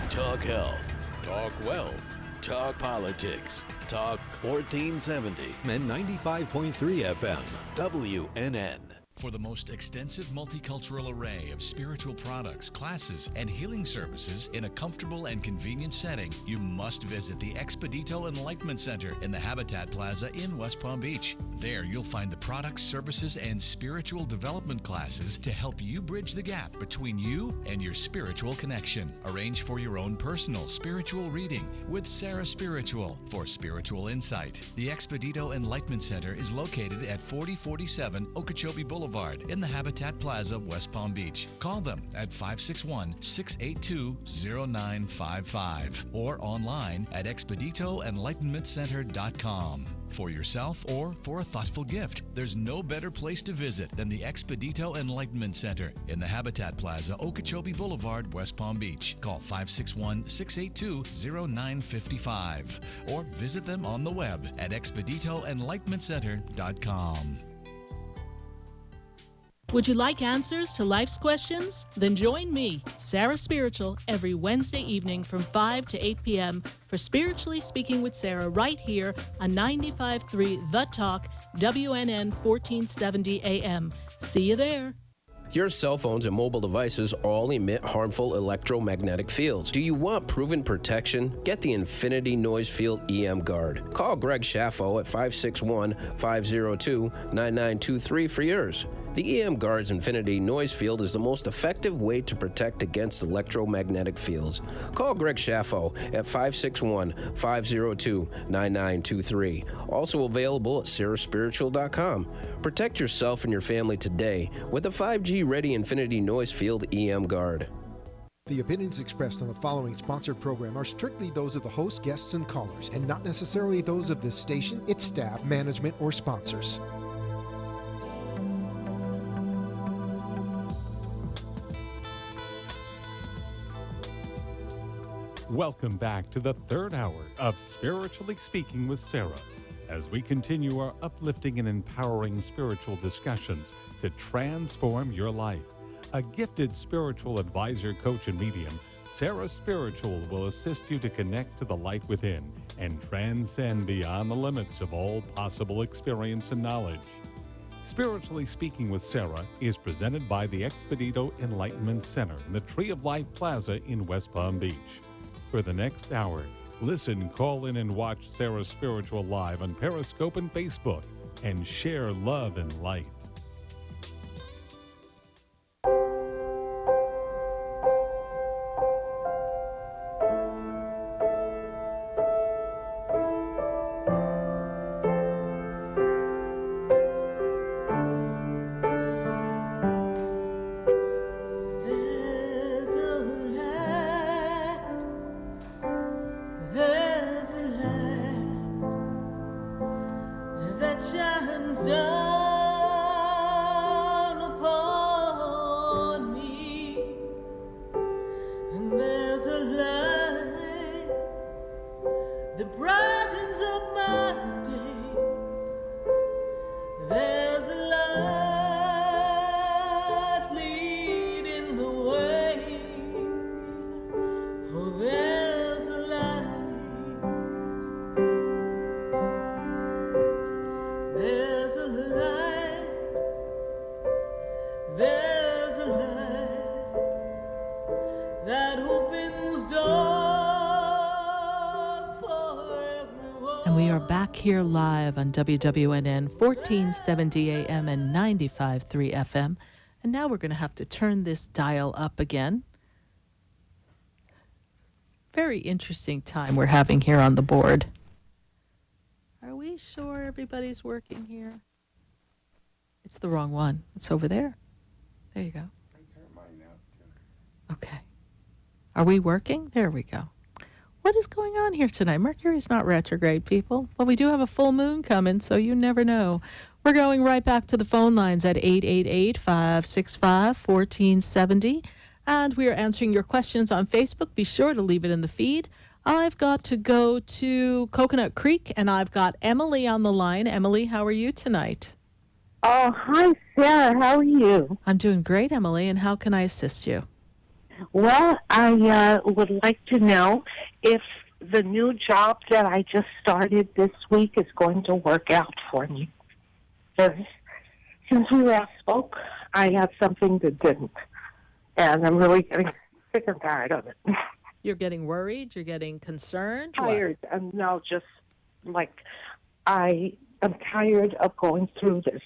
Talk health, talk wealth, talk politics, talk 1470 and 95.3 FM WNN. For the most extensive multicultural array of spiritual products, classes, and healing services in a comfortable and convenient setting, you must visit the Expedito Enlightenment Center in the Habitat Plaza in West Palm Beach. There you'll find the products, services, and spiritual development classes to help you bridge the gap between you and your spiritual connection. Arrange for your own personal spiritual reading with SarahSpiritual for spiritual insight. The Expedito Enlightenment Center is located at 4047 Okeechobee Boulevard in the Habitat Plaza, West Palm Beach. Call them at 561-682-0955 or online at expeditoenlightenmentcenter.com. For yourself or for a thoughtful gift, there's no better place to visit than the Expedito Enlightenment Center in the Habitat Plaza, Okeechobee Boulevard, West Palm Beach. Call 561-682-0955 or visit them on the web at expeditoenlightenmentcenter.com. Would you like answers to life's questions? Then join me, Sarah Spiritual, every Wednesday evening from 5 to 8 p.m. for Spiritually Speaking with Sarah right here on 95.3 The Talk, WNN 1470 AM. See you there. Your cell phones and mobile devices all emit harmful electromagnetic fields. Do you want proven protection? Get the Infinity Noise Field EM Guard. Call Greg Schaffo at 561-502-9923 for yours. The EM Guard's Infinity Noise Field is the most effective way to protect against electromagnetic fields. Call Greg Schaffo at 561-502-9923. Also available at SarahSpiritual.com. Protect yourself and your family today with a 5G-ready Infinity Noise Field EM Guard. The opinions expressed on the following sponsored program are strictly those of the host, guests, and callers, and not necessarily those of this station, its staff, management, or sponsors. Welcome back to the third hour of Spiritually Speaking with Sarah, as we continue our uplifting and empowering spiritual discussions to transform your life. A gifted spiritual advisor, coach, and medium, SarahSpiritual will assist you to connect to the light within and transcend beyond the limits of all possible experience and knowledge. Spiritually Speaking with Sarah is presented by the Expedito Enlightenment Center in the Tree of Life Plaza in West Palm Beach. For the next hour, listen, call in, and watch Sarah Spiritual live on Periscope and Facebook, and share love and light. Here live on WWNN 1470 AM and 95.3 FM. And now we're going to have to turn this dial up again. Very interesting time we're having here on the board. Are we sure everybody's working here? It's the wrong one. It's over there. There you go. Okay. Are we working? There we go. What is going on here tonight? Mercury's not retrograde, people. But we do have a full moon coming, so you never know. We're going right back to the phone lines at 888-565-1470. And we are answering your questions on Facebook. Be sure to leave it in the feed. I've got to go to Coconut Creek, and I've got Emily on the line. Emily, how are you tonight? Oh, hi, Sarah. How are you? I'm doing great, Emily, and how can I assist you? Well, I would like to know if the new job that I just started this week is going to work out for me. Because since we last spoke, I had something that didn't. And I'm really getting sick and tired of it. You're getting worried? You're getting concerned? Tired. No, just like I I'm tired of going through this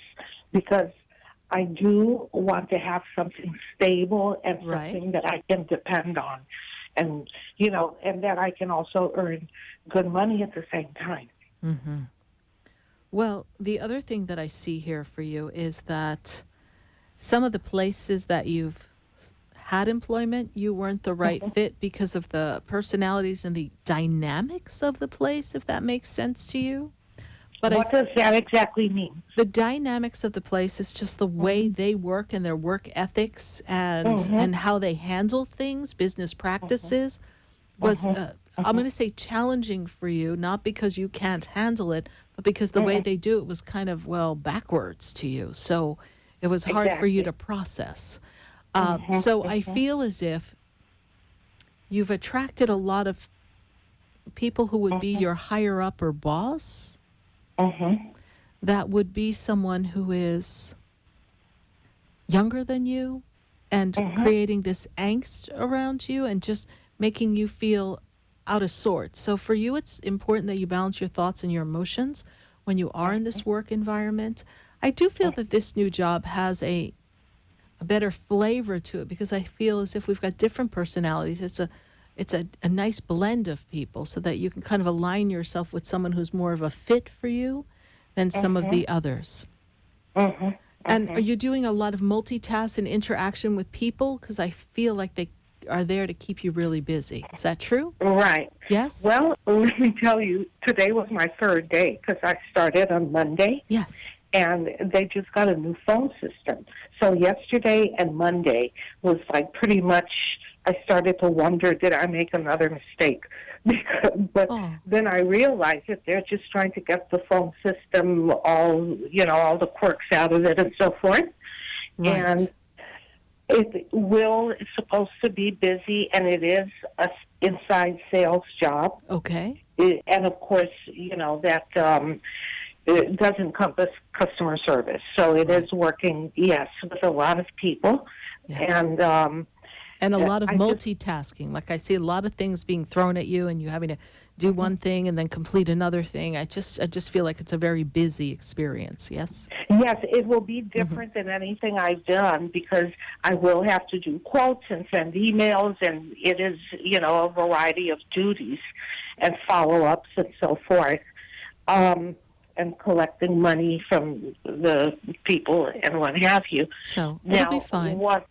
because I do want to have something stable and something that I can depend on, and and that I can also earn good money at the same time. Mm-hmm. Well, the other thing that I see here for you is that some of the places that you've had employment, you weren't the right fit because of the personalities and the dynamics of the place, if that makes sense to you. But what does that exactly mean? The dynamics of the place is just the way they work and their work ethics and how they handle things, business practices, was, I'm going to say, challenging for you, not because you can't handle it, but because the way they do it was kind of, backwards to you. So it was hard for you to process. So I feel as if you've attracted a lot of people who would be your higher up or boss. That would be someone who is younger than you and creating this angst around you and just making you feel out of sorts. So for you, it's important that you balance your thoughts and your emotions when you are in this work environment. I do feel that this new job has a better flavor to it because I feel as if we've got different personalities. It's a nice blend of people so that you can kind of align yourself with someone who's more of a fit for you than some of the others. And are you doing a lot of multitask and interaction with people? Because I feel like they are there to keep you really busy. Is that true? Right. Yes? Well, let me tell you, today was my third day because I started on Monday. Yes. And they just got a new phone system. So yesterday and Monday was like pretty much, I started to wonder, did I make another mistake? But then I realized that they're just trying to get the phone system all the quirks out of it and so forth. Right. And it's supposed to be busy, and it is a inside sales job. Okay. And of course, that it does encompass customer service. So it is working, yes, with a lot of people. Yes. And a lot of multitasking. Like I see a lot of things being thrown at you and you having to do one thing and then complete another thing. I just feel like it's a very busy experience, yes? Yes, it will be different than anything I've done because I will have to do quotes and send emails, and it is, a variety of duties and follow-ups and so forth. And collecting money from the people and what have you. So it'll be fine. What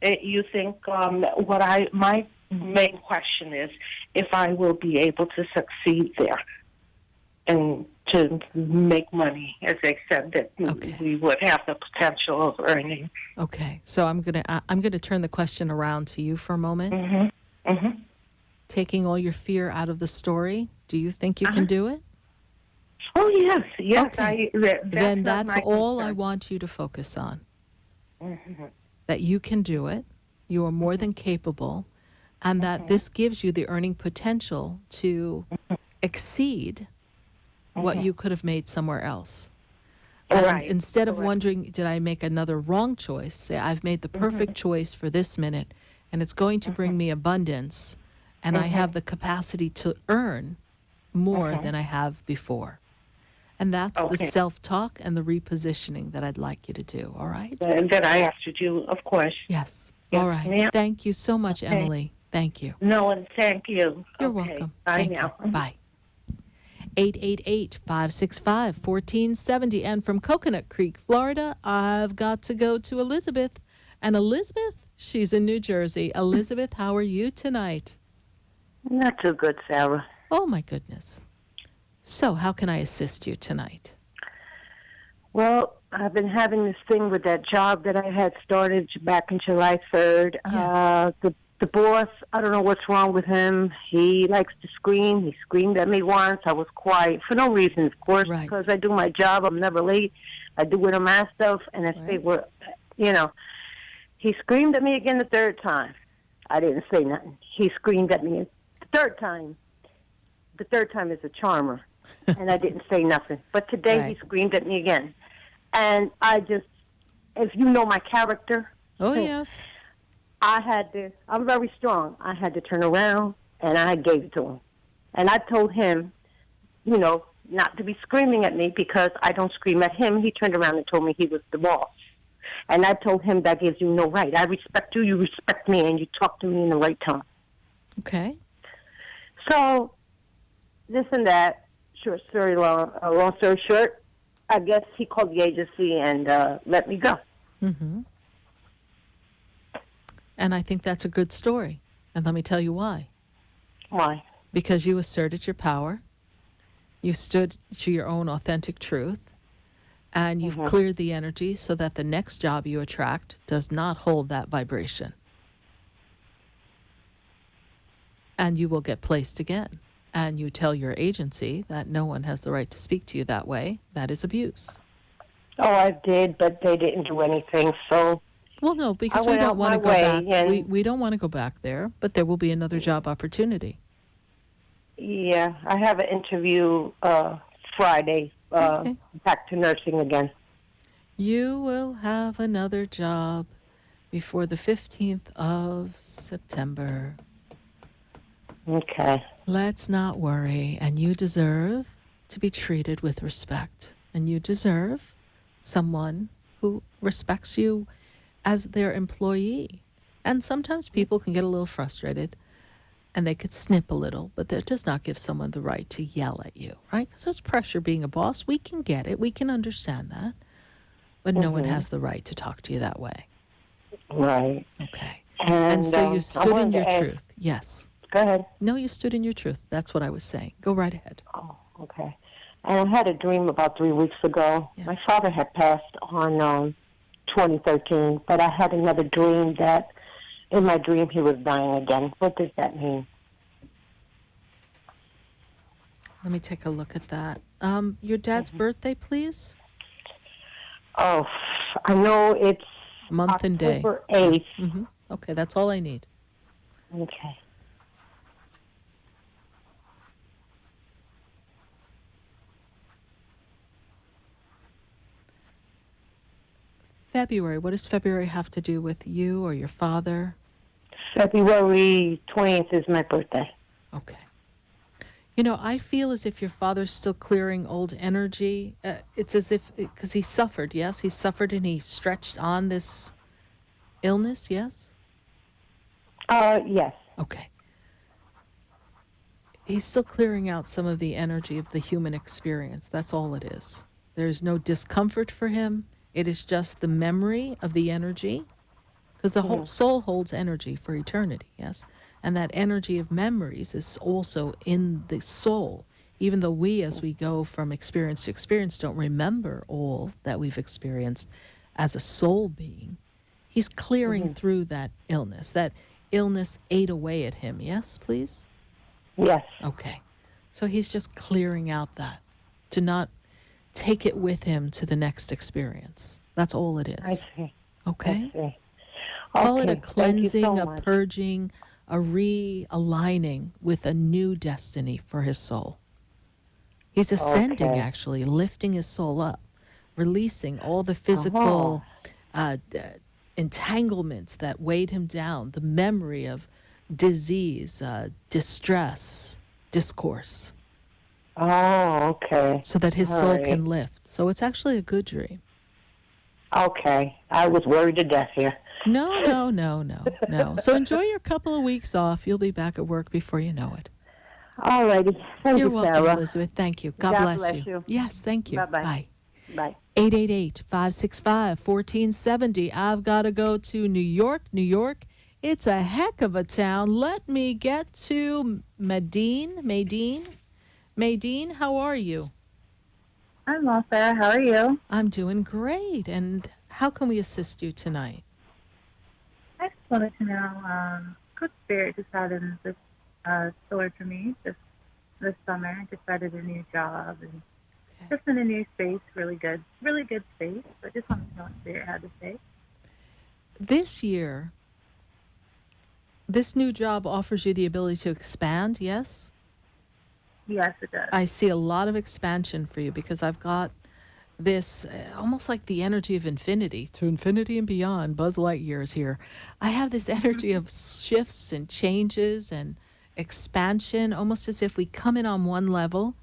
you think? My main question is if I will be able to succeed there and to make money, as I said that we would have the potential of earning. Okay, so I'm gonna turn the question around to you for a moment. Taking all your fear out of the story, do you think you can do it? Oh, yes. Okay. Then that's all I want you to focus on. That you can do it, you are more than capable, and that this gives you the earning potential to exceed what you could have made somewhere else. And instead of wondering, did I make another wrong choice, say, I've made the perfect choice for this minute, and it's going to bring me abundance, and I have the capacity to earn more than I have before. And that's the self-talk and the repositioning that I'd like you to do, all right? That I have to do, of course. Yes. All right. Ma'am. Thank you so much, Emily. Thank you. No, and thank you. You're welcome. Bye Thank now. you. Bye. 888-565-1470. And from Coconut Creek, Florida, I've got to go to Elizabeth. And Elizabeth, she's in New Jersey. Elizabeth, how are you tonight? Not too good, Sarah. Oh, my goodness. So how can I assist you tonight? Well, I've been having this thing with that job that I had started back in July 3rd. Yes. The boss, I don't know what's wrong with him. He likes to scream. He screamed at me once. I was quiet for no reason, of course, because I do my job. I'm never late. I do what I'm asked of, and if they were, he screamed at me again the third time. I didn't say nothing. He screamed at me the third time. The third time is a charmer, and I didn't say nothing. But today he screamed at me again. And if you know my character. Oh, yes. I'm very strong. I had to turn around, and I gave it to him. And I told him, not to be screaming at me because I don't scream at him. He turned around and told me he was the boss. And I told him that gives you no right. I respect you, you respect me, and you talk to me in the right tone. Okay. So, this and that, long story short, I guess he called the agency and let me go. Mm-hmm. And I think that's a good story. And let me tell you why. Why? Because you asserted your power. You stood to your own authentic truth. And you've cleared the energy so that the next job you attract does not hold that vibration. And you will get placed again. And you tell your agency that no one has the right to speak to you that way. That is abuse. Oh, I did, but they didn't do anything, so... Well, no, because we don't want to go back. We don't want to go back there, but there will be another job opportunity. Yeah, I have an interview Friday, back to nursing again. You will have another job before the 15th of September. Okay. Let's not worry. And you deserve to be treated with respect. And you deserve someone who respects you as their employee. And sometimes people can get a little frustrated and they could snip a little, but that does not give someone the right to yell at you, right? Because there's pressure being a boss. We can get it. We can understand that. But no one has the right to talk to you that way. Right. Okay. And so you stood in your truth. Yes. Go ahead. No, you stood in your truth. That's what I was saying. Go right ahead. Oh, okay. And I had a dream about 3 weeks ago. Yes. My father had passed on 2013, but I had another dream that in my dream he was dying again. What does that mean? Let me take a look at that. Your dad's birthday, please? Oh, I know it's month October and day. 8th. Mm-hmm. Okay, that's all I need. Okay. February. What does February have to do with you or your father? February 20th is my birthday. Okay. You know, I feel as if your father's still clearing old energy. It's as if, because he suffered, yes? He suffered and he stretched on this illness, yes? Yes. Okay. He's still clearing out some of the energy of the human experience. That's all it is. There's no discomfort for him. It is just the memory of the energy, because the whole soul holds energy for eternity, yes? And that energy of memories is also in the soul, even though we, as we go from experience to experience, don't remember all that we've experienced as a soul being. He's clearing through that illness. That illness ate away at him, yes, please? Yes. Okay. So he's just clearing out that, to not take it with him to the next experience. That's all it is. I see. Okay? I see. Call it a Okay, cleansing, thank you so a much. purging, a realigning with a new destiny for his soul. He's ascending, Okay. actually, lifting his soul up, releasing all the physical entanglements that weighed him down, the memory of disease, distress, discourse. Oh, okay. So that his All soul right. can lift. So it's actually a good dream. Okay. I was worried to death here. No. So enjoy your couple of weeks off. You'll be back at work before you know it. All righty. Thank You're you, welcome, Sarah. Elizabeth. Thank you. God bless you. Yes, thank you. Bye-bye. Bye. Bye. 888-565-1470. I've got to go to New York. New York, it's a heck of a town. Let me get to Madine, how are you? I'm well, Sarah. How are you? I'm doing great. And how can we assist you tonight? I just wanted to know, Good Spirit decided this story for me this summer. I decided a new job and just in a new space, really good space. So I just wanted to know what Spirit had to say. This year, this new job offers you the ability to expand, yes? Yes, it does. I see a lot of expansion for you because I've got this almost like the energy of infinity, to infinity and beyond. Buzz Lightyear is here. I have this energy of shifts and changes and expansion, almost as if we come in on one level.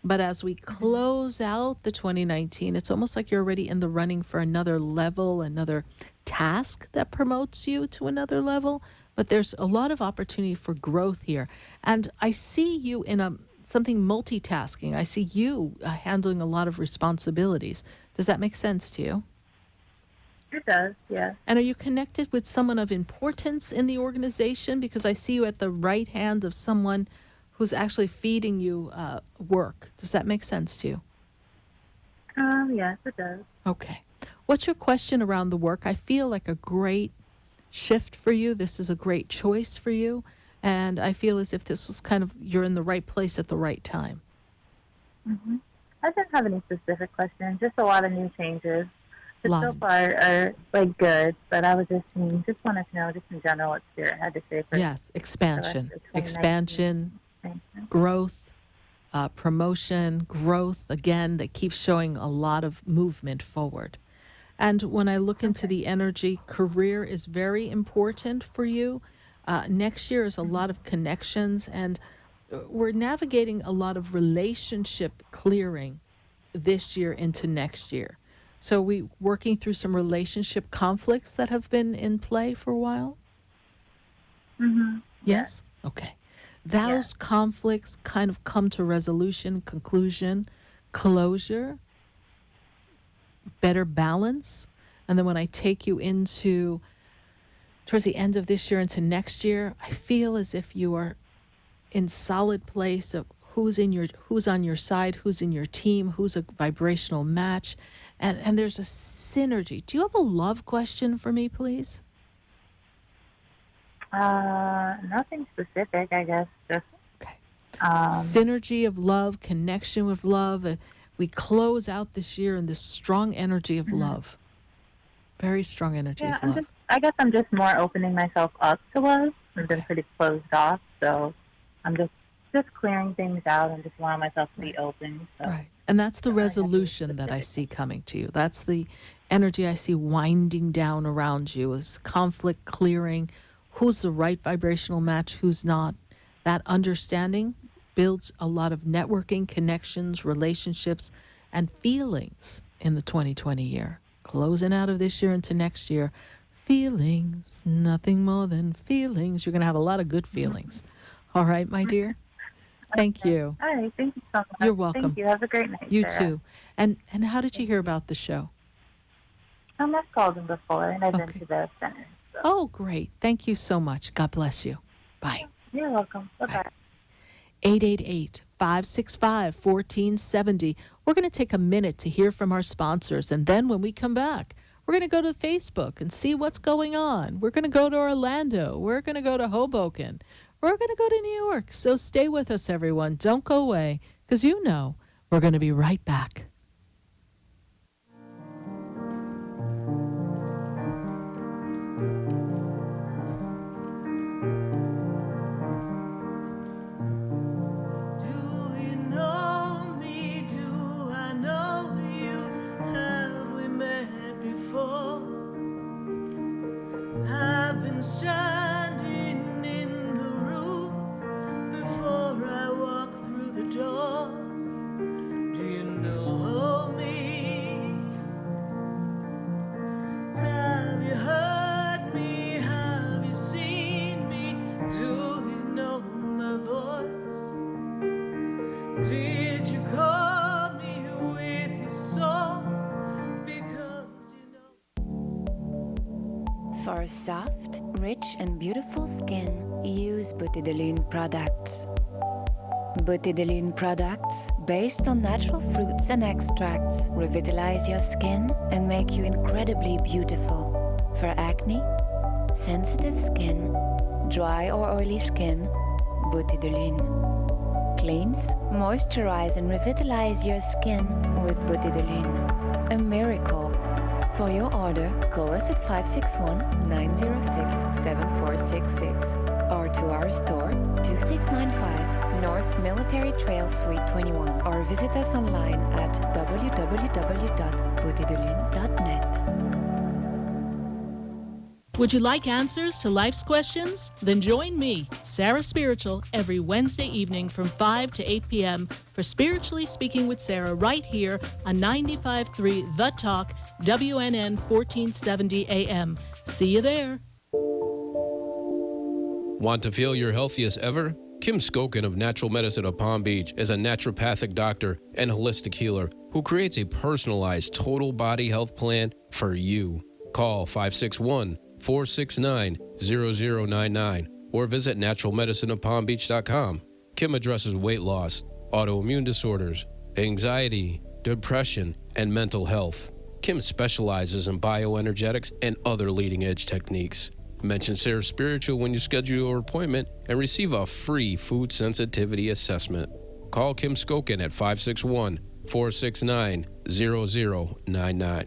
But as we close out the 2019, it's almost like you're already in the running for another level, another task that promotes you to another level. But there's a lot of opportunity for growth here. And I see you in something multitasking. I see you handling a lot of responsibilities. Does that make sense to you? It does, yeah. And are you connected with someone of importance in the organization? Because I see you at the right hand of someone who's actually feeding you work. Does that make sense to you? Yes, it does. Okay. What's your question around the work? I feel like a great shift for you. This is a great choice for you. And I feel as if this was kind of, you're in the right place at the right time. Mm-hmm. I didn't have any specific questions, just a lot of new changes. But so far are like good, but I was just wanted to know just in general what Spirit had to say for Yes, expansion, growth, promotion, growth, again, that keeps showing a lot of movement forward. And when I look into the energy, career is very important for you. Next year is a lot of connections, and we're navigating a lot of relationship clearing this year into next year. So we working through some relationship conflicts that have been in play for a while? Mm-hmm. Yes? Okay. Those conflicts kind of come to resolution, conclusion, closure, better balance. And then when I take you into towards the end of this year into next year, I feel as if you are in solid place of who's on your side, who's in your team, who's a vibrational match, and there's a synergy. Do you have a love question for me, please? Nothing specific, I guess. Just synergy of love, connection with love. We close out this year in this strong energy of love. Very strong energy of love. I guess I'm just more opening myself up to love. I've been pretty closed off, so I'm just clearing things out and just allowing myself to be open. So. Right. And that's the resolution that I see coming to you. That's the energy I see winding down around you, is conflict clearing. Who's the right vibrational match, who's not. That understanding builds a lot of networking, connections, relationships, and feelings in the 2020 year. Closing out of this year into next year. Feelings, nothing more than feelings. You're going to have a lot of good feelings. All right, my dear? Thank you. All right, thank you so much. You're welcome. Thank you. Have a great night, You Sarah. too. And how did you hear about the show? I've called him before, and I've been to the center. So. Oh, great. Thank you so much. God bless you. Bye. You're welcome. Bye-bye. 888-565-1470. We're going to take a minute to hear from our sponsors, and then when we come back, we're going to go to Facebook and see what's going on. We're going to go to Orlando. We're going to go to Hoboken. We're going to go to New York. So stay with us, everyone. Don't go away, because you know we're going to be right back. Standing in the room before I walk through the door. Do you know me? Have you heard me? Have you seen me? Do you know my voice? Did you call me with your song? Because you know. For a soft, rich and beautiful skin, use Beauté de Lune products. Beauté de Lune products, based on natural fruits and extracts, revitalize your skin and make you incredibly beautiful. For acne, sensitive skin, dry or oily skin, Beauté de Lune. Cleanse, moisturize and revitalize your skin with Beauté de Lune. A miracle. For your order, call us at 561-906-7466 or to our store, 2695 North Military Trail Suite 21, or visit us online at www.beautédelune.net. Would you like answers to life's questions? Then join me, Sarah Spiritual, every Wednesday evening from 5 to 8 p.m. for Spiritually Speaking with Sarah right here on 95.3 The Talk, WNN 1470 AM. See you there. Want to feel your healthiest ever? Kim Skokin of Natural Medicine of Palm Beach is a naturopathic doctor and holistic healer who creates a personalized total body health plan for you. Call 561-469-0099 or visit naturalmedicineofpalmbeach.com. Kim addresses weight loss, autoimmune disorders, anxiety, depression, and mental health. Kim specializes in bioenergetics and other leading-edge techniques. Mention Sarah Spiritual when you schedule your appointment and receive a free food sensitivity assessment. Call Kim Skokin at 561-469-0099.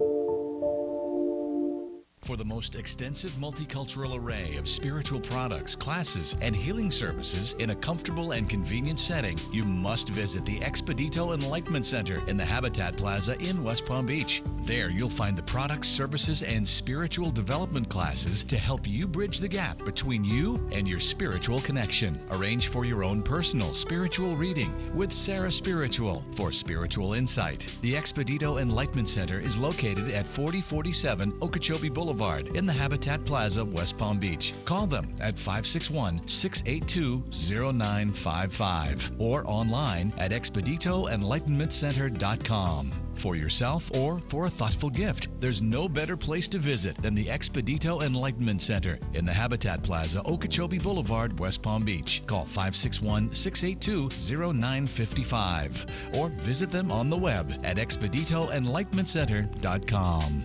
For the most extensive multicultural array of spiritual products, classes, and healing services in a comfortable and convenient setting, you must visit the Expedito Enlightenment Center in the Habitat Plaza in West Palm Beach. There you'll find the products, services, and spiritual development classes to help you bridge the gap between you and your spiritual connection. Arrange for your own personal spiritual reading with Sarah Spiritual for spiritual insight. The Expedito Enlightenment Center is located at 4047 Okeechobee Boulevard in the Habitat Plaza, West Palm Beach. Call them at 561-682-0955 or online at expeditoenlightenmentcenter.com. For yourself or for a thoughtful gift, there's no better place to visit than the Expedito Enlightenment Center in the Habitat Plaza, Okeechobee Boulevard, West Palm Beach. Call 561-682-0955 or visit them on the web at expeditoenlightenmentcenter.com.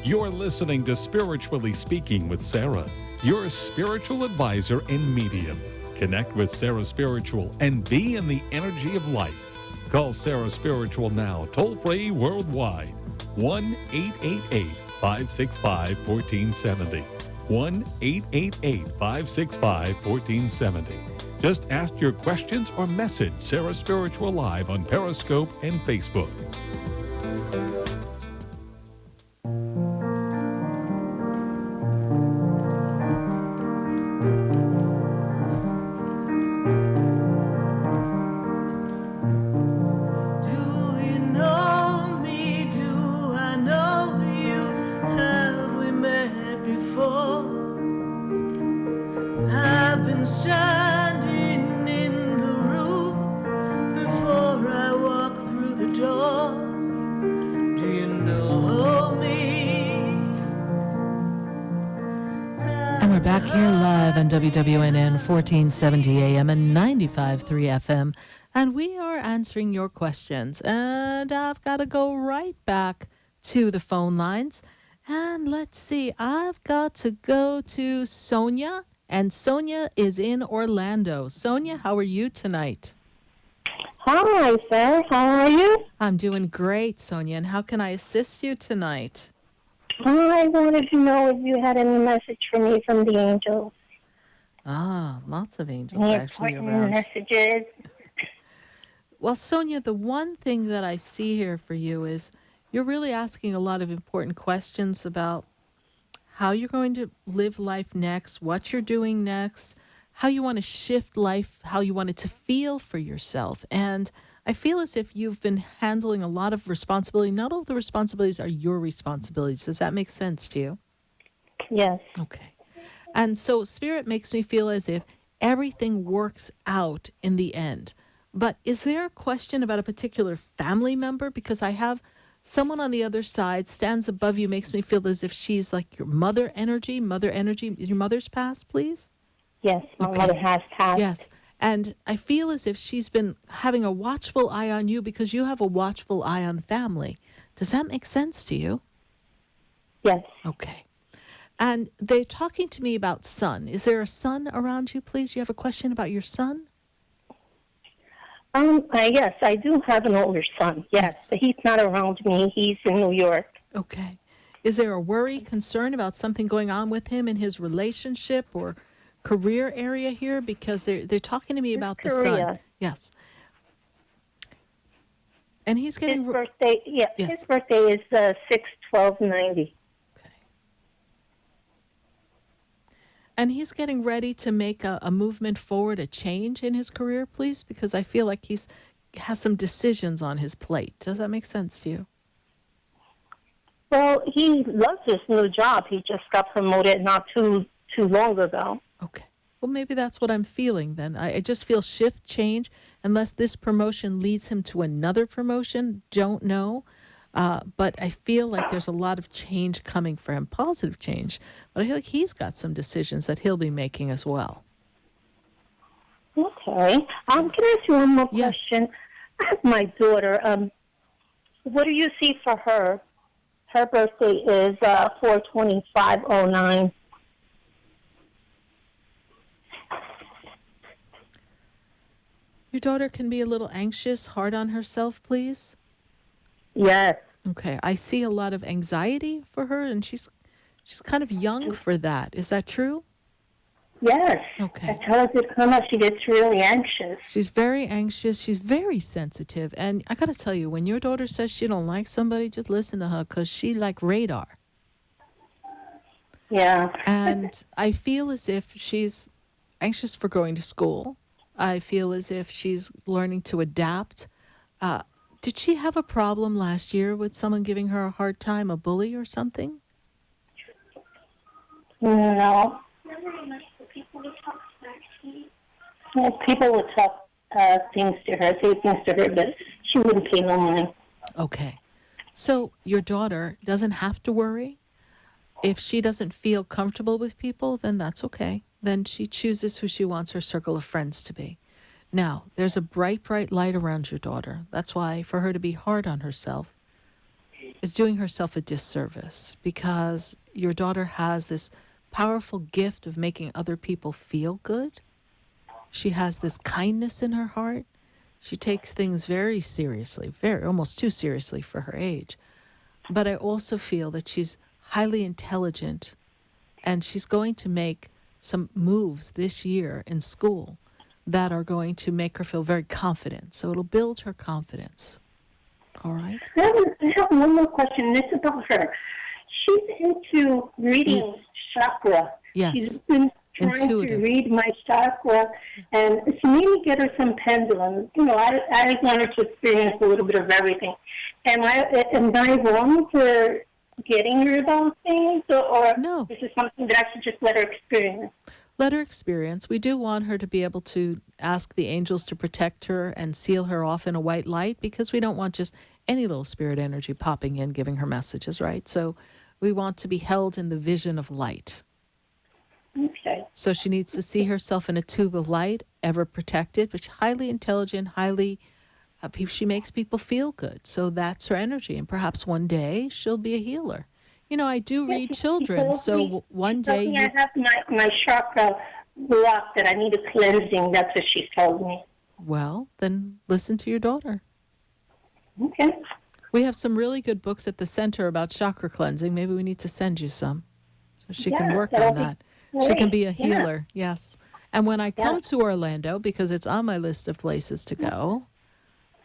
You're listening to Spiritually Speaking with Sarah, your spiritual advisor and medium. Connect with Sarah Spiritual and be in the energy of life. Call Sarah Spiritual now, toll-free worldwide. 1-888-565-1470. 1-888-565-1470. Just ask your questions or message Sarah Spiritual live on Periscope and Facebook. Back here live on WWNN 1470 AM and 95.3 FM. And we are answering your questions. And I've got to go right back to the phone lines. And let's see, I've got to go to Sonia. And Sonia is in Orlando. Sonia, how are you tonight? Hi, Sarah. How are you? I'm doing great, Sonia. And how can I assist you tonight? I wanted to know if you had any message for me from the angels. Ah, lots of angels Any actually important around. messages? Well, Sonia, the one thing that I see here for you is you're really asking a lot of important questions about how you're going to live life next, what you're doing next, how you want to shift life, how you want it to feel for yourself. And I feel as if you've been handling a lot of responsibility. Not all of the responsibilities are your responsibilities. Does that make sense to you? Yes. Okay. And so Spirit makes me feel as if everything works out in the end. But is there a question about a particular family member? Because I have someone on the other side stands above you, makes me feel as if she's like your mother energy. Your mother's passed, please? Yes, my mother has passed. Yes. And I feel as if she's been having a watchful eye on you because you have a watchful eye on family. Does that make sense to you? Yes. Okay. And they're talking to me about son. Is there a son around you, please? You have a question about your son? Yes, I do have an older son. Yes, but he's not around me. He's in New York. Okay. Is there a worry, concern about something going on with him in his relationship or career area here? Because they're talking to me about the son. Career. Yes. And he's getting... His birthday, Yes. his birthday is 6/12/90. And he's getting ready to make a movement forward, a change in his career, please? Because I feel like has some decisions on his plate. Does that make sense to you? Well, he loves his new job. He just got promoted not too long ago. Okay. Well, maybe that's what I'm feeling then. I just feel shift, change, unless this promotion leads him to another promotion. Don't know. But I feel like there's a lot of change coming for him, positive change. But I feel like he's got some decisions that he'll be making as well. Okay. Can I ask you one more question? I have my daughter. What do you see for her? Her birthday is 4/25/09. Your daughter can be a little anxious, hard on herself, please? Yes. Okay. I see a lot of anxiety for her, and she's kind of young for that. Is that true? Yes. Okay. I tell her to come up. She gets really anxious. She's very anxious. She's very sensitive. And I got to tell you, when your daughter says she don't like somebody, just listen to her because she like radar. Yeah. And I feel as if she's anxious for going to school. I feel as if she's learning to adapt. Did she have a problem last year with someone giving her a hard time, a bully or something? No. People would talk things to her, say things to her, but she wouldn't pay no mind. Okay. So your daughter doesn't have to worry. If she doesn't feel comfortable with people, then that's okay. Then she chooses who she wants her circle of friends to be. Now, there's a bright, bright light around your daughter. That's why for her to be hard on herself is doing herself a disservice, because your daughter has this powerful gift of making other people feel good. She has this kindness in her heart. She takes things very seriously, almost too seriously for her age. But I also feel that she's highly intelligent, and she's going to make some moves this year in school that are going to make her feel very confident. So it'll build her confidence. All right? I have one more question. This is about her. She's into reading chakra. Yes. She's been trying Intuitive. to read my chakra, and she made me get her some pendulums. You know, I want her to experience a little bit of everything. Am I wrong for getting her those things, or no? Is this something that I should just let her experience? Let her experience. We do want her to be able to ask the angels to protect her and seal her off in a white light, because we don't want just any little spirit energy popping in, giving her messages, right? So we want to be held in the vision of light. Okay. So she needs to see herself in a tube of light, ever protected, but she's highly intelligent, she makes people feel good. So that's her energy. And perhaps one day she'll be a healer. You know, I do read children, so one day... I have my chakra blocked that I need a cleansing. That's what she's told me. Well, then listen to your daughter. Okay. We have some really good books at the center about chakra cleansing. Maybe we need to send you some so she can work on that. She can be a healer, yes. And when I come to Orlando, because it's on my list of places to go,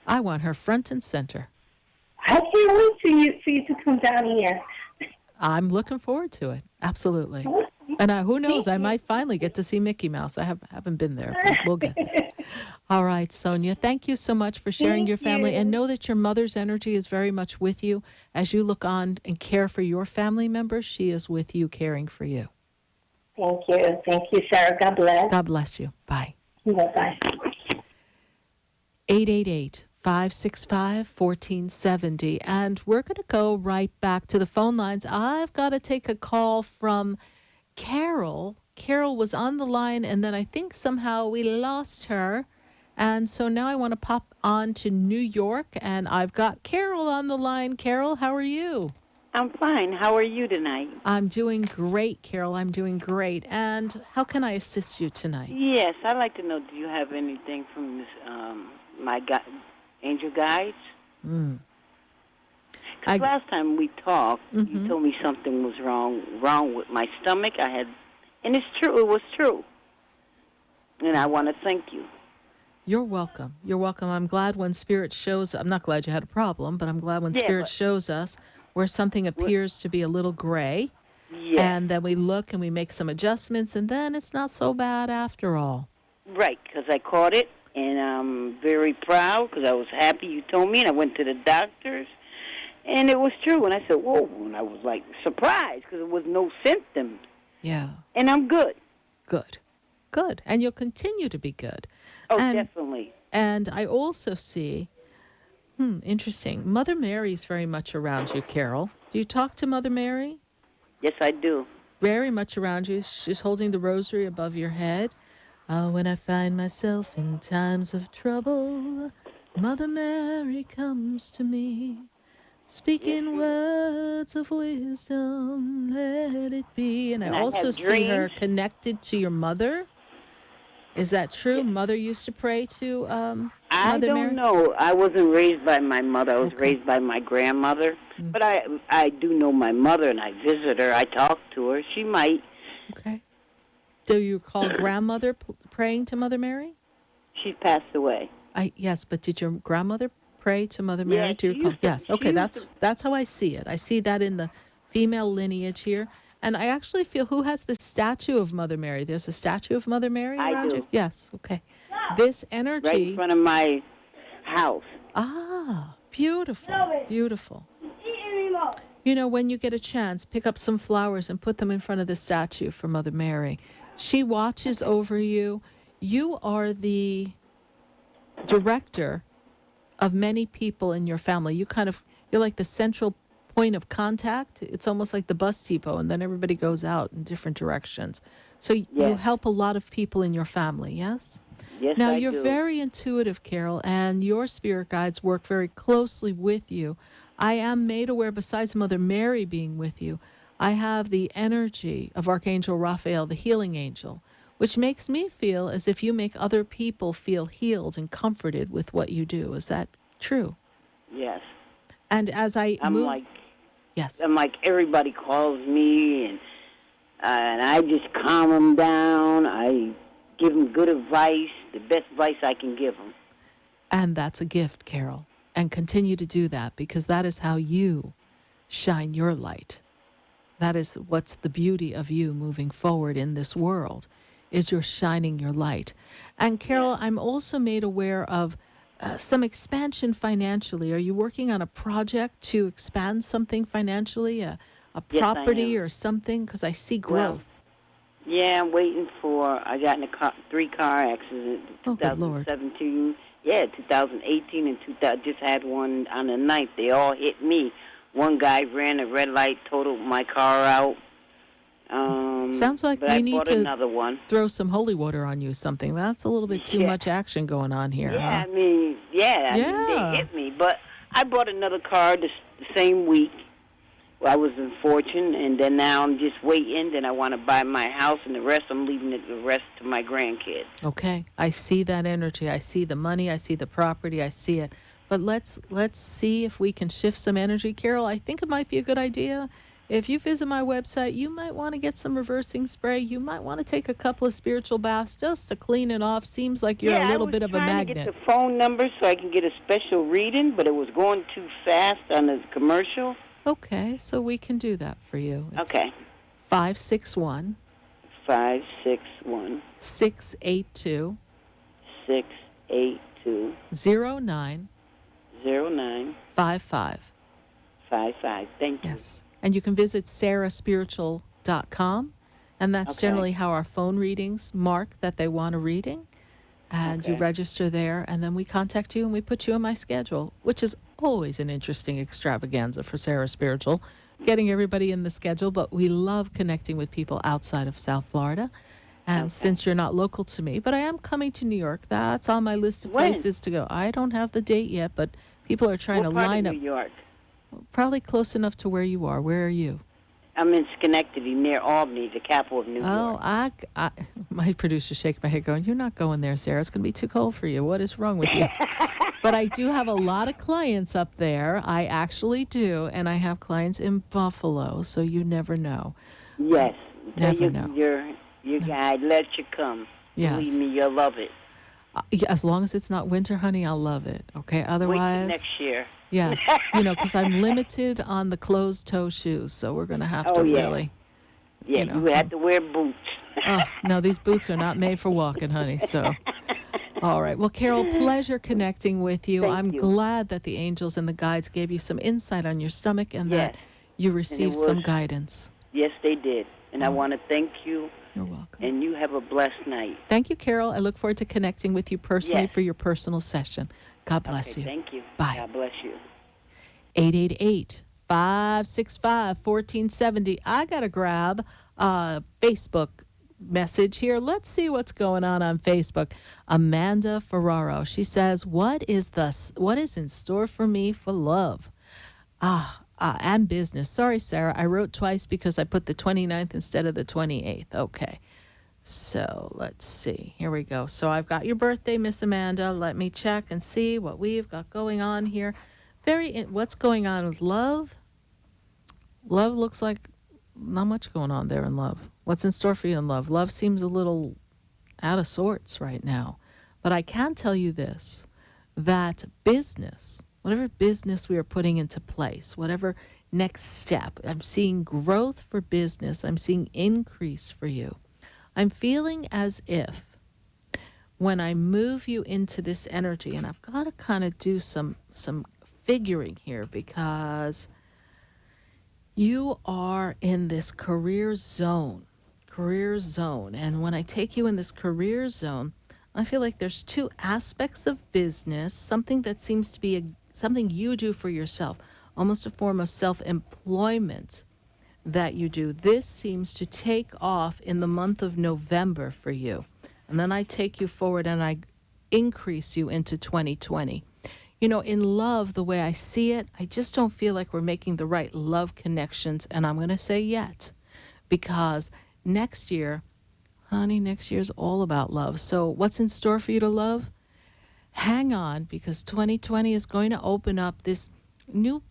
I want her front and center. I can't wait for you to come down here. I'm looking forward to it. Absolutely. And who knows, I might finally get to see Mickey Mouse. I haven't been there, but we'll get there. All right, Sonia, thank you so much for sharing your family. And know that your mother's energy is very much with you. As you look on and care for your family members, she is with you, caring for you. Thank you. Thank you, Sarah. God bless. God bless you. Bye. Bye-bye. 888-565-1470. And we're going to go right back to the phone lines. I've got to take a call from Carol. Carol was on the line, and then I think somehow we lost her. And so now I want to pop on to New York, and I've got Carol on the line. Carol, how are you? I'm fine. How are you tonight? I'm doing great, Carol. I'm doing great. And how can I assist you tonight? Yes, I'd like to know, do you have anything from this, my angel guides? Because last time we talked, you told me something was wrong with my stomach. And it's true. It was true. And I want to thank you. You're welcome. You're welcome. I'm glad when Spirit shows, I'm not glad you had a problem, but I'm glad when Spirit shows us where something appears to be a little gray. Yes. And then we look and we make some adjustments, and then it's not so bad after all. Right, because I caught it, and I'm very proud because I was happy you told me, and I went to the doctors, and it was true. And I said, whoa, and I was like surprised because there was no symptoms. Yeah. And I'm good. Good. Good. And you'll continue to be good. Oh, definitely. And I also see, interesting, Mother Mary's very much around you, Carol. Do you talk to Mother Mary? Yes, I do. Very much around you. She's holding the rosary above your head. When I find myself in times of trouble, Mother Mary comes to me, speaking words of wisdom, let it be. And I also see her connected to your mother. Is that true? Mother used to pray to Mother Mary? I don't know. I wasn't raised by my mother. I was raised by my grandmother. But I do know my mother, and I visit her. I talk to her. She might. Okay. Do you recall grandmother praying to Mother Mary? She passed away. Yes, but did your grandmother pray to Mother Mary? Do you recall? Yes. Okay, that's how I see it. I see that in the female lineage here. And I actually feel, who has the statue of Mother Mary? There's a statue of Mother Mary around you? Yes, okay. This energy... Right in front of my house. Ah, beautiful, beautiful. You know, when you get a chance, pick up some flowers and put them in front of the statue for Mother Mary. She watches over you. You are the director of many people in your family. You're like the central point of contact. It's almost like the bus depot, and then everybody goes out in different directions. So you help a lot of people in your family, yes? Yes, now, I you're do. very intuitive, Carol, and your spirit guides work very closely with you. I am made aware, besides Mother Mary being with you, I have the energy of Archangel Raphael, the healing angel, which makes me feel as if you make other people feel healed and comforted with what you do. Is that true? Yes. And as I'm like, yes, I'm like, everybody calls me, and I just calm them down. I give them good advice, the best advice I can give them. And that's a gift, Carol. And continue to do that, because that is how you shine your light. That is what's the beauty of you moving forward in this world, is you're shining your light. And Carol, I'm also made aware of some expansion financially. Are you working on a project to expand something financially, a property or something? Because I see growth. Well, yeah, I'm waiting for, I got in a 3-car accident in 2017. Yeah, 2018 and 2000. Just had one on the 9th. They all hit me. One guy ran a red light, totaled my car out. Sounds like but we I need bought to another one. throw some holy water on you, something. That's a little bit too much action going on here. Yeah, huh? I mean, they hit me. But I bought another car the same week. Well, I was in Fortune, and then now I'm just waiting. Then I want to buy my house, and the rest I'm leaving the rest to my grandkids. Okay, I see that energy. I see the money. I see the property. I see it. But let's see if we can shift some energy. Carol, I think it might be a good idea. If you visit my website, you might want to get some reversing spray. You might want to take a couple of spiritual baths just to clean it off. Seems like you're a little bit of a magnet. I was trying to get the phone number so I can get a special reading, but it was going too fast on the commercial. Okay, so we can do that for you. It's okay. 561 561 682 682 09 09 55. 55. Thank you. Yes. And you can visit SarahSpiritual.com, and that's generally how our phone readings mark that they want a reading. And you register there, and then we contact you and we put you on my schedule, which is always an interesting extravaganza for Sarah Spiritual, getting everybody in the schedule. But we love connecting with people outside of South Florida. And since you're not local to me, but I am coming to New York, that's on my list of places to go. I don't have the date yet, but people are trying to line up. New York? Probably close enough to where you are. Where are you? I'm in Schenectady, near Albany, the capital of New York. Oh, my producer's shaking my head going, you're not going there, Sarah. It's going to be too cold for you. What is wrong with you? But I do have a lot of clients up there. I actually do. And I have clients in Buffalo, so you never know. Yes. Never know. Your guide, let you come. Yes. Believe me, you'll love it. Yeah, as long as it's not winter, honey, I'll love it. Okay. Otherwise, wait till next year. Yes, because I'm limited on the closed-toe shoes, so we're going to have to really. Yeah, you have to wear boots. Oh, no, these boots are not made for walking, honey. So, all right. Well, Carol, pleasure connecting with you. Thank I'm you. glad that the angels and the guides gave you some insight on your stomach and that you received some guidance. Yes, they did. And I want to thank you. You're welcome. And you have a blessed night. Thank you, Carol. I look forward to connecting with you personally for your personal session. God bless you. Thank you. Bye. God bless you. 888-565-1470. I got to grab a Facebook message here. Let's see what's going on Facebook. Amanda Ferraro. She says, what is in store for me for love? And business. Sorry, Sarah. I wrote twice because I put the 29th instead of the 28th. Okay. So let's see. Here we go. So I've got your birthday, Miss Amanda. Let me check and see what we've got going on here. What's going on with love? Love looks like not much going on there in love. What's in store for you in love? Love seems a little out of sorts right now. But I can tell you this, that business, whatever business we are putting into place, whatever next step, I'm seeing growth for business. I'm seeing increase for you. I'm feeling as if when I move you into this energy, and I've got to kind of do some figuring here because you are in this career zone. And when I take you in this career zone, I feel like there's two aspects of business, something that seems to be something you do for yourself, almost a form of self-employment that you do. This seems to take off in the month of November for you. And then I take you forward and I increase you into 2020. In love, the way I see it, I just don't feel like we're making the right love connections. And I'm going to say yet, because next year, honey, next year's all about love. So what's in store for you to love? Hang on, because 2020 is going to open up this new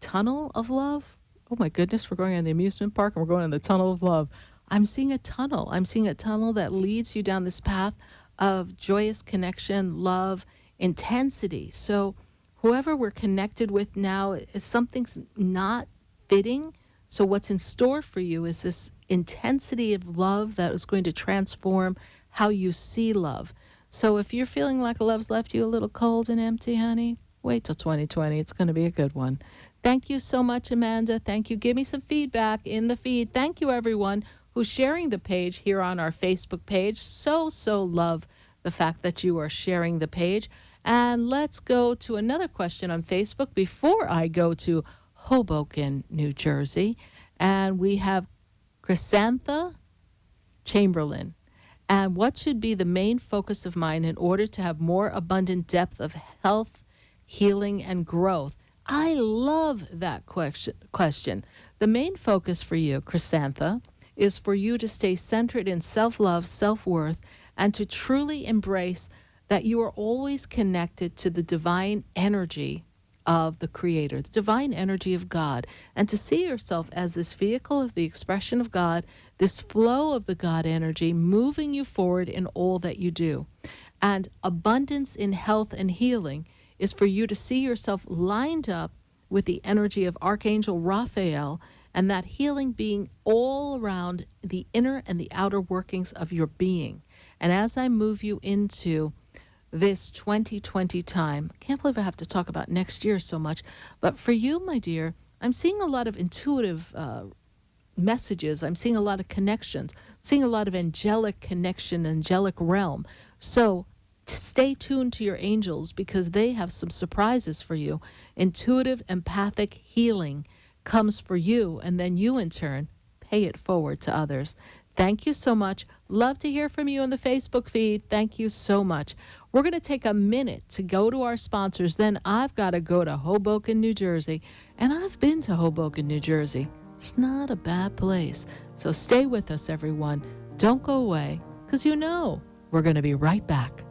tunnel of love. Oh my goodness, we're going in the amusement park and we're going in the tunnel of love. I'm seeing a tunnel. I'm seeing a tunnel that leads you down this path of joyous connection, love, intensity. So whoever we're connected with now, is something's not fitting. So what's in store for you is this intensity of love that is going to transform how you see love. So if you're feeling like love's left you a little cold and empty, honey, wait till 2020. It's going to be a good one. Thank you so much, Amanda. Thank you. Give me some feedback in the feed. Thank you, everyone who's sharing the page here on our Facebook page. So love the fact that you are sharing the page. And let's go to another question on Facebook before I go to Hoboken, New Jersey. And we have Chrysantha Chamberlain. And what should be the main focus of mine in order to have more abundant depth of health, healing, and growth? I love that question. The main focus for you, Chrysantha, is for you to stay centered in self-love, self-worth, and to truly embrace that you are always connected to the divine energy of the Creator, the divine energy of God, and to see yourself as this vehicle of the expression of God, this flow of the God energy moving you forward in all that you do. And abundance in health and healing is for you to see yourself lined up with the energy of Archangel Raphael, and that healing being all around the inner and the outer workings of your being. And as I move you into this 2020 time, I can't believe I have to talk about next year so much, but for you, my dear, I'm seeing a lot of intuitive messages. I'm seeing a lot of connections. I'm seeing a lot of angelic connection, angelic realm. So stay tuned to your angels because they have some surprises for you. Intuitive, empathic healing comes for you, and then you, in turn, pay it forward to others. Thank you so much. Love to hear from you on the Facebook feed. Thank you so much. We're going to take a minute to go to our sponsors. Then I've got to go to Hoboken, New Jersey. And I've been to Hoboken, New Jersey. It's not a bad place. So stay with us, everyone. Don't go away, because we're going to be right back.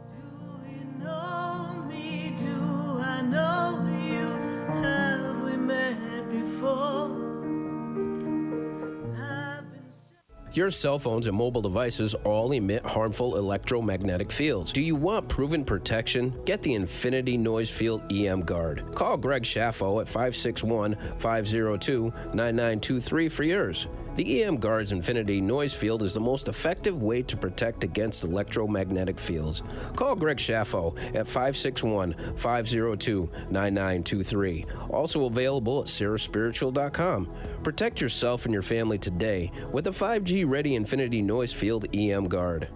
Your cell phones and mobile devices all emit harmful electromagnetic fields. Do you want proven protection? Get the Infinity Noise Field EM Guard. Call Greg Schaffo at 561-502-9923 for yours. The EM Guard's Infinity Noise Field is the most effective way to protect against electromagnetic fields. Call Greg Schaffo at 561-502-9923. Also available at SarahSpiritual.com. Protect yourself and your family today with a 5G-ready Infinity Noise Field EM Guard.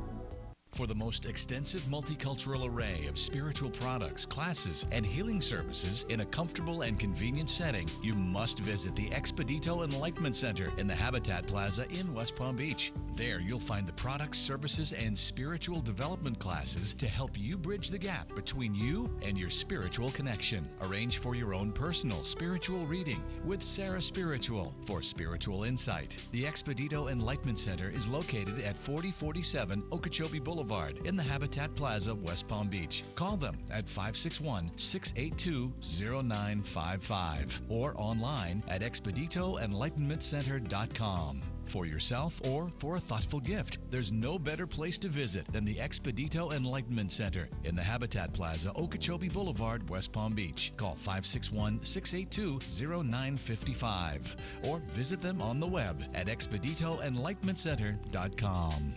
For the most extensive multicultural array of spiritual products, classes, and healing services in a comfortable and convenient setting, you must visit the Expedito Enlightenment Center in the Habitat Plaza in West Palm Beach. There you'll find the products, services, and spiritual development classes to help you bridge the gap between you and your spiritual connection. Arrange for your own personal spiritual reading with SarahSpiritual for spiritual insight. The Expedito Enlightenment Center is located at 4047 Okeechobee Boulevard in the Habitat Plaza, West Palm Beach. Call them at 561-682-0955 or online at expeditoenlightenmentcenter.com. For yourself or for a thoughtful gift, there's no better place to visit than the Expedito Enlightenment Center in the Habitat Plaza, Okeechobee Boulevard, West Palm Beach. Call 561-682-0955 or visit them on the web at expeditoenlightenmentcenter.com.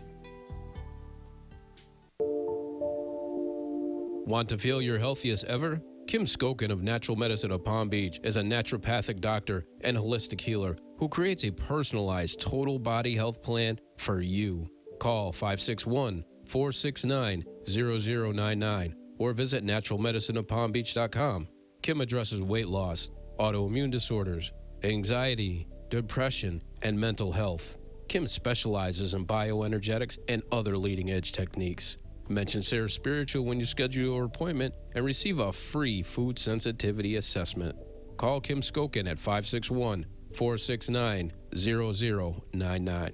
Want to feel your healthiest ever? Kim Skokin of Natural Medicine of Palm Beach is a naturopathic doctor and holistic healer who creates a personalized total body health plan for you. Call 561-469-0099 or visit naturalmedicineofpalmbeach.com. Kim addresses weight loss, autoimmune disorders, anxiety, depression, and mental health. Kim specializes in bioenergetics and other leading-edge techniques. Mention SarahSpiritual when you schedule your appointment and receive a free food sensitivity assessment. Call Kim Skokin at 561-469-0099.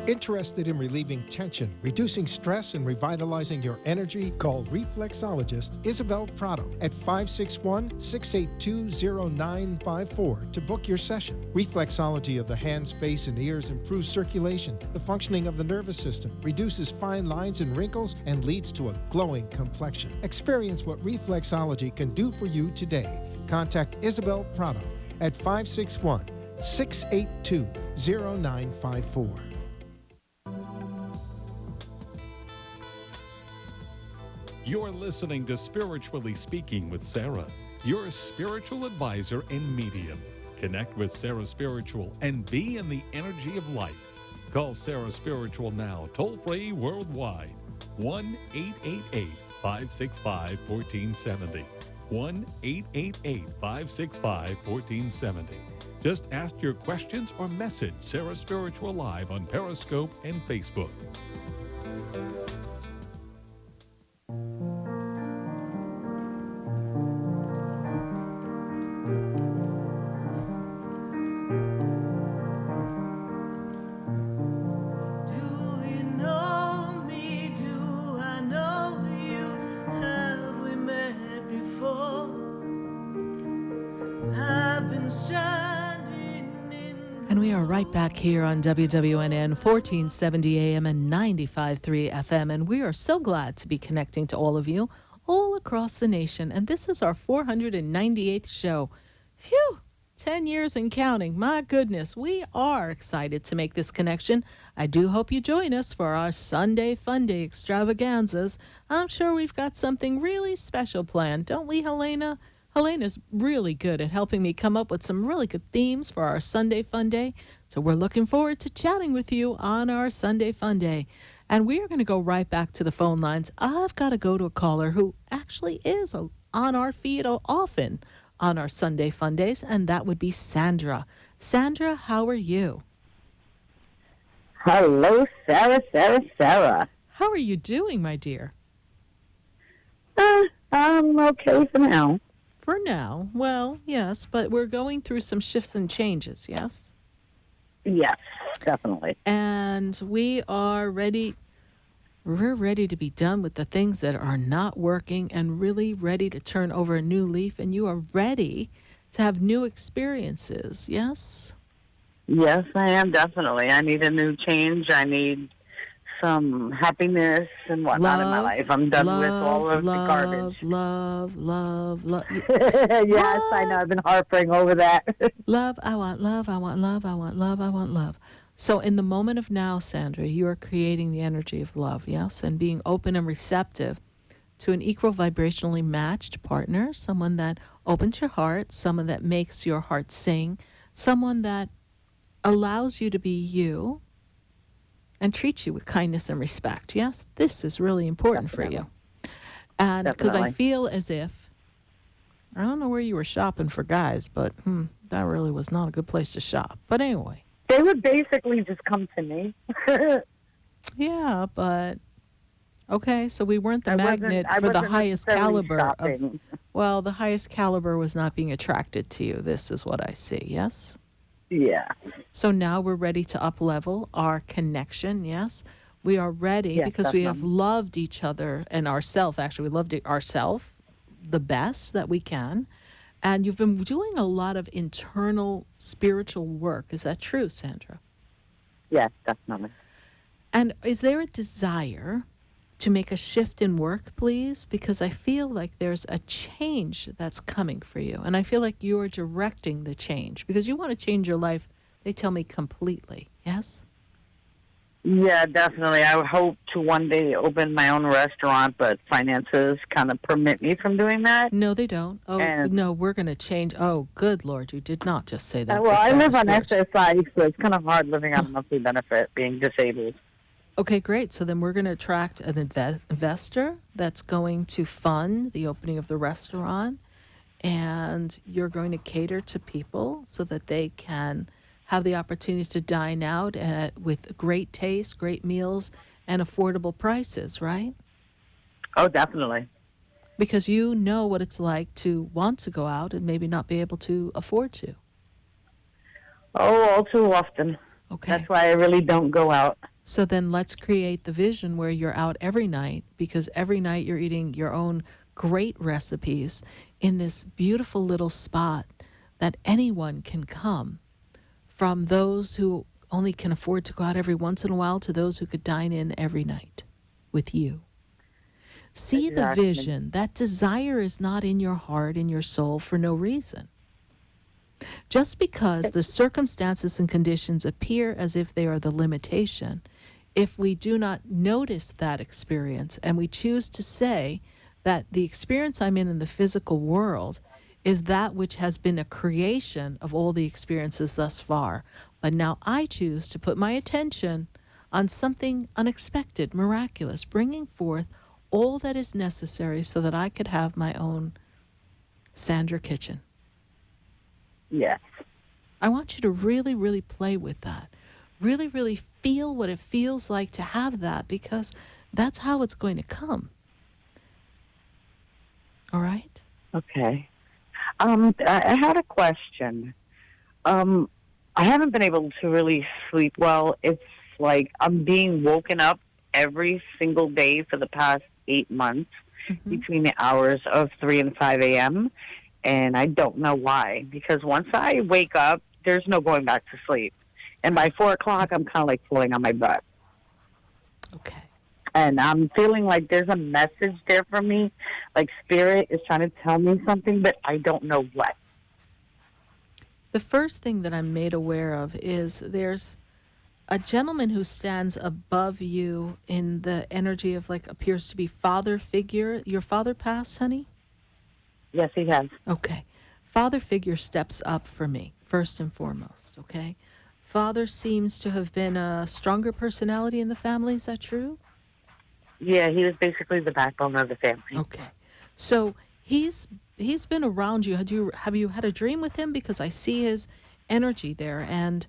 Interested in relieving tension, reducing stress, and revitalizing your energy? Call reflexologist Isabel Prado at 561-682-0954 to book your session. Reflexology of the hands, face, and ears improves circulation, the functioning of the nervous system, reduces fine lines and wrinkles, and leads to a glowing complexion. Experience what reflexology can do for you today. Contact Isabel Prado at 561-682-0954. You're listening to Spiritually Speaking with Sarah, your spiritual advisor and medium. Connect with Sarah Spiritual and be in the energy of light. Call Sarah Spiritual now, toll-free worldwide. 1-888-565-1470. 1-888-565-1470. Just ask your questions or message Sarah Spiritual live on Periscope and Facebook. And we are right back here on WWNN 1470 AM and 95.3 FM. And we are so glad to be connecting to all of you all across the nation. And this is our 498th show. Phew! 10 years and counting. My goodness, we are excited to make this connection. I do hope you join us for our Sunday Fun Day extravaganzas. I'm sure we've got something really special planned, don't we, Helena? Helena's really good at helping me come up with some really good themes for our Sunday Fun Day. So we're looking forward to chatting with you on our Sunday Fun Day. And we are going to go right back to the phone lines. I've got to go to a caller who actually is on our feed often on our Sunday Fun Days, and that would be Sandra. Sandra, how are you? Hello, Sarah. How are you doing, my dear? I'm okay for now. For now, well, yes, but we're going through some shifts and changes, yes? Yes, definitely. And we are ready. We're ready to be done with the things that are not working and really ready to turn over a new leaf. And you are ready to have new experiences, yes? Yes, I am, definitely. I need a new change. I need some happiness and whatnot in my life. I'm done with all of the garbage. Love. Yes, I know. I've been harping over that. Love, I want love, I want love, I want love, I want love. So in the moment of now, Sandra, you are creating the energy of love, yes? And being open and receptive to an equal vibrationally matched partner, someone that opens your heart, someone that makes your heart sing, someone that allows you to be you and treats you with kindness and respect. Yes, this is really important for you. And because I feel as if, I don't know where you were shopping for guys, but that really was not a good place to shop. But anyway. They would basically just come to me. Yeah, but okay, so we weren't the magnet for the highest caliber of, well, the highest caliber was not being attracted to you. This is what I see, yes? Yeah. So now we're ready to up-level our connection, yes? We are ready because we have loved each other and ourselves. Actually, we loved ourselves the best that we can. And you've been doing a lot of internal spiritual work. Is that true, Sandra? Yes, definitely. And is there a desire to make a shift in work, please? Because I feel like there's a change that's coming for you. And I feel like you are directing the change because you want to change your life, they tell me, completely. Yes? Yeah, definitely. I hope to one day open my own restaurant, but finances kind of permit me from doing that. No, they don't. Oh, no, we're going to change. Oh, good Lord, you did not just say that. Well, I live on SSI, so it's kind of hard living on a monthly benefit, being disabled. Okay, great. So then we're going to attract an investor that's going to fund the opening of the restaurant, and you're going to cater to people so that they can have the opportunity to dine out with great taste, great meals, and affordable prices, right? Oh, definitely. Because you know what it's like to want to go out and maybe not be able to afford to. Oh, all too often. Okay. That's why I really don't go out. So then let's create the vision where you're out every night, because every night you're eating your own great recipes in this beautiful little spot that anyone can come, from those who only can afford to go out every once in a while to those who could dine in every night with you. See the vision. That desire is not in your heart, in your soul, for no reason. Just because the circumstances and conditions appear as if they are the limitation, if we do not notice that experience and we choose to say that the experience I'm in the physical world is that which has been a creation of all the experiences thus far, but now I choose to put my attention on something unexpected, miraculous, bringing forth all that is necessary so that I could have my own Sandra kitchen. Yes. I want you to really, really play with that. Really, really feel what it feels like to have that, because that's how it's going to come. All right? Okay. I had a question. I haven't been able to really sleep well. It's like I'm being woken up every single day for the past 8 months between the hours of 3 and 5 a.m., and I don't know why. Because once I wake up, there's no going back to sleep. And by 4 o'clock, I'm kind of like falling on my butt. Okay. And I'm feeling like there's a message there for me. Like Spirit is trying to tell me something, but I don't know what. The first thing that I'm made aware of is there's a gentleman who stands above you in the energy of like appears to be father figure. Your father passed, honey? Yes, he has. Okay. Father figure steps up for me, first and foremost, okay? Father seems to have been a stronger personality in the family. Is that true? Yeah, he was basically the backbone of the family. Okay. So he's been around you. Have you had a dream with him? Because I see his energy there. And,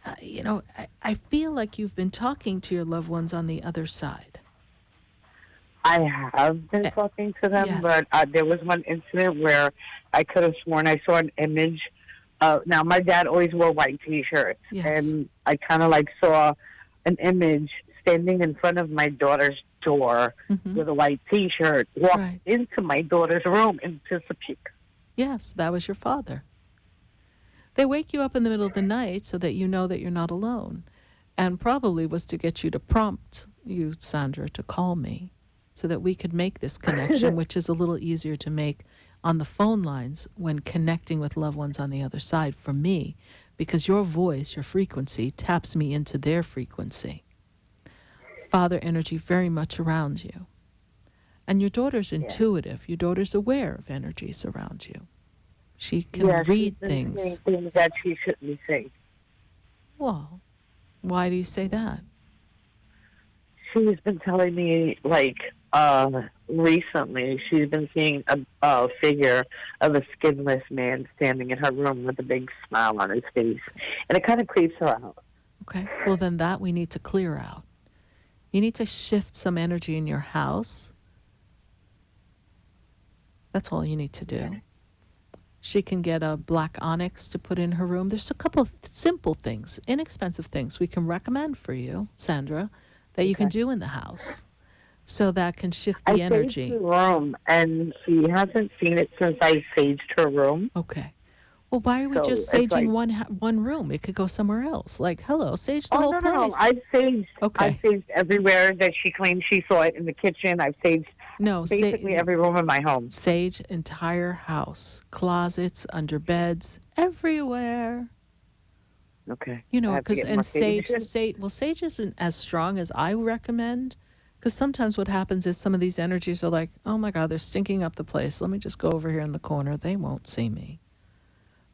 I feel like you've been talking to your loved ones on the other side. I have been talking to them, yes. But there was one incident where I could have sworn I saw an image. Now, my dad always wore white T-shirts, yes. And I kind of like saw an image standing in front of my daughter's door with a white T-shirt, walked into my daughter's room and disappeared. Yes, that was your father. They wake you up in the middle of the night so that you know that you're not alone. And probably was to get you to prompt you, Sandra, to call me so that we could make this connection, which is a little easier to make on the phone lines when connecting with loved ones on the other side for me, because your voice, your frequency, taps me into their frequency. Father energy very much around you. And your daughter's intuitive. Your daughter's aware of energies around you. She can read things. Things that she shouldn't be saying. Well, why do you say that? She's been telling me, recently, she's been seeing a figure of a skinless man standing in her room with a big smile on his face. And it kind of creeps her out. Okay. Well, then that we need to clear out. You need to shift some energy in your house. That's all you need to do. Yeah. She can get a black onyx to put in her room. There's a couple of simple things, inexpensive things we can recommend for you, Sandra, that you can do in the house. So that can shift the energy. I saged the room, and she hasn't seen it since I saged her room. Okay. Well, why are we just saging one room? It could go somewhere else. Like, hello, sage the whole place. No. I've saged everywhere that she claims she saw it in the kitchen. I've saged basically every room in my home. Sage entire house, closets, under beds, everywhere. Okay. You know, because sage isn't as strong as I recommend. Because sometimes what happens is some of these energies are like, oh my God, they're stinking up the place. Let me just go over here in the corner. They won't see me.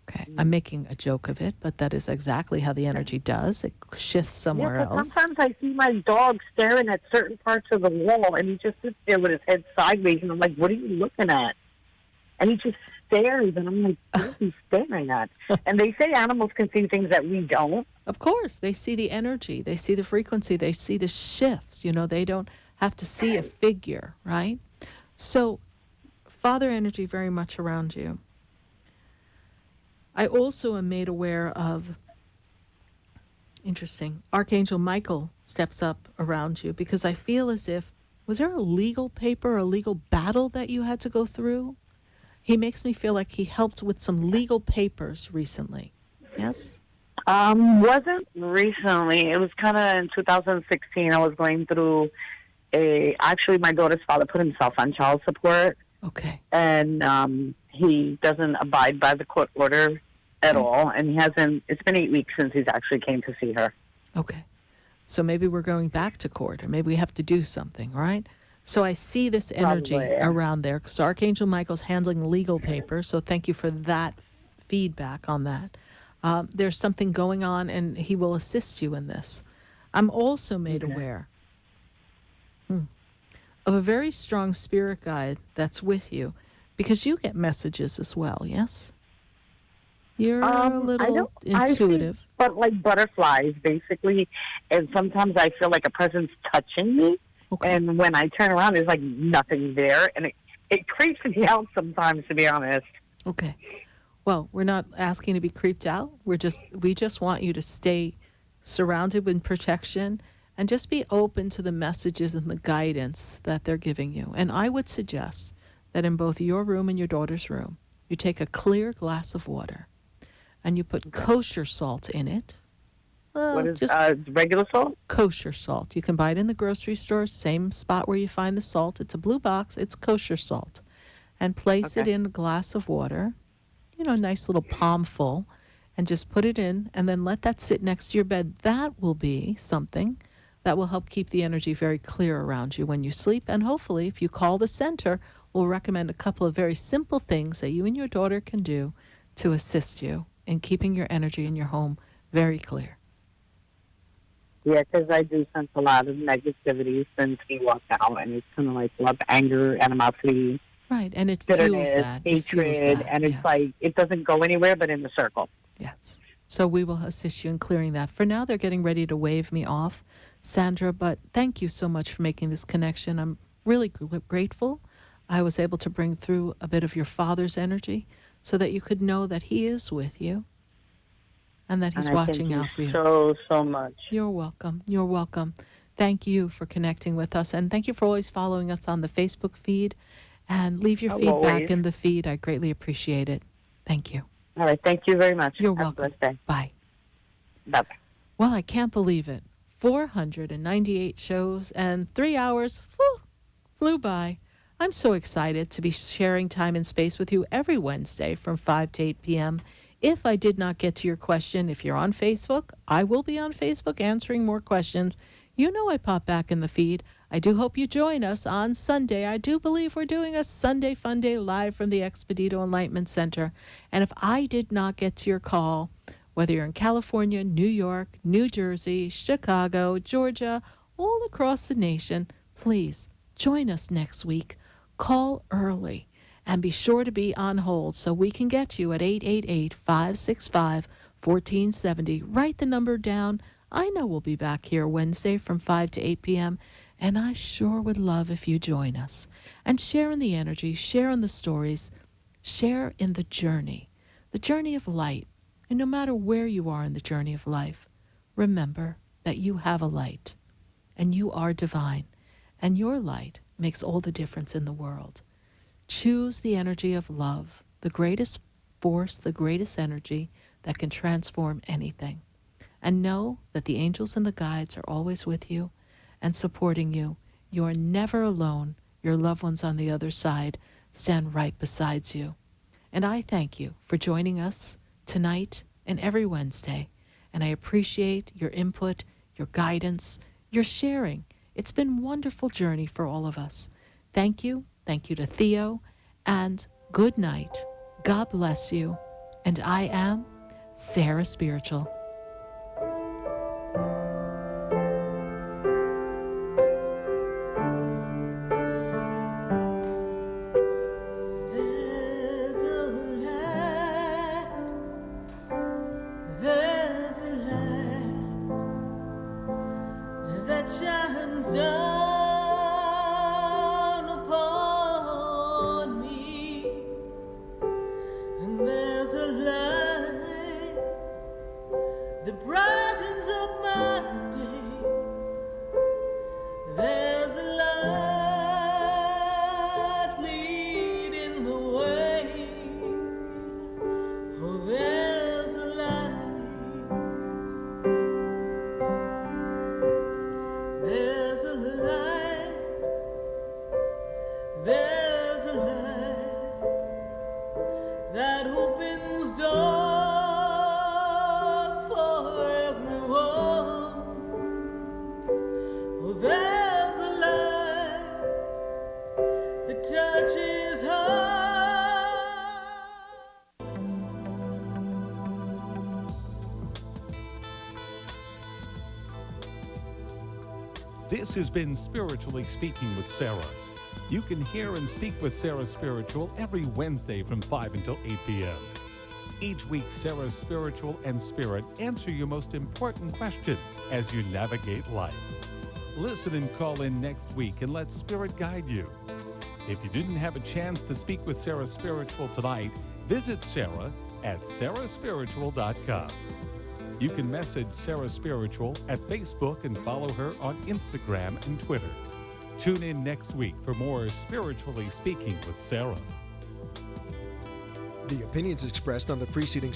Okay, I'm making a joke of it, but that is exactly how the energy does. It shifts somewhere else. Sometimes I see my dog staring at certain parts of the wall, and he just sits there with his head sideways, and I'm like, what are you looking at? And he just stares, and I'm like, what is he staring at? And they say animals can see things that we don't. Of course, they see the energy, they see the frequency, they see the shifts. You know, they don't have to see a figure, right? So, Father energy very much around you. I also am made aware of, interesting, Archangel Michael steps up around you because I feel as if, was there a legal paper, a legal battle that you had to go through? He makes me feel like he helped with some legal papers recently. Yes? Wasn't recently. It was kind of in 2016. I was going through actually my daughter's father put himself on child support. Okay. And he doesn't abide by the court order at all, and he hasn't. It's been 8 weeks since he's actually came to see her. Okay. So maybe we're going back to court, or maybe we have to do something, right? So I see this energy around there, because Archangel Michael's handling legal papers, so thank you for that feedback on that. There's something going on, and he will assist you in this. I'm also made aware of a very strong spirit guide that's with you, because you get messages as well, yes? You're a little intuitive. But like butterflies, basically, and sometimes I feel like a person's touching me, and when I turn around, there's like nothing there, and it creeps me out sometimes, to be honest. Okay. Well, we're not asking to be creeped out. We just want you to stay surrounded with protection and just be open to the messages and the guidance that they're giving you. And I would suggest that in both your room and your daughter's room, you take a clear glass of water and you put kosher salt in it. What is regular salt? Kosher salt. You can buy it in the grocery store, same spot where you find the salt. It's a blue box. It's kosher salt. And place it in a glass of water, you know, a nice little palm full, and just put it in and then let that sit next to your bed. That will be something that will help keep the energy very clear around you when you sleep. And hopefully, if you call the center, we'll recommend a couple of very simple things that you and your daughter can do to assist you in keeping your energy in your home very clear. Yeah, because I do sense a lot of negativity since he walked out, and it's kind of like a lot of anger, animosity. Right, and it fuels that. Hatred, and it's like, it doesn't go anywhere but in the circle. Yes. So we will assist you in clearing that. For now, they're getting ready to wave me off, Sandra, but thank you so much for making this connection. I'm really grateful I was able to bring through a bit of your father's energy so that you could know that he is with you and that he's watching out for you. So much. You're welcome. You're welcome. Thank you for connecting with us, and thank you for always following us on the Facebook feed. And leave your feedback in the feed. I greatly appreciate it. Thank you. All right. Thank you very much. You're Have welcome. a blessed day. Bye. Bye-bye. Well, I can't believe it. 498 shows and 3 hours flew by. I'm so excited to be sharing time and space with you every Wednesday from 5 to 8 p.m. If I did not get to your question, if you're on Facebook, I will be on Facebook answering more questions. You know I pop back in the feed. I do hope you join us on Sunday. I do believe we're doing a Sunday Fun Day live from the Expedito Enlightenment Center. And if I did not get to your call, whether you're in California, New York, New Jersey, Chicago, Georgia, all across the nation, please join us next week. Call early and be sure to be on hold so we can get you at 888-565-1470. Write the number down. I know we'll be back here Wednesday from 5 to 8 p.m., and I sure would love if you join us. And share in the energy, share in the stories, share in the journey of light. And no matter where you are in the journey of life, remember that you have a light, and you are divine, and your light makes all the difference in the world. Choose the energy of love, the greatest force, the greatest energy that can transform anything. And know that the angels and the guides are always with you and supporting you. You are never alone. Your loved ones on the other side stand right beside you. And I thank you for joining us tonight and every Wednesday. And I appreciate your input, your guidance, your sharing. It's been a wonderful journey for all of us. Thank you. Thank you to THEO. And good night. God bless you. And I am Sarah Spiritual. This has been Spiritually Speaking with Sarah. You can hear and speak with Sarah Spiritual every Wednesday from 5 until 8 p.m. Each week, Sarah Spiritual and Spirit answer your most important questions as you navigate life. Listen and call in next week and let Spirit guide you. If you didn't have a chance to speak with Sarah Spiritual tonight, visit Sarah at SarahSpiritual.com. You can message Sarah Spiritual at Facebook and follow her on Instagram and Twitter. Tune in next week for more Spiritually Speaking with Sarah. The opinions expressed on the preceding